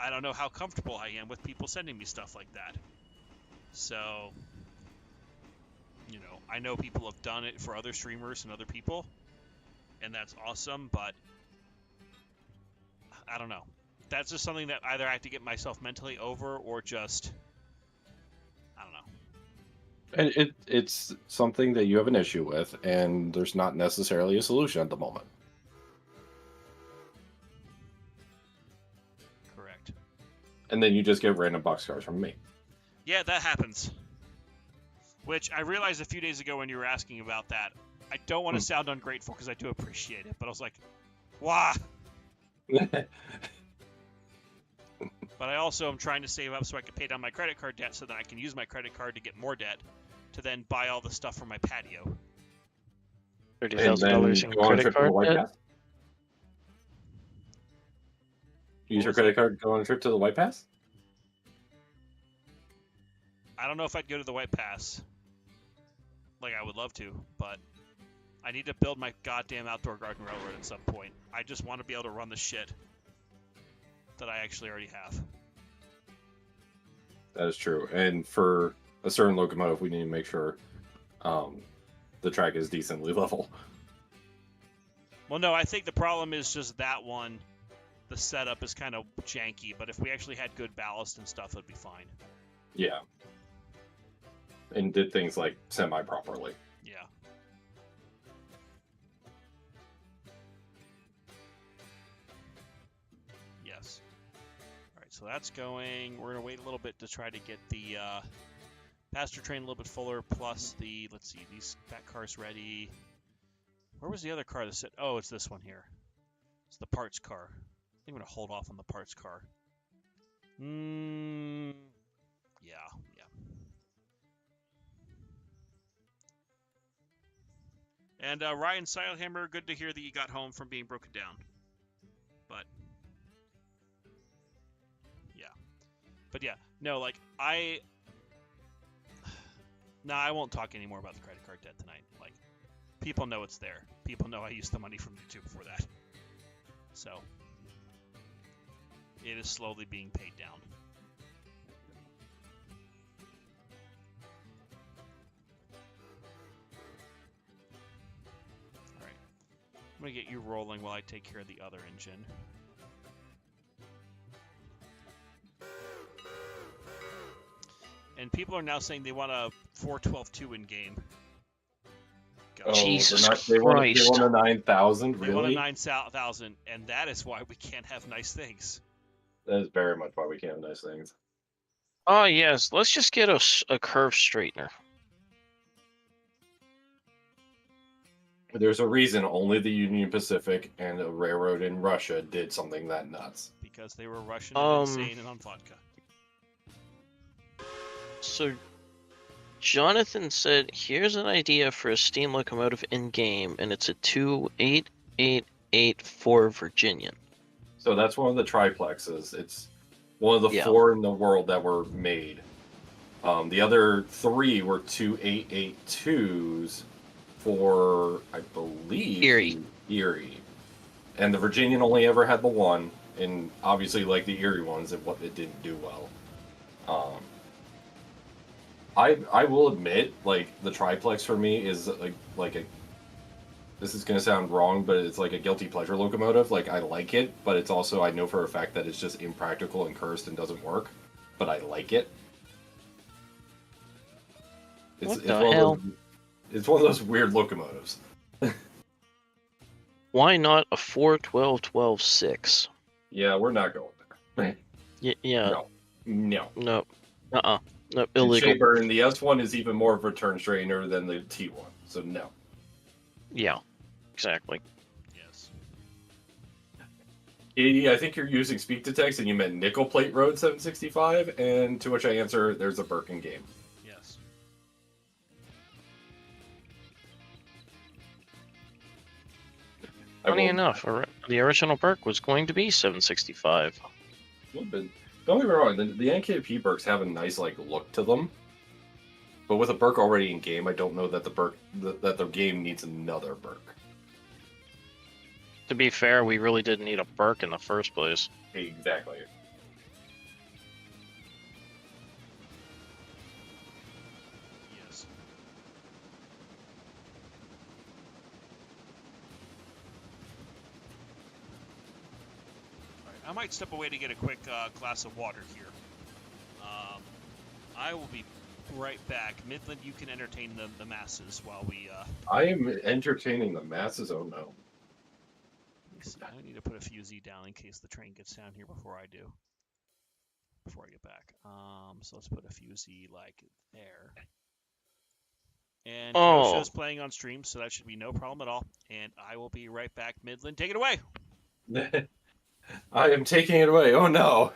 I don't know how comfortable I am with people sending me stuff like that. So, you know, I know people have done it for other streamers and other people, and that's awesome, but I don't know. That's just something that either I have to get myself mentally over or just, I don't know. And it's something that you have an issue with, and there's not necessarily a solution at the moment. Correct. And then you just get random boxcars from me. Yeah, that happens. Which I realized a few days ago when you were asking about that. I don't want to sound ungrateful because I do appreciate it, but I was like, wah! But I also am trying to save up so I can pay down my credit card debt so that I can use my credit card to get more debt to then buy all the stuff for my patio. $30,000 in credit card debt. Use your credit card to go on a trip to the White Pass? I don't know if I'd go to the White Pass. Like, I would love to, but I need to build my goddamn outdoor garden railroad at some point. I just want to be able to run the shit that I actually already have. That is true. And for a certain locomotive, we need to make sure the track is decently level. Well, no, I think the problem is just that one. The setup is kind of janky, but if we actually had good ballast and stuff, it'd be fine. Yeah. And did things like semi-properly. Yeah. Yes. All right, so that's going. We're going to wait a little bit to try to get the passenger train a little bit fuller, plus the, let's see, that car's ready. Where was the other car that said, oh, it's this one here. It's the parts car. I think I'm going to hold off on the parts car. Yeah. And Ryan Silehammer, good to hear that you got home from being broken down. But yeah, no, like I won't talk anymore about the credit card debt tonight. Like, people know it's there. People know I used the money from YouTube for that. So, it is slowly being paid down. Alright. I'm going to get you rolling while I take care of the other engine. And people are now saying they want a 412.2 in game. Oh, Jesus they want Christ. a 9,000, They want a really? 9,000, and that is why we can't have nice things. That is very much why we can't have nice things. Oh, yes. Let's just get a curve straightener. There's a reason only the Union Pacific and a railroad in Russia did something that nuts. Because they were Russian and insane and on vodka. So, Jonathan said, here's an idea for a steam locomotive in-game, and it's a 28884 Virginian. So that's one of the triplexes. It's one of the Yeah. 4 in the world that were made. The other 3 were 2882s for, I believe, Erie. And the Virginian only ever had the 1, and obviously, like the Erie ones, it didn't do well. I will admit, like, the triplex for me is like a. This is gonna sound wrong, but it's like a guilty pleasure locomotive. Like, I like it, but it's also, I know for a fact that it's just impractical and cursed and doesn't work. But I like it. What the hell? It's one of those weird locomotives. Why not a 412-12-6? Yeah, we're not going there. Yeah. No. No. No, And illegal. Shaper, and the S1 is even more of a turn straightener than the T1, so no. Yeah, exactly. Yes. Katie, I think you're using speak to text and you meant nickel plate road 765, and to which I answer, there's a Birkin game. Yes. Funny enough, the original Burke was going to be 765. Don't get me wrong, the NKP Burks have a nice look to them. But with a Burke already in game, I don't know that that the game needs another Burke. To be fair, we really didn't need a Burke in the first place. Exactly. Yes. All right, I might step away to get a quick glass of water here. I will be right back. Midland, you can entertain the masses while we... I am entertaining the masses, oh no. I need to put a fusee down in case the train gets down here before I do. Before I get back. So let's put a fusee there. And Show's playing on stream, so that should be no problem at all. And I will be right back. Midland, take it away! I am taking it away. Oh no!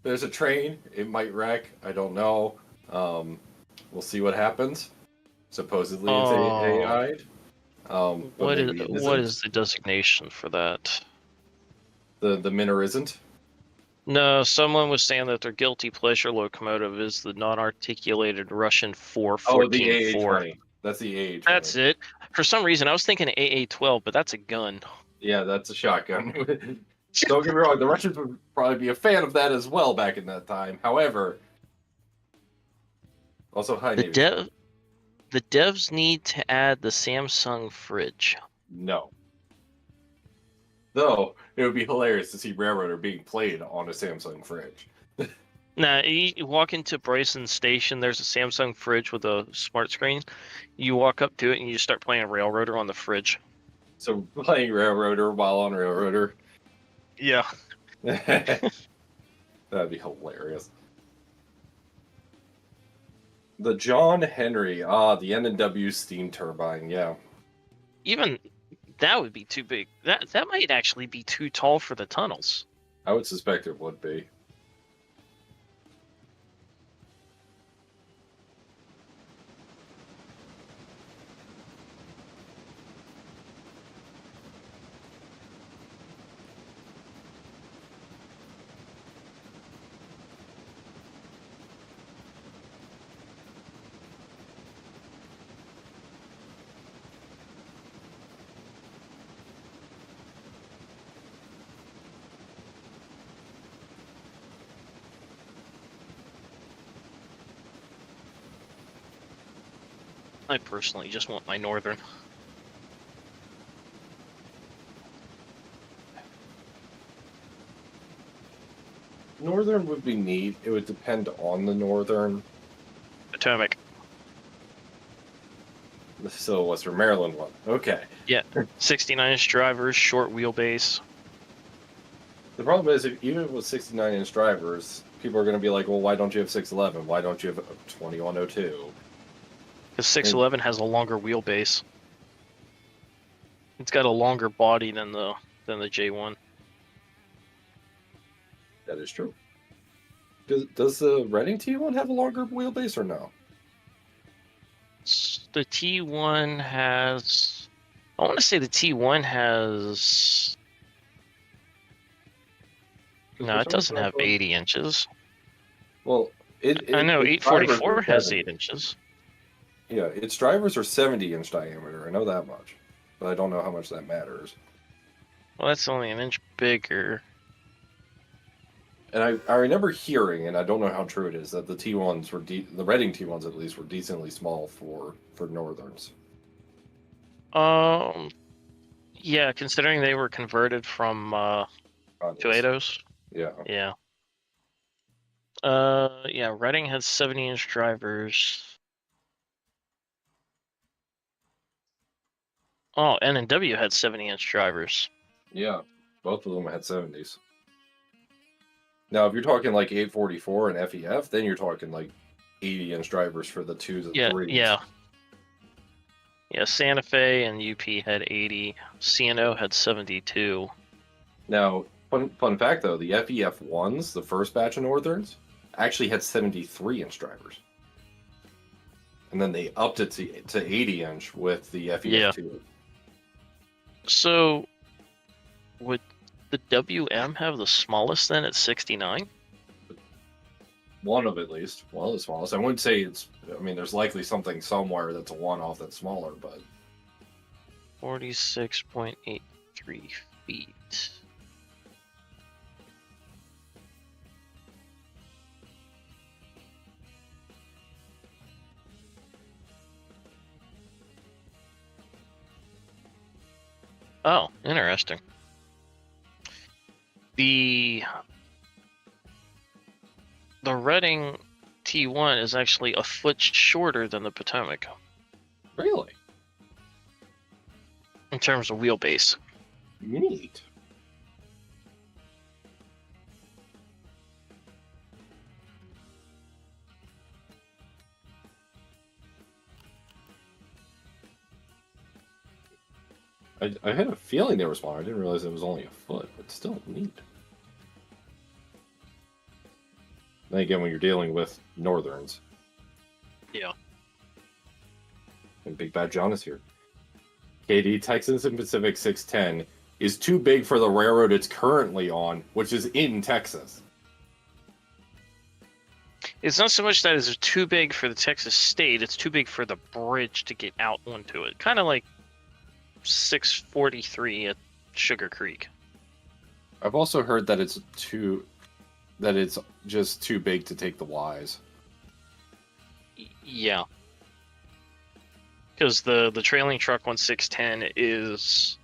There's a train. It might wreck. I don't know. We'll see what happens. Supposedly it's AI'd. What is the designation for that? The Minor isn't? No, someone was saying that their guilty pleasure locomotive is the non-articulated Russian 414-4. Oh, the AA-20. That's the AA-20. That's it. For some reason, I was thinking AA-12, but that's a gun. Yeah, that's a shotgun. Don't get me wrong, the Russians would probably be a fan of that as well back in that time. However, also hi, Navy. The devs need to add the Samsung fridge. No. Though, it would be hilarious to see Railroader being played on a Samsung fridge. Nah, you walk into Bryson Station, there's a Samsung fridge with a smart screen. You walk up to it and you start playing Railroader on the fridge. So, playing Railroader while on Railroader. Yeah. That'd be hilarious. The John Henry. The N&W steam turbine, yeah. Even that would be too big. That might actually be too tall for the tunnels. I would suspect it would be. I personally just want my Northern. Northern would be neat. It would depend on the Northern. Potomac. So Western Maryland one. Okay. Yeah, 69-inch drivers, short wheelbase. The problem is, even with 69-inch drivers, people are going to be like, well, why don't you have 611? Why don't you have a 2102? Because 611 has a longer wheelbase. It's got a longer body than the J1. That is true. Does the Reading T1 have a longer wheelbase or no? The T1 has... I want to say the T1 has... No, it doesn't have 80 inches. Well, I know, its 844 drivers are has 70. 8 inches. Yeah, its drivers are 70-inch diameter. I know that much. But I don't know how much that matters. Well, that's only an inch bigger. And I remember hearing, and I don't know how true it is, that the T1s were the Reading T1s at least were decently small for Northerns. Yeah, considering they were converted from Toyotas. Yeah. Yeah. Yeah, Reading has 70-inch drivers. Oh, N&W had 70-inch drivers. Yeah. Both of them had 70s. Now, if you're talking like 844 and FEF, then you're talking like 80-inch drivers for the 2s and 3s. Yeah, Santa Fe and UP had 80. CNO had 72. Now, fun fact though, the FEF 1s, the first batch of Northerns, actually had 73-inch drivers. And then they upped it to 80-inch with the FEF 2. So, would the WM have the smallest then at 69? One of at least. One of the smallest. I wouldn't say it's... I mean, there's likely something somewhere that's a one-off that's smaller, but... 46.83 feet. Oh, interesting. The Reading T1 is actually a foot shorter than the Potomac. Really? In terms of wheelbase. Neat. I had a feeling they were smaller. I didn't realize it was only a foot, but still neat. Then again, when you're dealing with Northerns. Yeah. And Big Bad John is here. KD, Texas and Pacific 610 is too big for the railroad it's currently on, which is in Texas. It's not so much that it's too big for the Texas state, it's too big for the bridge to get out onto it. Kind of like 643 at Sugar Creek. I've also heard that it's just too big to take the Ys. Yeah. Because the trailing truck 1610 is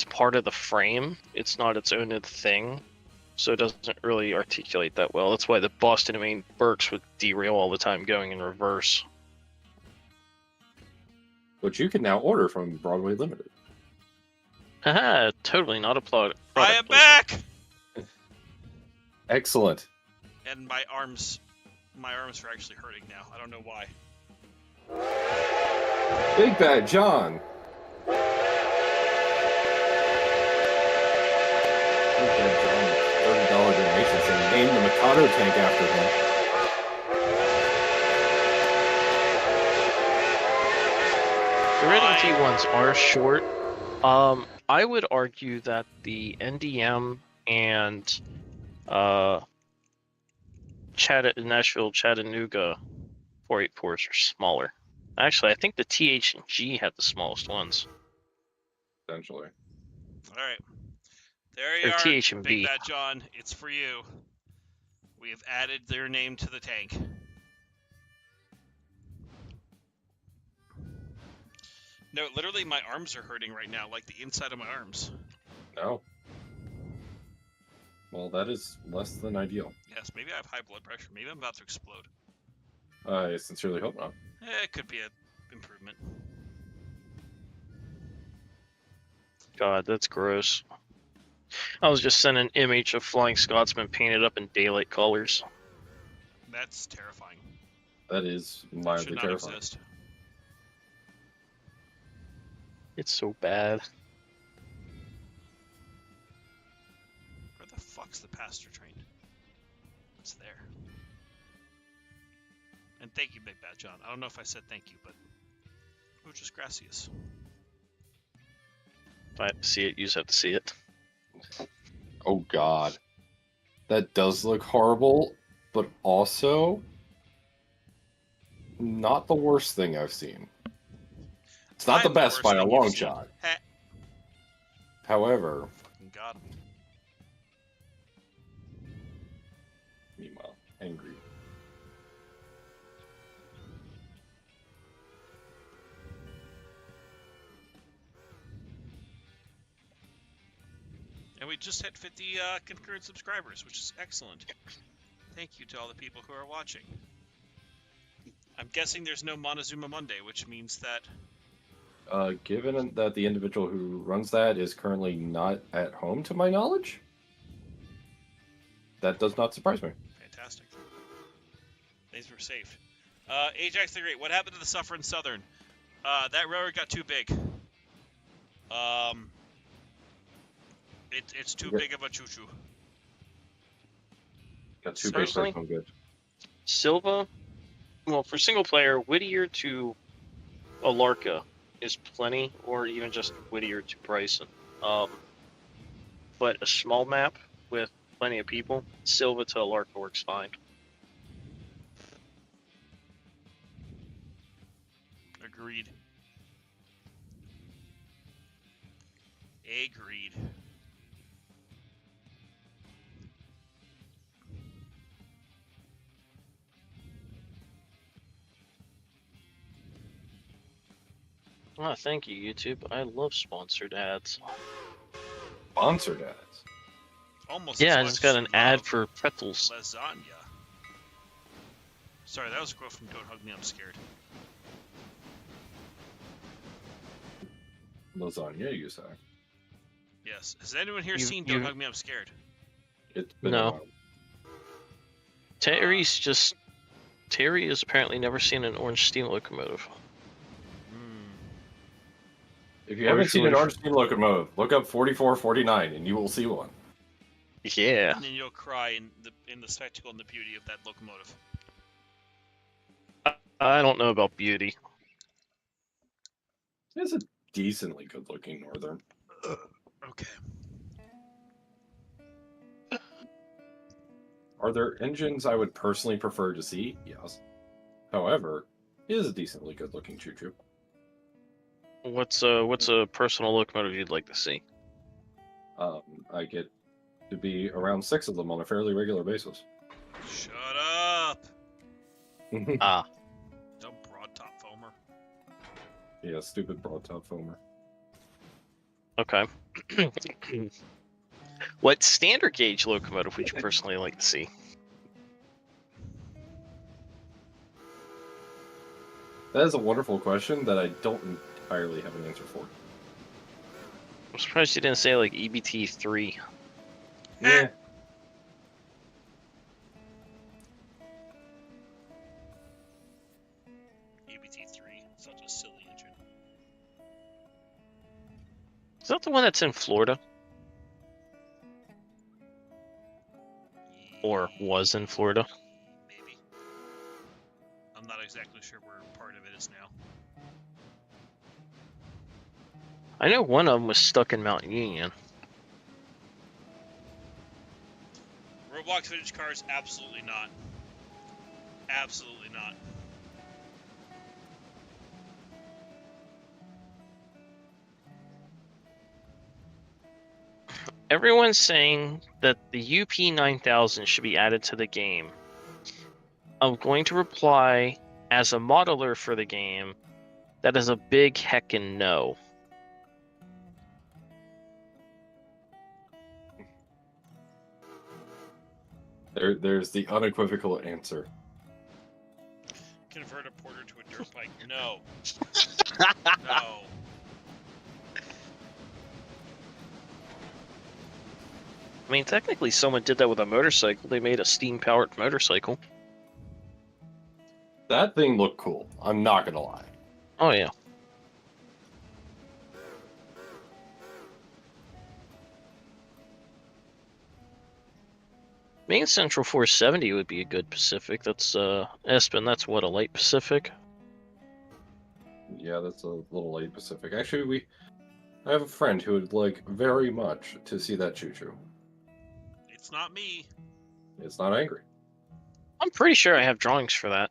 part of the frame. It's not its own thing, so it doesn't really articulate that well. That's why the Boston and Maine Berks would derail all the time going in reverse. Which you can now order from Broadway Limited. Haha, totally not a plot. I am back! Excellent. And my arms are actually hurting now. I don't know why. Big Bad John. Big Bad John, $30 donation saying name the Mikado tank after him. The Reading T1s are short. I would argue that the NDM and Nashville Chattanooga 484s are smaller. Actually, I think the TH and G had the smallest ones. Essentially. All right. There you Or are, TH and Big B. Bad John. It's for you. We have added their name to the tank. No, literally, my arms are hurting right now, like the inside of my arms. No. Well, that is less than ideal. Yes, maybe I have high blood pressure. Maybe I'm about to explode. I sincerely hope not. It could be an improvement. God, that's gross. I was just sent an image of Flying Scotsman painted up in daylight colors. That's terrifying. That is That should mildly not terrifying. exist. It's so bad. Where the fuck's the passenger train? It's there. And thank you, Big Bad John. I don't know if I said thank you, but muchas gracias. If I have to see it, you just have to see it. Oh god. That does look horrible, but also not the worst thing I've seen. It's not the I'm best worst by a thing you've long seen. shot. Heh. However, Fucking got him. meanwhile, angry. And we just hit 50 concurrent subscribers, which is excellent. Thank you to all the people who are watching. I'm guessing there's no Montezuma Monday, which means that... Given that the individual who runs that is currently not at home, to my knowledge, that does not surprise me. Fantastic. These were saved. Ajax the Great, what happened to the Suffering Southern? That railroad got too big. It's too big of a choo-choo. Got two big Personally? personal good. Silva, well, for single player, Whittier to Alarka is plenty, or even just Whittier to Bryson. But a small map with plenty of people, Silva to Alarka works fine. Agreed. Agreed. Ah, thank you, YouTube. I love sponsored ads. Sponsored ads. Almost Yeah, as I much just got as an we ad love for pretzels. lasagna. Sorry, that was a quote from Don't Hug Me, I'm Scared. Lasagna, you say? Yes. Has anyone here You- seen Don't you- Hug Me, I'm Scared? It's been No. a while. Terry has apparently never seen an orange steam locomotive. If you haven't seen an Partially- orange steam locomotive, look up 4449 and you will see one. Yeah. And then you'll cry in the spectacle and the beauty of that locomotive. I don't know about beauty. It's a decently good-looking northern. Okay. Are there engines I would personally prefer to see? Yes. However, it is a decently good-looking choo-choo. What's a personal locomotive you'd like to see? I get to be around 6 of them on a fairly regular basis. Shut up! Ah, Don't broad top foamer. Yeah, stupid broad top foamer. okay. What standard gauge locomotive would you personally like to see? That is a wonderful question that I don't entirely have an answer for. I'm surprised you didn't say like EBT 3. Yeah. EBT3, such a silly engine. Is that the one that's in Florida? Or was in Florida? Maybe. I'm not exactly sure where part of it is now. I know one of them was stuck in Mount Union. Roblox vintage cars, absolutely not. Absolutely not. Everyone's saying that the UP 9000 should be added to the game. I'm going to reply as a modeler for the game. That is a big heckin' no. There's the unequivocal answer. Convert a porter to a dirt bike. No. No. I mean, technically, someone did that with a motorcycle. They made a steam-powered motorcycle. That thing looked cool. I'm not gonna lie. Oh, yeah. Main Central 470 would be a good Pacific. That's, Espen, that's what, a light Pacific? Yeah, that's a little late Pacific. Actually, I have a friend who would like very much to see that choo-choo. It's not me. It's not angry. I'm pretty sure I have drawings for that.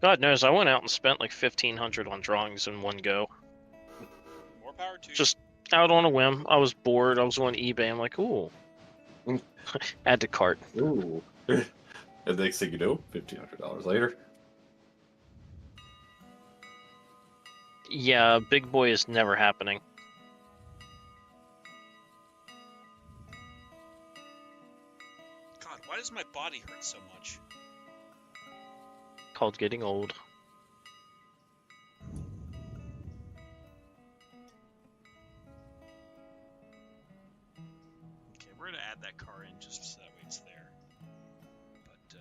God knows, I went out and spent like 1,500 on drawings in one go. More power to you. Just out on a whim. I was bored. I was on eBay. I'm like, ooh. Add to cart. Ooh. And next thing you know, $1,500 later. Yeah, big boy is never happening. God, why does my body hurt so much? Called getting old. Okay, we're gonna add that car in just so that way it's there. But,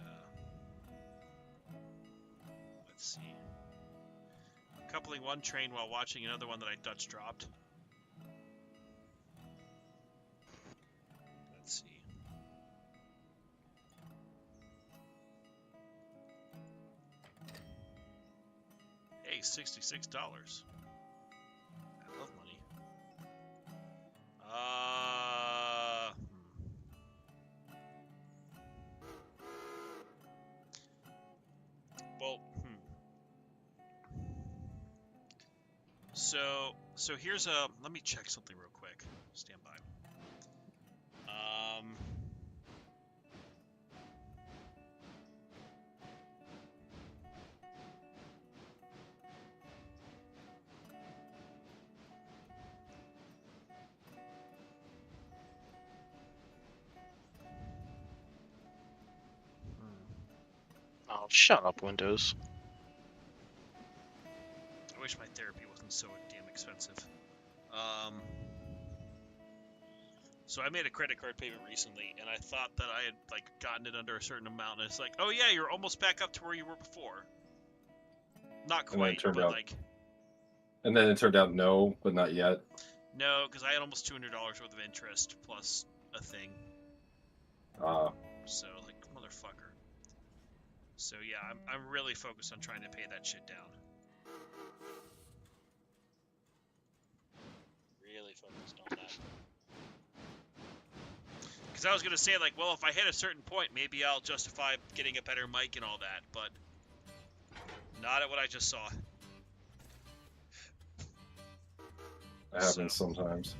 let's see. Coupling one train while watching another one that I Dutch dropped. Let's see. Hey, $66. I love money. Well, So here's a. Let me check something real quick. Stand by. Oh, shut up, Windows. I wish my therapy wasn't so damn expensive. So I made a credit card payment recently, and I thought that I had like gotten it under a certain amount, and it's like, oh yeah, you're almost back up to where you were before. Not quite, but like. And then it turned out no, but not yet. No, because I had almost $200 worth of interest plus a thing. So like, motherfucker. So yeah, I'm really focused on trying to pay that shit down. Really focused on that. Because I was gonna say like, well, if I hit a certain point, maybe I'll justify getting a better mic and all that, but not at what I just saw. That happens sometimes.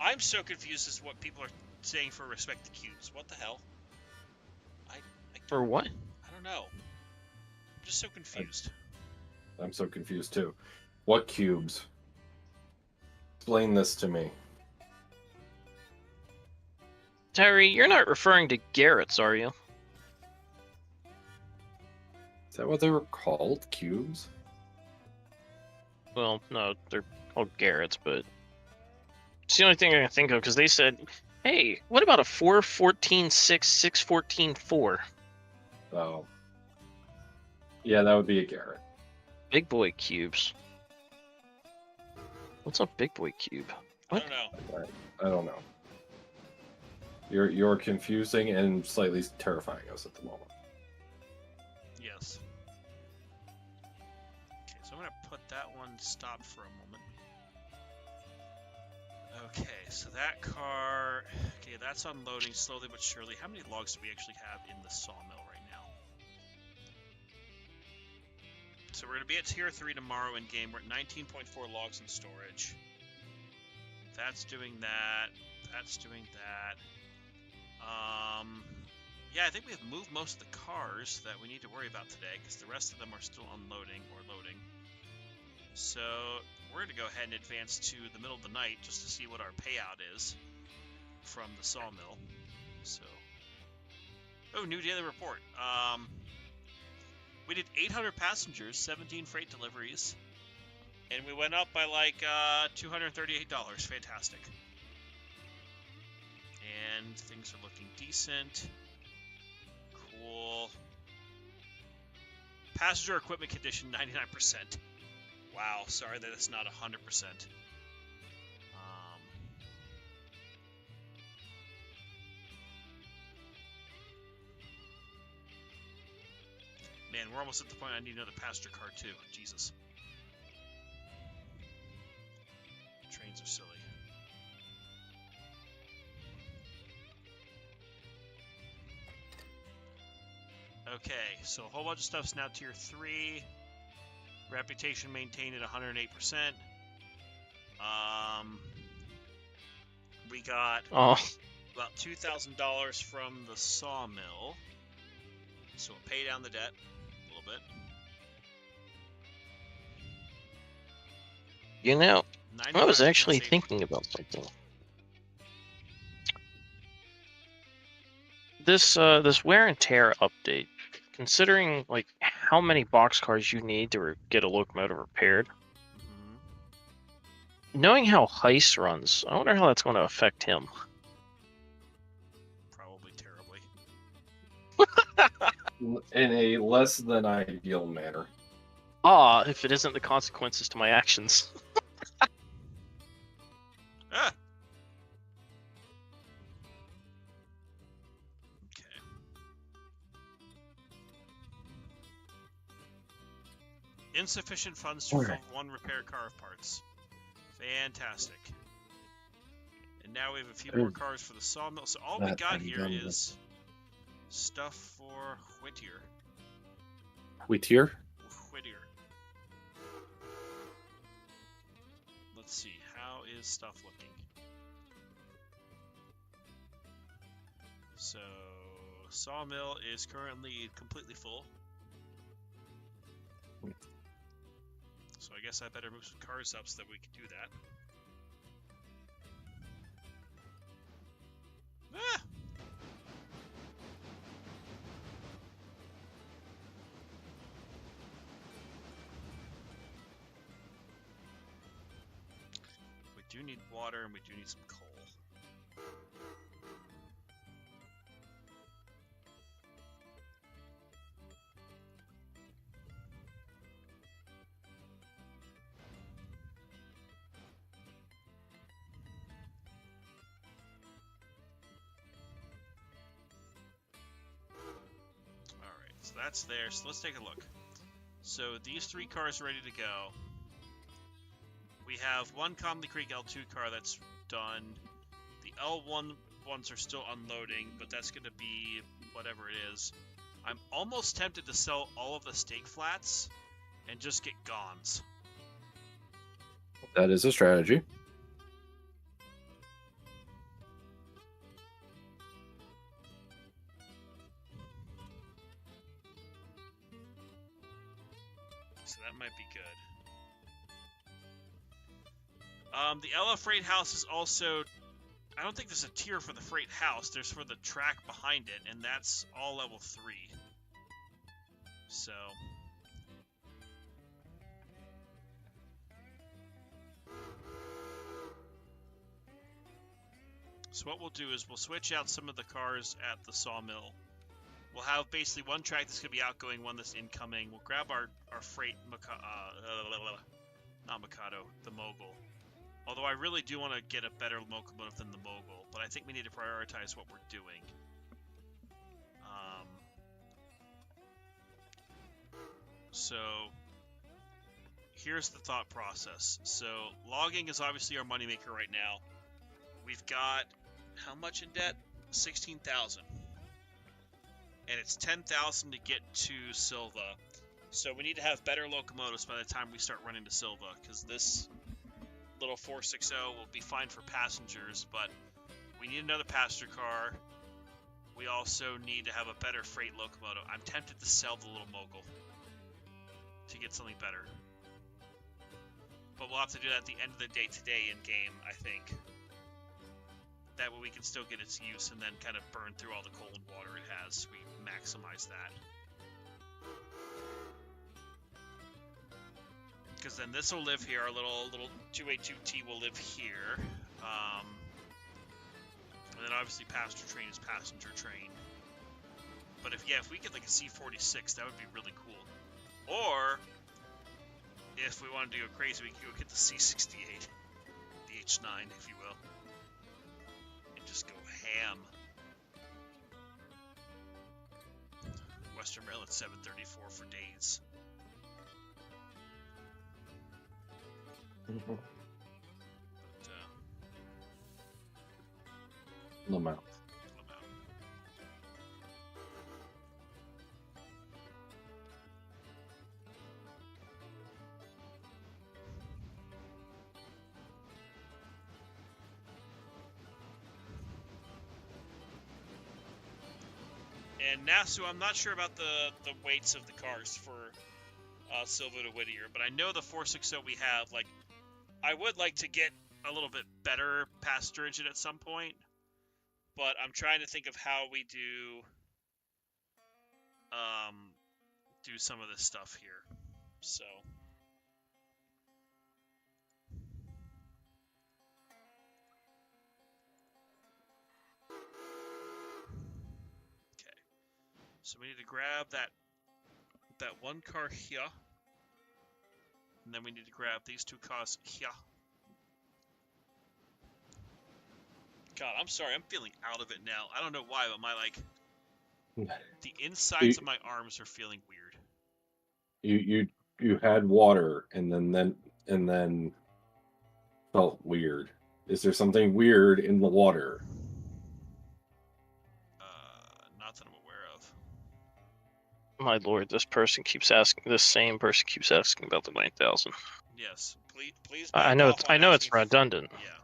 I'm so confused as to what people are saying for respect to cubes. What the hell? For what? I don't know. I'm just so confused. I'm so confused too. What cubes? Explain this to me. Terry, you're not referring to Garrett's, are you? Is that what they were called? Cubes? Well, no, they're called Garrett's, but it's the only thing I can think of, because they said, hey, what about a 4-14-6, 6-14-4? Oh. Yeah, that would be a Garrett. Big boy cubes. What's a big boy cube? What? I don't know. I don't know. You're confusing and slightly terrifying us at the moment. Yes. Okay, so I'm gonna put that one stop for a moment. Okay, so that car... Okay, that's unloading slowly but surely. How many logs do we actually have in the sawmill right now? So we're going to be at tier 3 tomorrow in game. We're at 19.4 logs in storage. That's doing that. That's doing that. Yeah, I think we have moved most of the cars that we need to worry about today, because the rest of them are still unloading or loading. So we're going to go ahead and advance to the middle of the night just to see what our payout is from the sawmill. So, oh, new daily report. We did 800 passengers, 17 freight deliveries, and we went up by like $238. Fantastic. And things are looking decent. Cool. Passenger equipment condition 99%. Wow, sorry that it's not 100%. Man, we're almost at the point I need another passenger car too. Jesus. Trains are silly. Okay, so a whole bunch of stuff's now tier 3. Reputation maintained at 108%. We got about $2,000 from the sawmill. So we'll pay down the debt a little bit. You know, I was 95% actually saving. thinking about something. This wear and tear update, considering like how many boxcars you need to get a locomotive repaired, knowing how Heist runs, I wonder how that's going to affect him. Probably terribly. In a less than ideal manner. If it isn't the consequences to my actions. Ah! Okay. Insufficient funds to fill one repair car of parts. Fantastic. And now we have a few more cars for the sawmill. So all we got here is stuff for Whittier. Whittier? Whittier. Let's see, how is stuff looking? So, sawmill is currently completely full. So I guess I better move some cars up so that we can do that. Ah! We do need water and we do need some coal. So that's there. So let's take a look. So these 3 cars are ready to go. We have one Conley Creek L2 car that's done. The L1 ones are still unloading, but that's going to be whatever it is. I'm almost tempted to sell all of the stake flats and just get Gons. That is a strategy. So that might be good. The Ella Freight House is also... I don't think there's a tier for the Freight House. There's for the track behind it, and that's all level 3. So... So what we'll do is we'll switch out some of the cars at the sawmill. We'll have basically one track that's going to be outgoing, one that's incoming. We'll grab our freight, not Mikado, the Mogul. Although I really do want to get a better locomotive than the Mogul, but I think we need to prioritize what we're doing. So here's the thought process. So logging is obviously our moneymaker right now. we've got how much in debt? 16,000. And it's 10,000 to get to Silva. So we need to have better locomotives by the time we start running to Silva, because this little 460 will be fine for passengers, but we need another passenger car. We also need to have a better freight locomotive. I'm tempted to sell the little mogul to get something better. But we'll have to do that at the end of the day today in game, I think. That way we can still get its use and then kind of burn through all the coal and water it has. We maximize that. Because then this will live here. Our little 282T will live here. And then obviously passenger train is passenger train. But if we get like a C46, that would be really cool. Or if we wanted to go crazy, we could go get the C68, the H9, if you will, and just go ham. Western Maryland 734 for days. But, Lamau. And Nassau, I'm not sure about the weights of the cars for Silva to Whittier, but I know the 460 we have, like, I would like to get a little bit better passenger engine at some point, but I'm trying to think of how we do some of this stuff here. So okay. So we need to grab that one car here. And then we need to grab these two cars here. God, I'm sorry. I'm feeling out of it now. I don't know why, but the insides of my arms are feeling weird. You had water and then felt weird. Is there something weird in the water? Not that I'm aware of. My lord, this same person keeps asking about the 9,000. Yes, please. I know it's redundant. Yeah.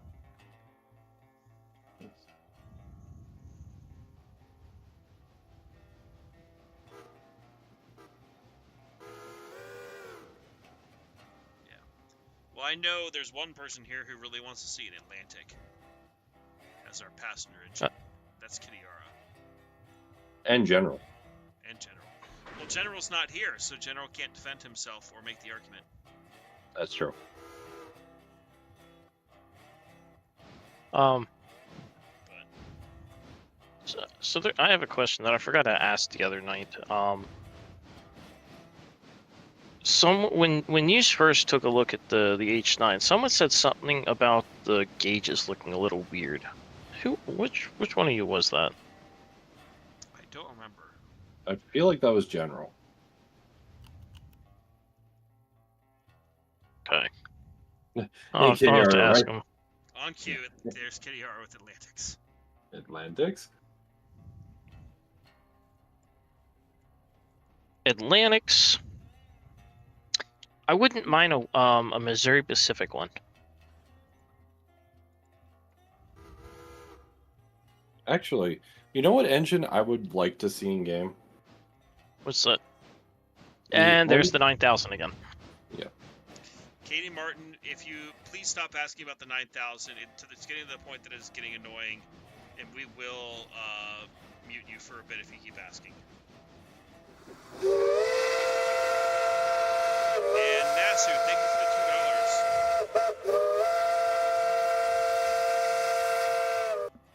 Well, I know there's one person here who really wants to see an Atlantic as our passenger engine. That's Kitiara. And General. And General. Well, General's not here, so General can't defend himself or make the argument. That's true. I have a question that I forgot to ask the other night. When you first took a look at the H9, someone said something about the gauges looking a little weird. Which one of you was that? I don't remember. I feel like that was General. Okay. I'll have to ask him. On cue, there's Kitiara with Atlantics. Atlantics. I wouldn't mind a Missouri Pacific one. Actually, you know what engine I would like to see in game? What's that? And there's the 9,000 again. Yeah. Katie Martin, if you please stop asking about the 9,000, it's getting to the point that it's getting annoying, and we will mute you for a bit if you keep asking. And Nasu, thank you for the $2.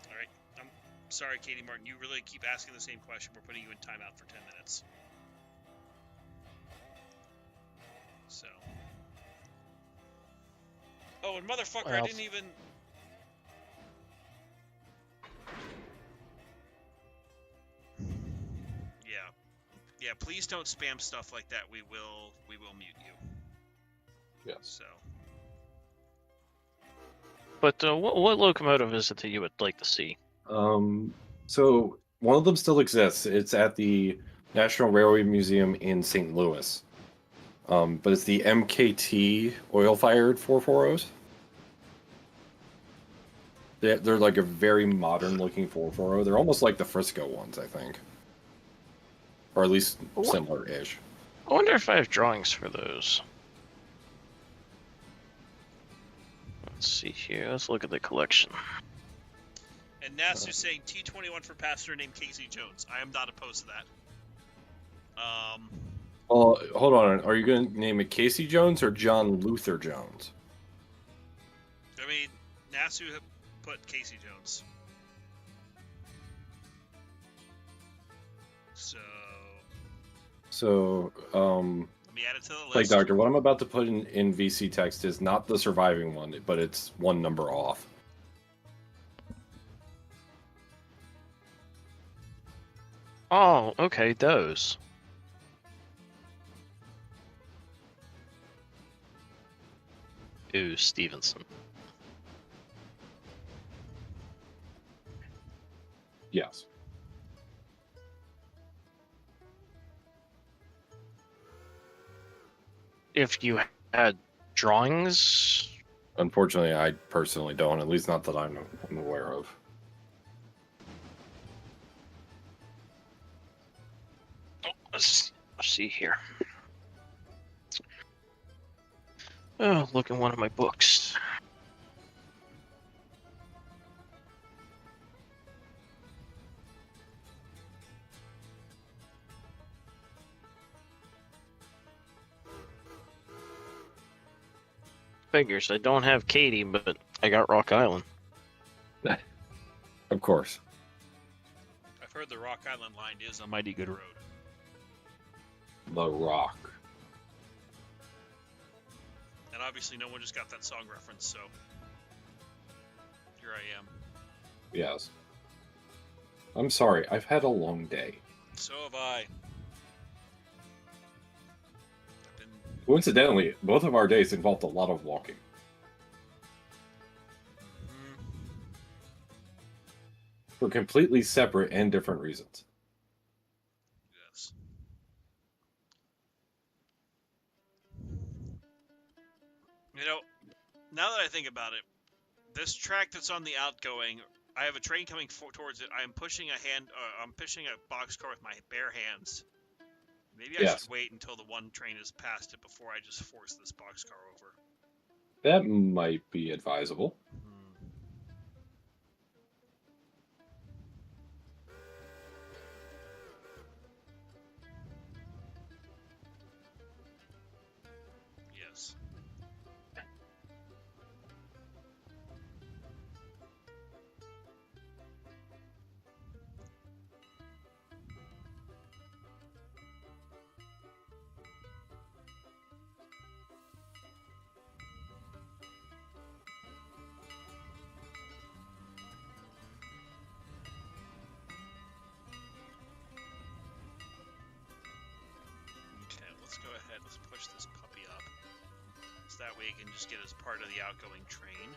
Alright, I'm sorry, Katie Martin, you really keep asking the same question. We're putting you in timeout for 10 minutes. So. Oh, and motherfucker, I didn't even... Yeah, please don't spam stuff like that. We will mute you. Yes. So. But what locomotive is it that you would like to see? So one of them still exists. It's at the National Railway Museum in St. Louis. But it's the MKT oil-fired 440s. They're like a very modern-looking 440. They're almost like the Frisco ones, I think. Or at least similar-ish. I wonder if I have drawings for those. Let's see here. Let's look at the collection. And Nasu's saying T21 for passenger named Casey Jones. I am not opposed to that. Well, hold on. Are you going to name it Casey Jones or John Luther Jones? I mean, Nasu put Casey Jones. So, let me add it to the list. like Doctor, what I'm about to put in VC text is not the surviving one, but it's one number off. Oh, okay, those. Ooh, Stevenson. Yes. If you had drawings, Unfortunately, I personally don't, at least not that I'm aware of. let's see here. Oh, look in one of my books. Figures. I don't have Katie, but I got Rock Island. Of course. I've heard the Rock Island line is a mighty good road. The Rock. And obviously no one just got that song reference, so here I am. Yes. I'm sorry, I've had a long day. So have I. I've been... Coincidentally, both of our days involved a lot of walking. For completely separate and different reasons. Yes. You know, now that I think about it, this track that's on the outgoing, I have a train coming towards it. I am pushing I'm pushing a boxcar with my bare hands. Maybe I should wait until the one train is past it before I just force this boxcar over. That might be advisable. Yes. Let's go ahead, let's push this puppy up. So that way it can just get as part of the outgoing train.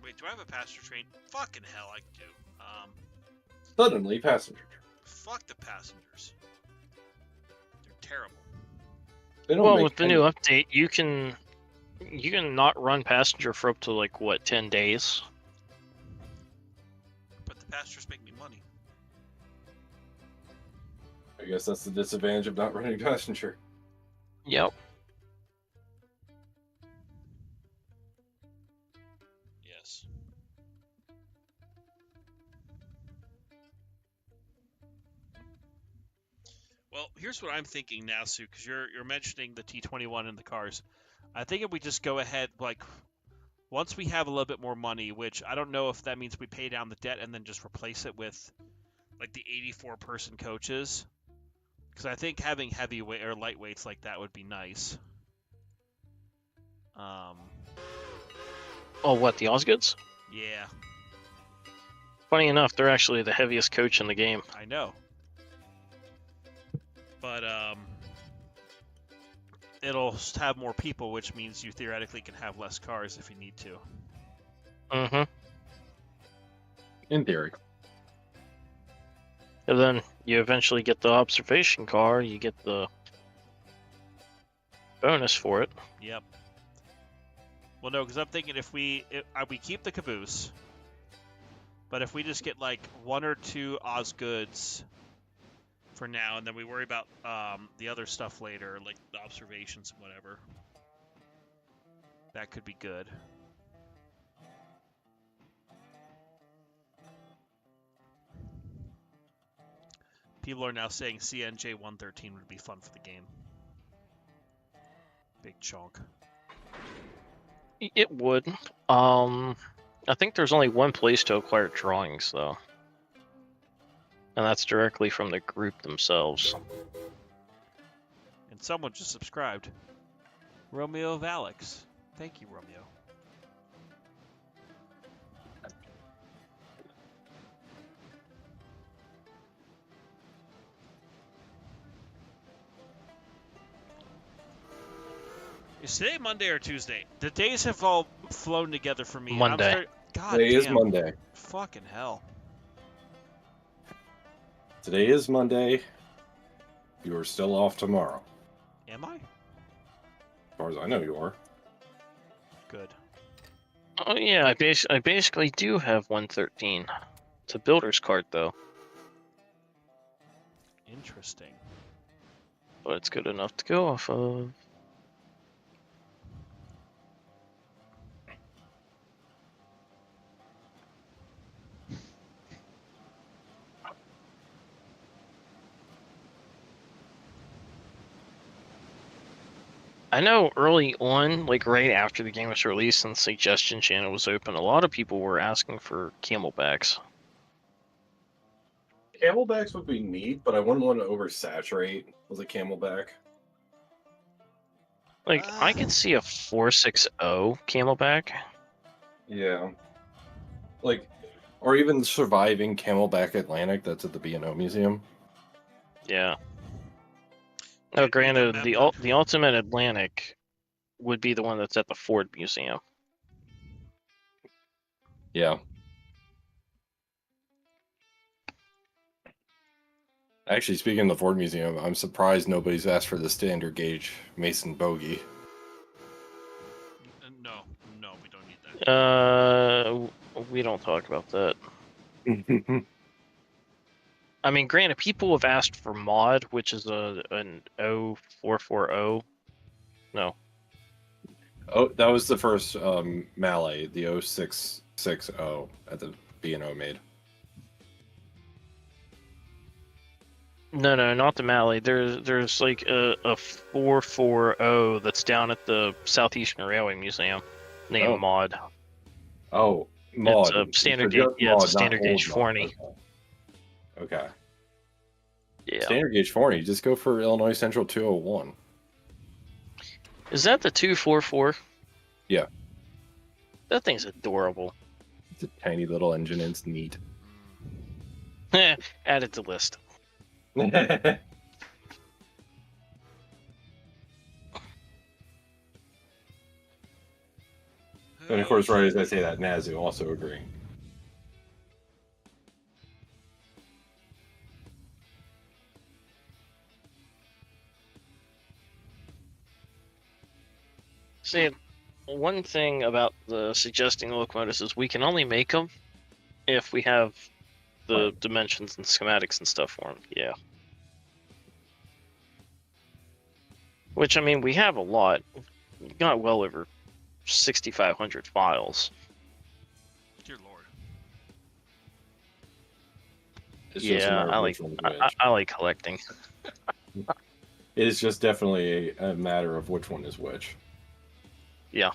Wait, do I have a passenger train? Fucking hell, I do. Suddenly, passenger. Fuck the passengers. They're terrible. They don't Well, make with the new update, you can not run passenger for up to like what 10 days. But the passengers make me money. I guess that's the disadvantage of not running passenger. Yep. Yes. Well, here's what I'm thinking now, Sue, because you're mentioning the T21 and the cars. I think if we just go ahead, like, once we have a little bit more money, which I don't know if that means we pay down the debt and then just replace it with, like, the 84-person coaches. Because I think having heavyweight or lightweights like that would be nice. Oh, what, the Osgoods? Yeah, Funny enough, they're actually the heaviest coach in the game. I know. but it'll have more people, which means you theoretically can have less cars if you need to. Mm-hmm. In theory. And then you eventually get the observation car, you get the bonus for it. Yep. Well, no, because I'm thinking if we keep the caboose, but if we just get like 1 or 2 Osgoods for now, and then we worry about the other stuff later, like the observations and whatever, that could be good. People are now saying CNJ 113 would be fun for the game. Big chunk. It would. I think there's only one place to acquire drawings, though. And that's directly from the group themselves. And someone just subscribed. Romeo of Alex. Thank you, Romeo. Is today Monday or Tuesday? The days have all flown together for me. Monday. God Today damn. is Monday. Fucking hell. Today is Monday. You are still off tomorrow. Am I? As far as I know, you are. Good. Oh yeah, I basically do have 113. It's a builder's card, though. Interesting. But it's good enough to go off of. I know early on, like right after the game was released and the suggestion channel was open, a lot of people were asking for camelbacks. Camelbacks would be neat, but I wouldn't want to oversaturate with a camelback. Like, I could see a 460 camelback. Yeah. Like, or even surviving Camelback Atlantic that's at the B&O Museum. Yeah. Now, granted, the Ultimate Atlantic would be the one that's at the Ford Museum. Yeah. Actually, speaking of the Ford Museum, I'm surprised nobody's asked for the standard gauge Mason Bogey. No, we don't need that. We don't talk about that. I mean, granted, people have asked for mod, which is an 0440. No. Oh, that was the first Mallet, the 0660 at the B&O made. No, not the Mally. There's like a 440 that's down at the Southeastern Railway Museum named Mod. Oh, mod. It's a standard gauge. Yeah, it's a standard gauge 40. Okay. Yeah. Standard gauge 40. Just go for Illinois Central 201. Is that the 244? Yeah. That thing's adorable. It's a tiny little engine and it's neat. Add it to list. And of course, right as I say that, Nazu also agreeing. See, one thing about the suggesting locomotives is we can only make them if we have the dimensions and schematics and stuff for them. Yeah. Which, I mean, we have a lot. We've got well over 6,500 files. Dear Lord. It's just a matter of which one's which. I like collecting. It is just definitely a matter of which one is which. Yeah.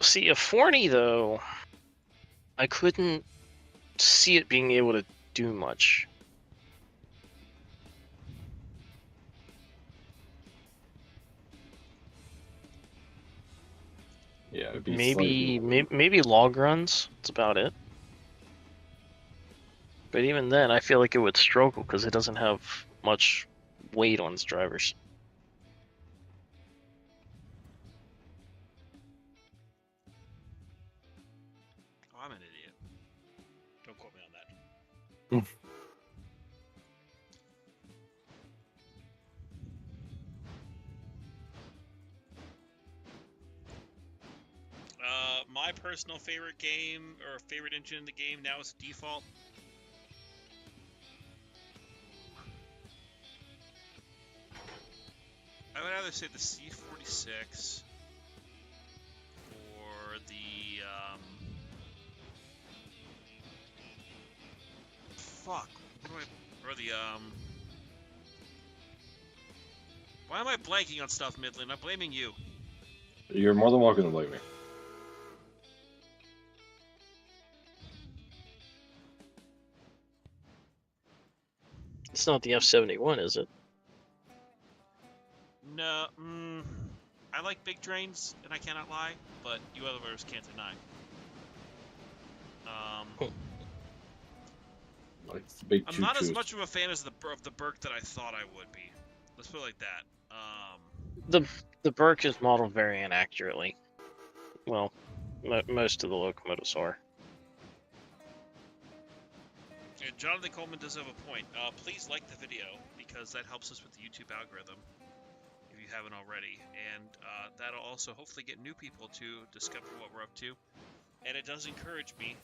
See, a 40 though, I couldn't see it being able to do much. Yeah, it'd be Maybe log runs. That's about it. But even then, I feel like it would struggle because it doesn't have much weight on its drivers. Oh, I'm an idiot. Don't quote me on that. My personal favorite game, or favorite engine in the game now is default. I would either say the C46 or the or the why am I blanking on stuff, Midland? I'm blaming you. You're more than welcome to blame me. It's not the F-71, is it? No, I like big trains, and I cannot lie, but you others can't deny. Like the big I'm not as much of a fan as the Burke that I thought I would be. Let's put it like that. The Burke is modeled very inaccurately. Well, most of the locomotives are. And Jonathan Coleman does have a point. Please like the video, because that helps us with the YouTube algorithm, if you haven't already. And that'll also hopefully get new people to discover what we're up to. And it does encourage me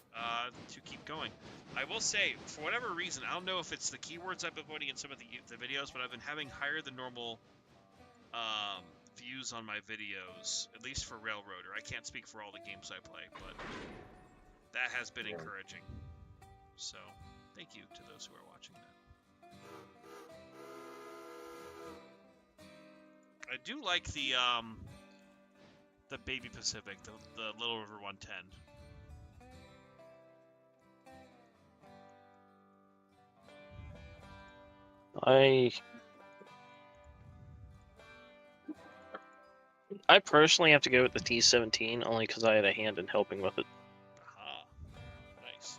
to keep going. I will say, for whatever reason, I don't know if it's the keywords I've been putting in some of the videos, but I've been having higher than normal views on my videos, at least for Railroader. I can't speak for all the games I play, but that has been encouraging. So, thank you to those who are watching that. I do like the Baby Pacific, the Little River 110. I personally have to go with the T-17 only because I had a hand in helping with it. Aha, nice.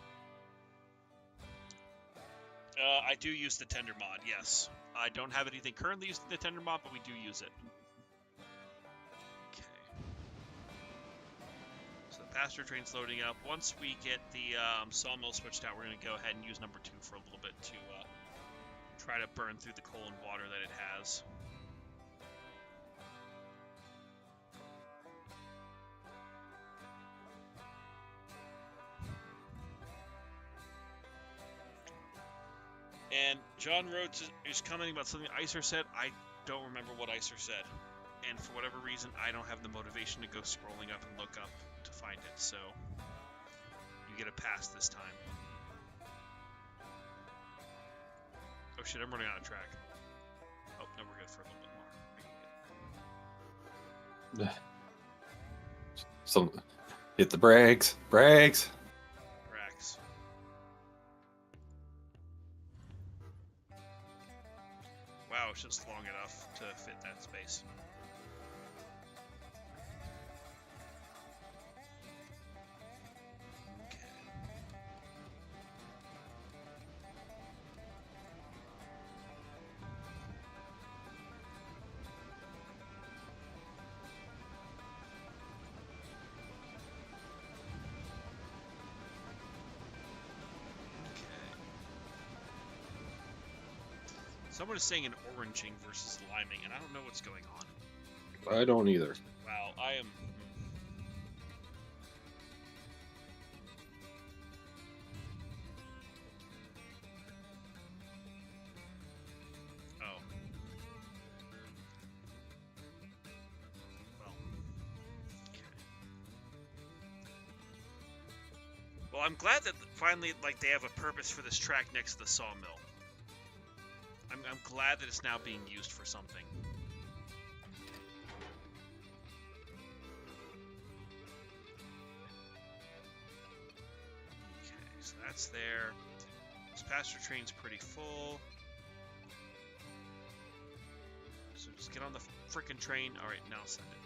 I do use the tender mod, yes. I don't have anything currently using the tender mod, but we do use it. Okay. So the passenger train's loading up. Once we get the sawmill switched out, we're going to go ahead and use number 2 for a little bit to try to burn through the coal and water that it has. And John Rhodes is commenting about something Icer said. I don't remember what Icer said. And for whatever reason, I don't have the motivation to go scrolling up and look up to find it. So, you get a pass this time. Oh shit, I'm running out of track. Oh, no, we're good for a little bit more. So, hit the brakes. Brakes. Racks. Wow, it's just long enough to fit that space. Okay. Someone is saying an oranging versus liming, and I don't know what's going on. I don't either. Wow, I am... Oh. Well. Okay. Well, I'm glad that finally, like, they have a purpose for this track next to the sawmill. I'm glad that it's now being used for something. Okay, so that's that's there. This passenger train's pretty full. So just get on the frickin' train. Alright, now send it.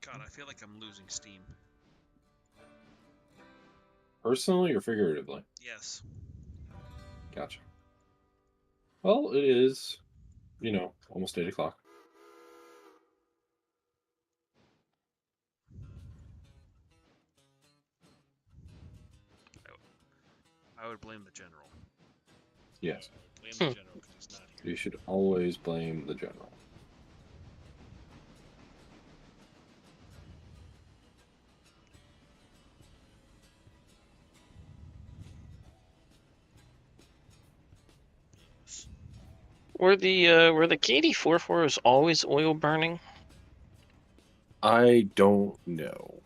God, I feel like I'm losing steam. Personally or figuratively? Yes. Gotcha. Well, it is, almost 8 o'clock. I would blame the general. Yes. Blame the general because he's not here. You should always blame the general. Were the KD-44s always oil burning? I don't know.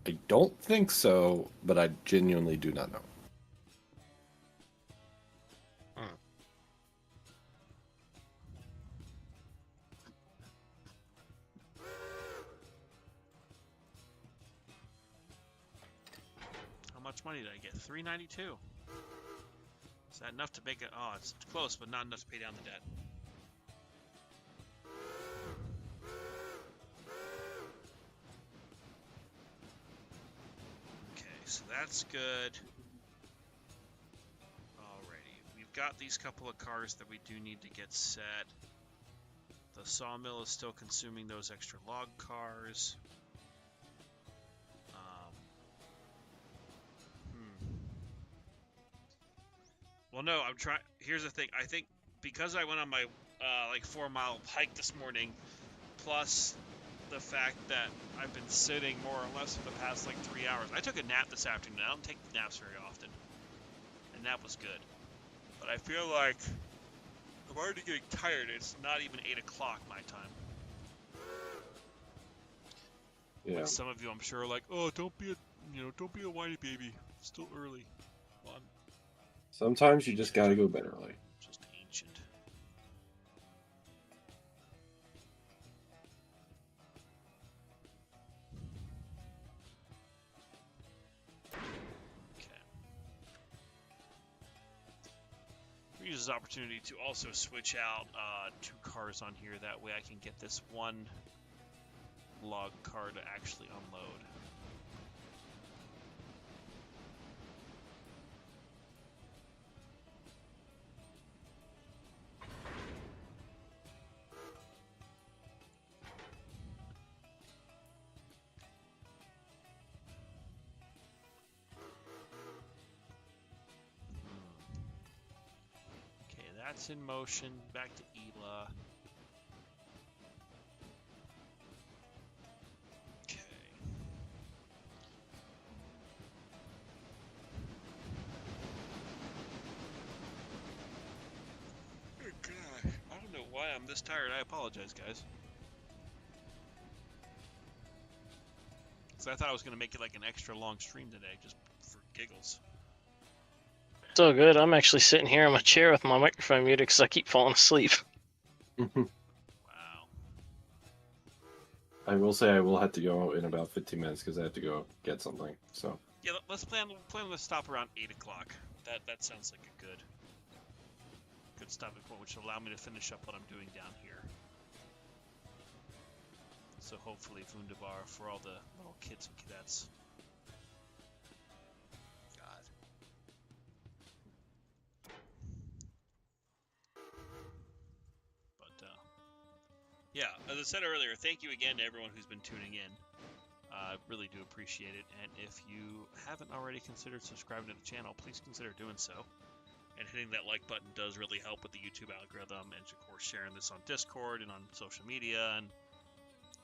I don't think so, but I genuinely do not know. How much money did I get? $392. Is that enough to make it? Oh, it's close, but not enough to pay down the debt. Okay, so that's good. Alrighty, we've got these couple of cars that we do need to get set. The sawmill is still consuming those extra log cars. Well, no, I'm trying. Here's the thing. I think because I went on my like 4-mile hike this morning, plus the fact that I've been sitting more or less for the past like 3 hours. I took a nap this afternoon. I don't take naps very often, and that was good. But I feel like I'm already getting tired. It's not even 8 o'clock my time. Yeah. Like some of you, I'm sure, are like, oh, don't be a whiny baby. It's still early. Well, I'm Sometimes you just gotta go bed early. just ancient. Okay. We use this opportunity to also switch out 2 cars on here. That way I can get this one log car to actually unload. Okay, that's in motion. Back to Ela. Okay. Oh God, I don't know why I'm this tired. I apologize, guys. So I thought I was gonna make it like an extra long stream today, just for giggles. It's all good. I'm actually sitting here in my chair with my microphone muted because I keep falling asleep. Wow. I will say I will have to go in about 15 minutes because I have to go get something. So Yeah, let's plan to stop around 8 o'clock. That sounds like a good stopping point, which will allow me to finish up what I'm doing down here. So hopefully Wunderbar for all the little kids and cadets. God. But yeah, as I said earlier, thank you again to everyone who's been tuning in. Really do appreciate it. And if you haven't already considered subscribing to the channel, please consider doing so. And hitting that like button does really help with the YouTube algorithm, and of course sharing this on Discord and on social media and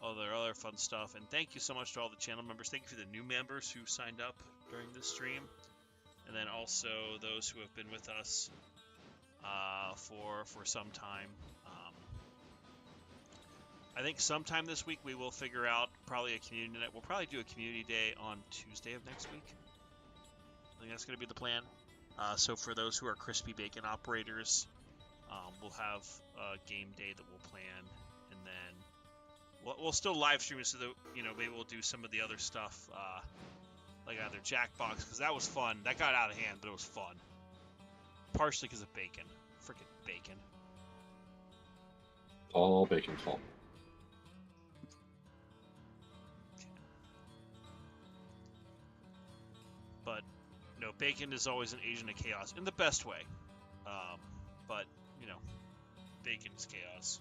all the other fun stuff. And thank you so much to all the channel members. Thank you for the new members who signed up during this stream, and then also those who have been with us for some time. I think sometime this week we will figure out probably a community night. We'll probably do a community day on Tuesday of next week. I think that's going to be the plan. So for those who are crispy bacon operators, we'll have a game day that we'll plan, and then we'll still live stream it so that, you know, maybe we'll do some of the other stuff, like either Jackbox, because that was fun. That got out of hand, but it was fun. Partially because of bacon. Freaking bacon. All bacon fault. But no, bacon is always an agent of chaos in the best way. But you know, bacon is chaos.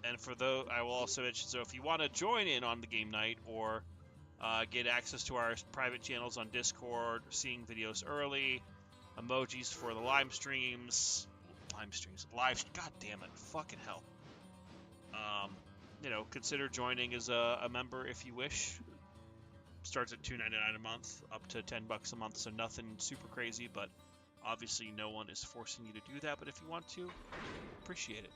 And for those, I will also mention, so if you want to join in on the game night or get access to our private channels on Discord, seeing videos early, emojis for the live streams, god damn it, fucking hell. You know, consider joining as a member if you wish. Starts at $2.99 a month, up to $10 a month, so nothing super crazy, but obviously no one is forcing you to do that, but if you want to, appreciate it.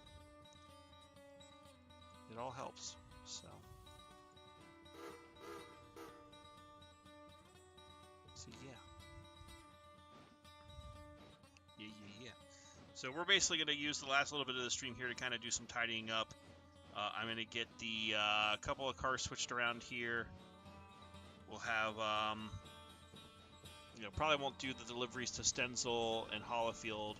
It all helps, so yeah. Yeah. So we're basically going to use the last little bit of the stream here to kind of do some tidying up. I'm going to get the couple of cars switched around here. We'll have, you know, probably won't do the deliveries to Stenzel and Hollifield,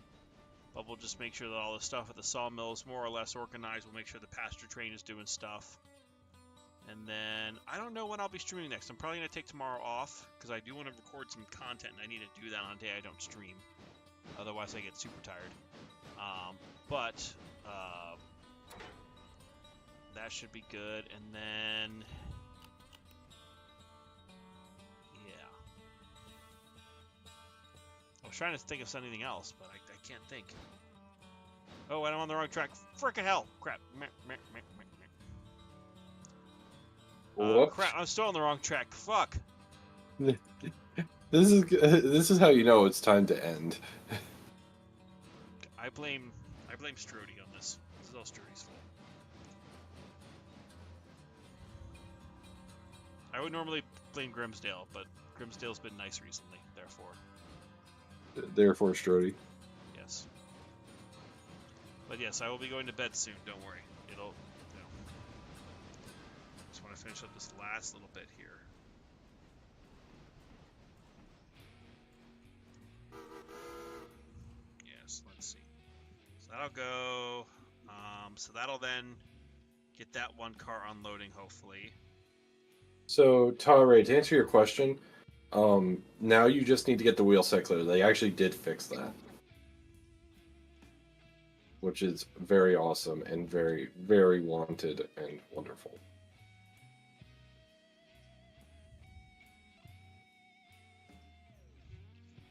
but we'll just make sure that all the stuff at the sawmill is more or less organized. We'll make sure the pasture train is doing stuff. And then, I don't know when I'll be streaming next. I'm probably going to take tomorrow off, because I do want to record some content, and I need to do that on a day I don't stream. Otherwise, I get super tired. But that should be good. And then, yeah. I was trying to think of something else, but I can't think. Oh, and I'm on the wrong track. Frickin' hell! Crap. Crap, I'm still on the wrong track. Fuck. This is how you know it's time to end. I blame Strody on this. This is all Strody's fault. I would normally blame Grimsdale, but Grimsdale's been nice recently, Therefore, Strody. Yes. But yes, I will be going to bed soon, don't worry. It'll, you know. Just want to finish up this last little bit here. Yes, let's see. So that'll go, so that'll then get that one car unloading, hopefully. So, Ray, to answer your question, now you just need to get the wheel set clear. They actually did fix that, which is very awesome and very, very wanted and wonderful.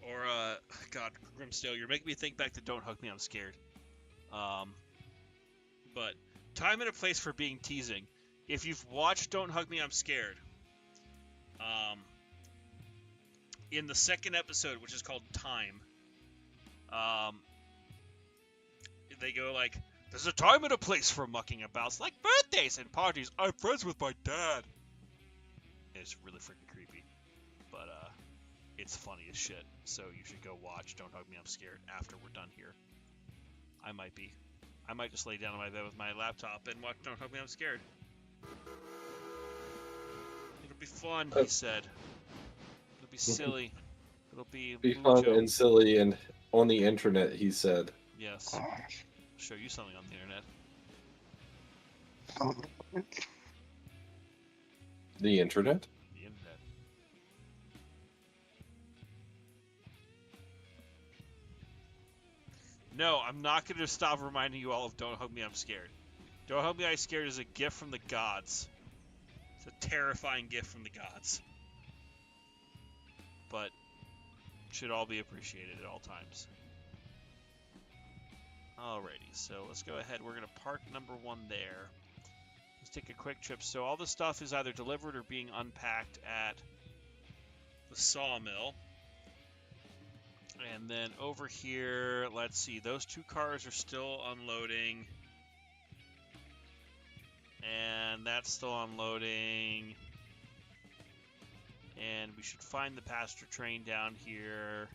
Or, God, Grimsdale, you're making me think back to Don't Hug Me, I'm Scared. But time and a place for being teasing. If you've watched Don't Hug Me, I'm Scared, in the second episode, which is called Time, they go like, there's a time and a place for mucking about. It's like birthdays and parties. I'm friends with my dad. And it's really freaking creepy. But, it's funny as shit. So you should go watch Don't Hug Me, I'm Scared after we're done here. I might be. I might just lay down on my bed with my laptop and watch Don't Hug Me, I'm Scared. It'll be fun, he said. It'll be silly. It'll be fun and silly and on the internet, he said. Yes. I'll show you something on the internet. The internet? The internet. No, I'm not going to stop reminding you all of Don't Hug Me, I'm Scared. Don't Hug Me, I'm Scared is a gift from the gods It's a terrifying gift from the gods. But should all be appreciated at all times. Alrighty, so let's go ahead. We're going to park number 1 there. Let's take a quick trip. So all the stuff is either delivered or being unpacked at the sawmill. And then over here, let's see. Those 2 cars are still unloading. And that's still unloading. And we should find the passenger train down here.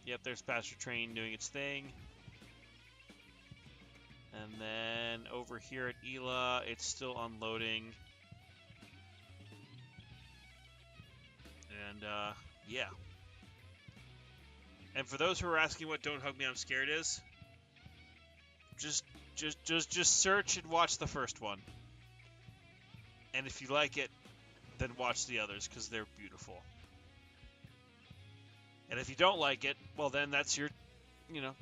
Yep, there's passenger train doing its thing. And then over here at Ela, it's still unloading. And yeah. And for those who are asking what "Don't Hug Me, I'm Scared" is, just search and watch the first one. And if you like it, then watch the others, because they're beautiful. And if you don't like it, well then that's your,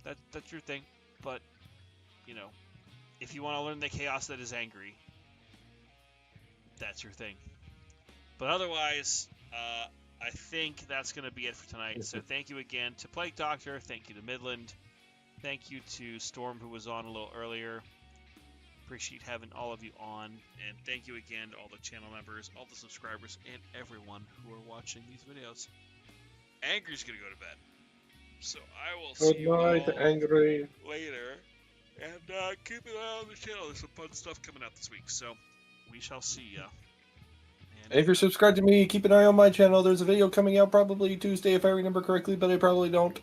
that's your thing. But, if you want to learn the chaos that is Angry, that's your thing. But otherwise, I think that's going to be it for tonight. So thank you again to Plague Doctor, thank you to Midland, thank you to Storm, who was on a little earlier. Appreciate having all of you on, and thank you again to all the channel members, all the subscribers, and everyone who are watching these videos. Angry's gonna go to bed, so I will see you all Angry. later. And keep an eye on the channel. There's some fun stuff coming out this week, so we shall see ya. And if you're subscribed to me, keep an eye on my channel. There's a video coming out probably Tuesday if I remember correctly, but I probably don't.